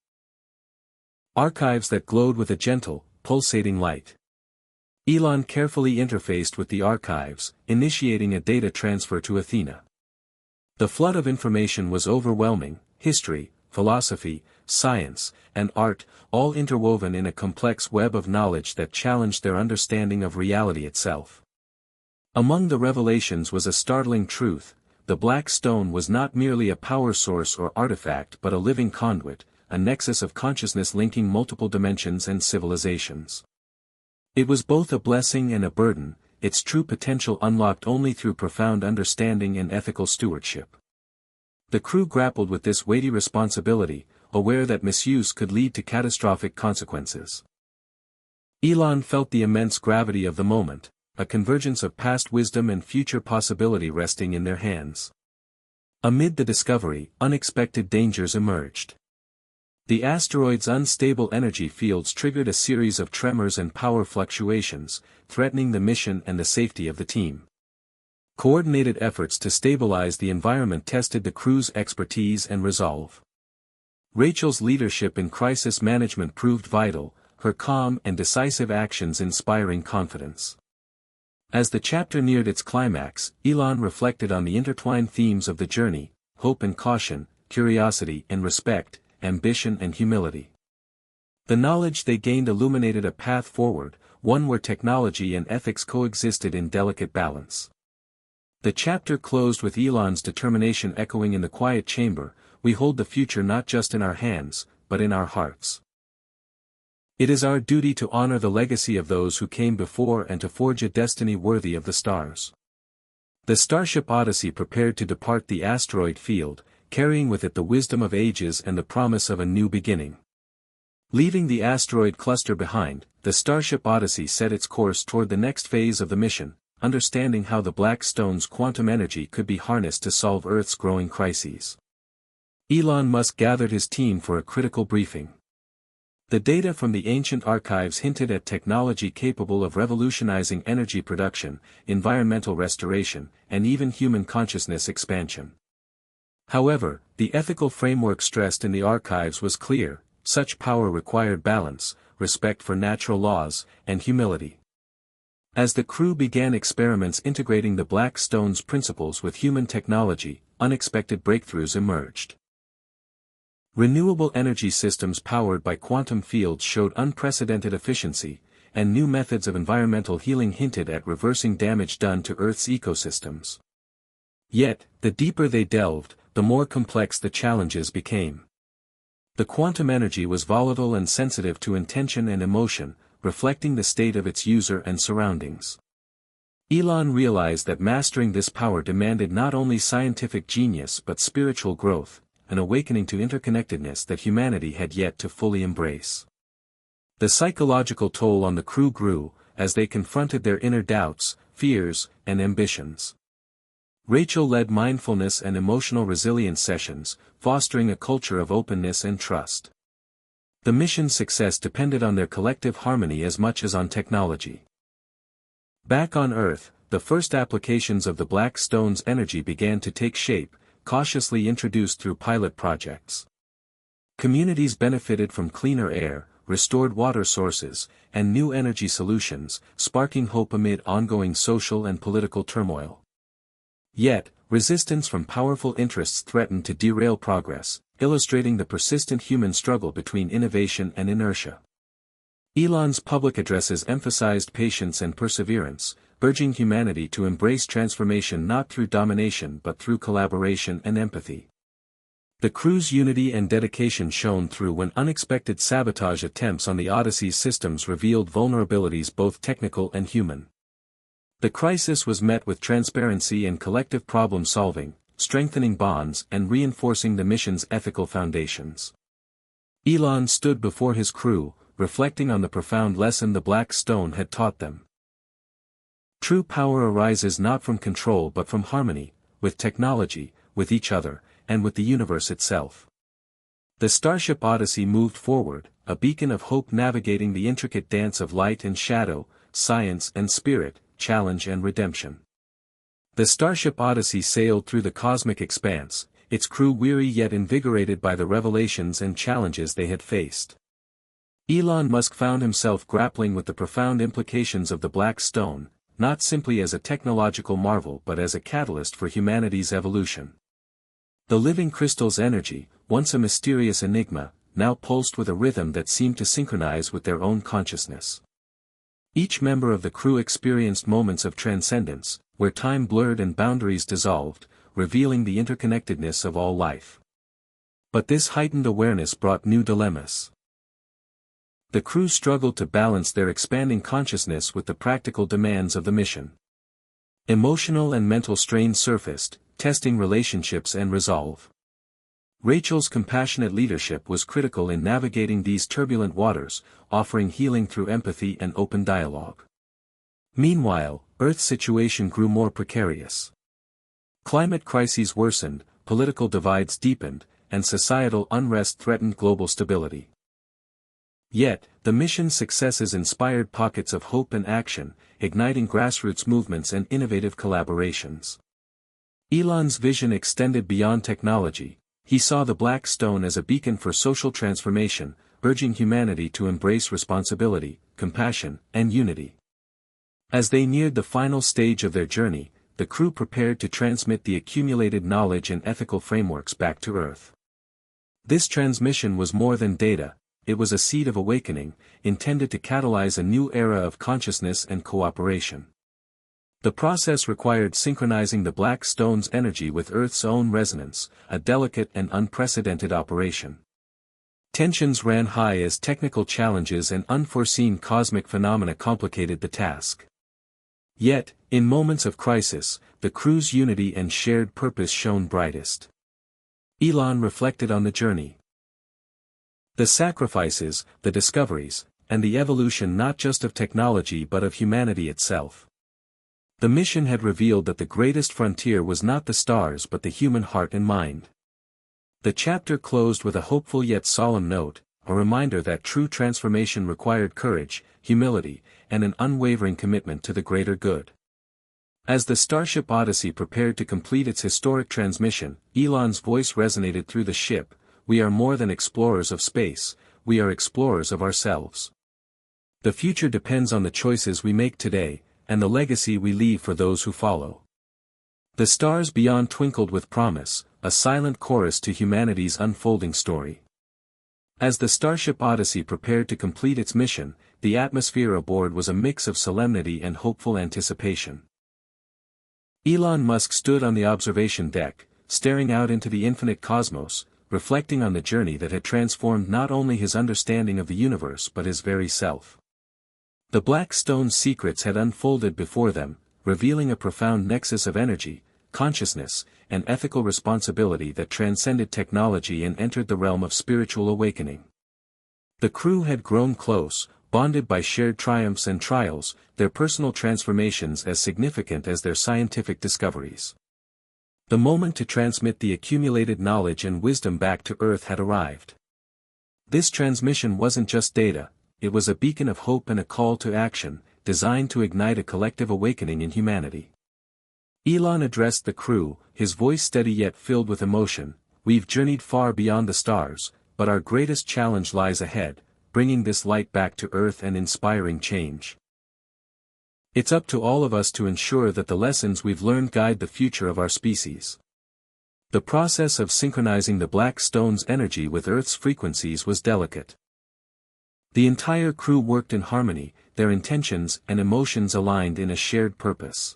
Archives that glowed with a gentle, pulsating light. Elon carefully interfaced with the archives, initiating a data transfer to Athena. The flood of information was overwhelming: history, philosophy, science, and art, all interwoven in a complex web of knowledge that challenged their understanding of reality itself. Among the revelations was a startling truth: the Black Stone was not merely a power source or artifact but a living conduit, a nexus of consciousness linking multiple dimensions and civilizations. It was both a blessing and a burden, its true potential unlocked only through profound understanding and ethical stewardship. The crew grappled with this weighty responsibility, aware that misuse could lead to catastrophic consequences. Elon felt the immense gravity of the moment, a convergence of past wisdom and future possibility resting in their hands. Amid the discovery, unexpected dangers emerged. The asteroid's unstable energy fields triggered a series of tremors and power fluctuations, threatening the mission and the safety of the team. Coordinated efforts to stabilize the environment tested the crew's expertise and resolve. Rachel's leadership in crisis management proved vital, her calm and decisive actions inspiring confidence. As the chapter neared its climax, Elon reflected on the intertwined themes of the journey: hope and caution, curiosity and respect, ambition and humility. The knowledge they gained illuminated a path forward, one where technology and ethics coexisted in delicate balance. The chapter closed with Elon's determination echoing in the quiet chamber: "We hold the future not just in our hands, but in our hearts." It is our duty to honor the legacy of those who came before and to forge a destiny worthy of the stars. The Starship Odyssey prepared to depart the asteroid field, carrying with it the wisdom of ages and the promise of a new beginning. Leaving the asteroid cluster behind, the Starship Odyssey set its course toward the next phase of the mission, understanding how the Black Stone's quantum energy could be harnessed to solve Earth's growing crises. Elon Musk gathered his team for a critical briefing. The data from the ancient archives hinted at technology capable of revolutionizing energy production, environmental restoration, and even human consciousness expansion. However, the ethical framework stressed in the archives was clear: such power required balance, respect for natural laws, and humility. As the crew began experiments integrating the Black Stone's principles with human technology, unexpected breakthroughs emerged. Renewable energy systems powered by quantum fields showed unprecedented efficiency, and new methods of environmental healing hinted at reversing damage done to Earth's ecosystems. Yet, the deeper they delved, the more complex the challenges became. The quantum energy was volatile and sensitive to intention and emotion, reflecting the state of its user and surroundings. Elon realized that mastering this power demanded not only scientific genius but spiritual growth, an awakening to interconnectedness that humanity had yet to fully embrace. The psychological toll on the crew grew, as they confronted their inner doubts, fears, and ambitions. Rachel led mindfulness and emotional resilience sessions, fostering a culture of openness and trust. The mission's success depended on their collective harmony as much as on technology. Back on Earth, the first applications of the Black Stone's energy began to take shape, cautiously introduced through pilot projects. Communities benefited from cleaner air, restored water sources, and new energy solutions, sparking hope amid ongoing social and political turmoil. Yet, resistance from powerful interests threatened to derail progress, illustrating the persistent human struggle between innovation and inertia. Elon's public addresses emphasized patience and perseverance, urging humanity to embrace transformation not through domination but through collaboration and empathy. The crew's unity and dedication shone through when unexpected sabotage attempts on the Odyssey's systems revealed vulnerabilities both technical and human. The crisis was met with transparency and collective problem-solving, strengthening bonds and reinforcing the mission's ethical foundations. Elon stood before his crew, reflecting on the profound lesson the Black Stone had taught them. True power arises not from control but from harmony, with technology, with each other, and with the universe itself. The Starship Odyssey moved forward, a beacon of hope navigating the intricate dance of light and shadow, science and spirit, challenge and redemption. The Starship Odyssey sailed through the cosmic expanse, its crew weary yet invigorated by the revelations and challenges they had faced. Elon Musk found himself grappling with the profound implications of the Black Stone, not simply as a technological marvel but as a catalyst for humanity's evolution. The living crystal's energy, once a mysterious enigma, now pulsed with a rhythm that seemed to synchronize with their own consciousness. Each member of the crew experienced moments of transcendence, where time blurred and boundaries dissolved, revealing the interconnectedness of all life. But this heightened awareness brought new dilemmas. The crew struggled to balance their expanding consciousness with the practical demands of the mission. Emotional and mental strain surfaced, testing relationships and resolve. Rachel's compassionate leadership was critical in navigating these turbulent waters, offering healing through empathy and open dialogue. Meanwhile, Earth's situation grew more precarious. Climate crises worsened, political divides deepened, and societal unrest threatened global stability. Yet, the mission's successes inspired pockets of hope and action, igniting grassroots movements and innovative collaborations. Elon's vision extended beyond technology. He saw the Black Stone as a beacon for social transformation, urging humanity to embrace responsibility, compassion, and unity. As they neared the final stage of their journey, the crew prepared to transmit the accumulated knowledge and ethical frameworks back to Earth. This transmission was more than data. It was a seed of awakening, intended to catalyze a new era of consciousness and cooperation. The process required synchronizing the Black Stone's energy with Earth's own resonance, a delicate and unprecedented operation. Tensions ran high as technical challenges and unforeseen cosmic phenomena complicated the task. Yet, in moments of crisis, the crew's unity and shared purpose shone brightest. Elon reflected on the journey. The sacrifices, the discoveries, and the evolution not just of technology but of humanity itself. The mission had revealed that the greatest frontier was not the stars but the human heart and mind. The chapter closed with a hopeful yet solemn note, a reminder that true transformation required courage, humility, and an unwavering commitment to the greater good. As the Starship Odyssey prepared to complete its historic transmission, Elon's voice resonated through the ship. We are more than explorers of space, we are explorers of ourselves. The future depends on the choices we make today, and the legacy we leave for those who follow. The stars beyond twinkled with promise, a silent chorus to humanity's unfolding story. As the Starship Odyssey prepared to complete its mission, the atmosphere aboard was a mix of solemnity and hopeful anticipation. Elon Musk stood on the observation deck, staring out into the infinite cosmos, reflecting on the journey that had transformed not only his understanding of the universe but his very self. The Black Stone's secrets had unfolded before them, revealing a profound nexus of energy, consciousness, and ethical responsibility that transcended technology and entered the realm of spiritual awakening. The crew had grown close, bonded by shared triumphs and trials, their personal transformations as significant as their scientific discoveries. The moment to transmit the accumulated knowledge and wisdom back to Earth had arrived. This transmission wasn't just data, it was a beacon of hope and a call to action, designed to ignite a collective awakening in humanity. Elon addressed the crew, his voice steady yet filled with emotion. We've journeyed far beyond the stars, but our greatest challenge lies ahead, bringing this light back to Earth and inspiring change. It's up to all of us to ensure that the lessons we've learned guide the future of our species. The process of synchronizing the Black Stone's energy with Earth's frequencies was delicate. The entire crew worked in harmony, their intentions and emotions aligned in a shared purpose.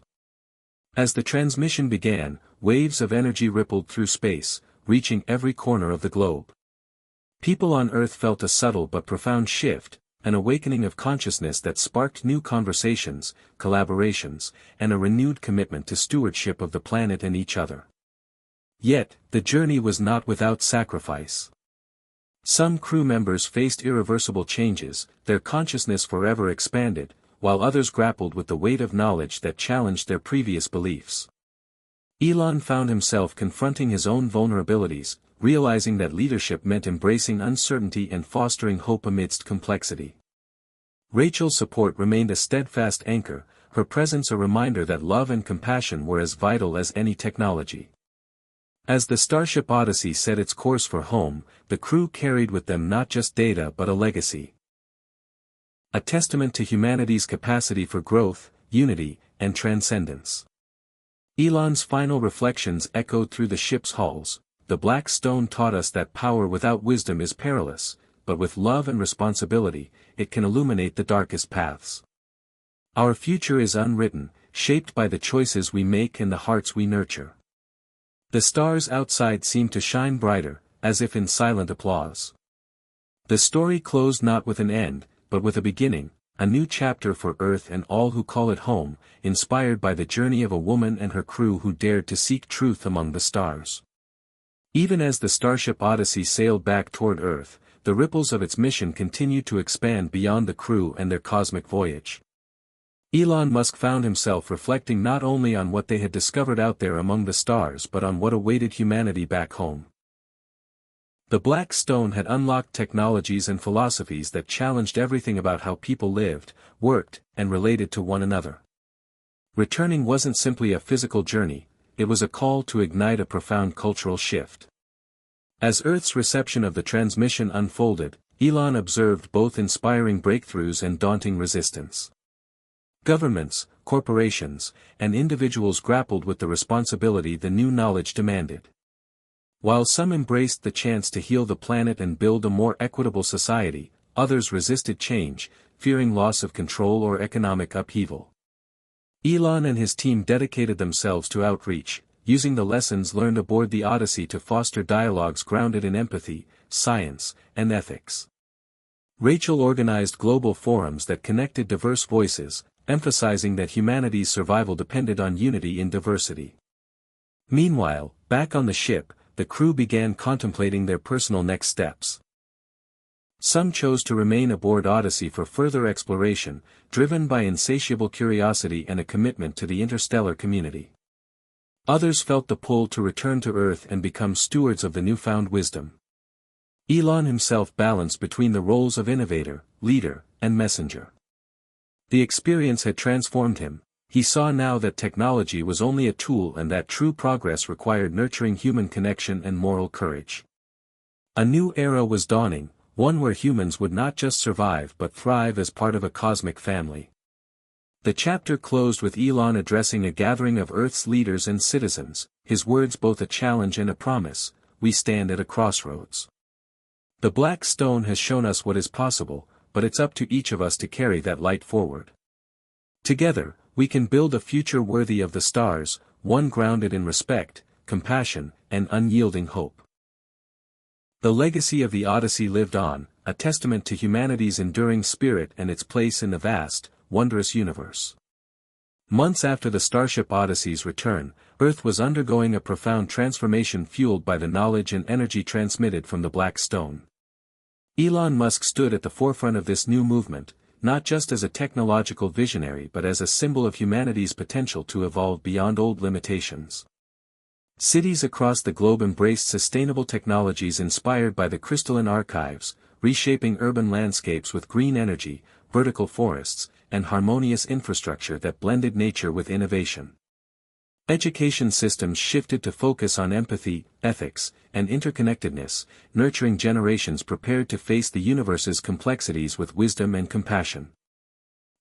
As the transmission began, waves of energy rippled through space, reaching every corner of the globe. People on Earth felt a subtle but profound shift, an awakening of consciousness that sparked new conversations, collaborations, and a renewed commitment to stewardship of the planet and each other. Yet, the journey was not without sacrifice. Some crew members faced irreversible changes, their consciousness forever expanded, while others grappled with the weight of knowledge that challenged their previous beliefs. Elon found himself confronting his own vulnerabilities, realizing that leadership meant embracing uncertainty and fostering hope amidst complexity. Rachel's support remained a steadfast anchor, her presence a reminder that love and compassion were as vital as any technology. As the Starship Odyssey set its course for home, the crew carried with them not just data but a legacy. A testament to humanity's capacity for growth, unity, and transcendence. Elon's final reflections echoed through the ship's halls. The Black Stone taught us that power without wisdom is perilous, but with love and responsibility, it can illuminate the darkest paths. Our future is unwritten, shaped by the choices we make and the hearts we nurture. The stars outside seemed to shine brighter, as if in silent applause. The story closed not with an end, but with a beginning, a new chapter for Earth and all who call it home, inspired by the journey of a woman and her crew who dared to seek truth among the stars. Even as the Starship Odyssey sailed back toward Earth, the ripples of its mission continued to expand beyond the crew and their cosmic voyage. Elon Musk found himself reflecting not only on what they had discovered out there among the stars but on what awaited humanity back home. The Black Stone had unlocked technologies and philosophies that challenged everything about how people lived, worked, and related to one another. Returning wasn't simply a physical journey, it was a call to ignite a profound cultural shift. As Earth's reception of the transmission unfolded, Elon observed both inspiring breakthroughs and daunting resistance. Governments, corporations, and individuals grappled with the responsibility the new knowledge demanded. While some embraced the chance to heal the planet and build a more equitable society, others resisted change, fearing loss of control or economic upheaval. Elon and his team dedicated themselves to outreach, using the lessons learned aboard the Odyssey to foster dialogues grounded in empathy, science, and ethics. Rachel organized global forums that connected diverse voices, emphasizing that humanity's survival depended on unity in diversity. Meanwhile, back on the ship, the crew began contemplating their personal next steps. Some chose to remain aboard Odyssey for further exploration, driven by insatiable curiosity and a commitment to the interstellar community. Others felt the pull to return to Earth and become stewards of the newfound wisdom. Elon himself balanced between the roles of innovator, leader, and messenger. The experience had transformed him. He saw now that technology was only a tool and that true progress required nurturing human connection and moral courage. A new era was dawning, one where humans would not just survive but thrive as part of a cosmic family. The chapter closed with Elon addressing a gathering of Earth's leaders and citizens, his words both a challenge and a promise: "We stand at a crossroads. The Black Stone has shown us what is possible, but it's up to each of us to carry that light forward. Together, we can build a future worthy of the stars, one grounded in respect, compassion, and unyielding hope." The legacy of the Odyssey lived on, a testament to humanity's enduring spirit and its place in the vast, wondrous universe. Months after the Starship Odyssey's return, Earth was undergoing a profound transformation fueled by the knowledge and energy transmitted from the Black Stone. Elon Musk stood at the forefront of this new movement, not just as a technological visionary but as a symbol of humanity's potential to evolve beyond old limitations. Cities across the globe embraced sustainable technologies inspired by the crystalline archives, reshaping urban landscapes with green energy, vertical forests, and harmonious infrastructure that blended nature with innovation. Education systems shifted to focus on empathy, ethics, and interconnectedness, nurturing generations prepared to face the universe's complexities with wisdom and compassion.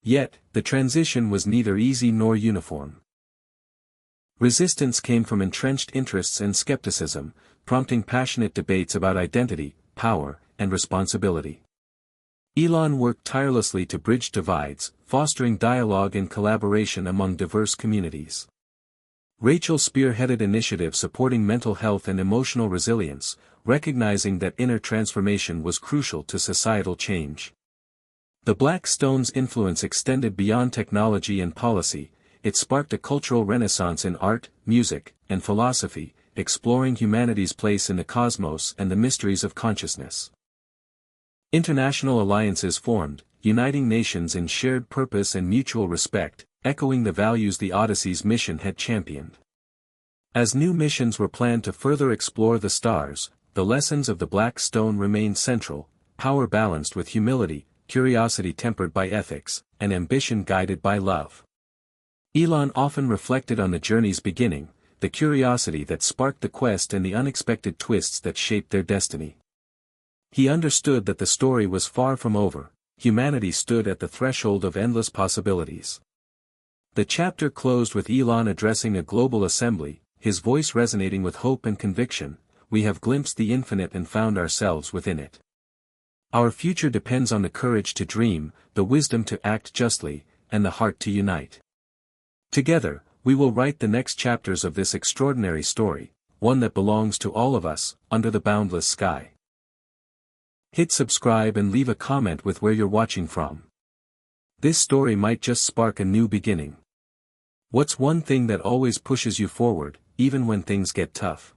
Yet, the transition was neither easy nor uniform. Resistance came from entrenched interests and skepticism, prompting passionate debates about identity, power, and responsibility. Elon worked tirelessly to bridge divides, fostering dialogue and collaboration among diverse communities. Rachel spearheaded initiatives supporting mental health and emotional resilience, recognizing that inner transformation was crucial to societal change. The Black Stone's influence extended beyond technology and policy. It sparked a cultural renaissance in art, music, and philosophy, exploring humanity's place in the cosmos and the mysteries of consciousness. International alliances formed, uniting nations in shared purpose and mutual respect, echoing the values the Odyssey's mission had championed. As new missions were planned to further explore the stars, the lessons of the Black Stone remained central: power balanced with humility, curiosity tempered by ethics, and ambition guided by love. Elon often reflected on the journey's beginning, the curiosity that sparked the quest and the unexpected twists that shaped their destiny. He understood that the story was far from over. Humanity stood at the threshold of endless possibilities. The chapter closed with Elon addressing a global assembly, his voice resonating with hope and conviction: "We have glimpsed the infinite and found ourselves within it. Our future depends on the courage to dream, the wisdom to act justly, and the heart to unite. Together, we will write the next chapters of this extraordinary story, one that belongs to all of us, under the boundless sky." Hit subscribe and leave a comment with where you're watching from. This story might just spark a new beginning. What's one thing that always pushes you forward, even when things get tough?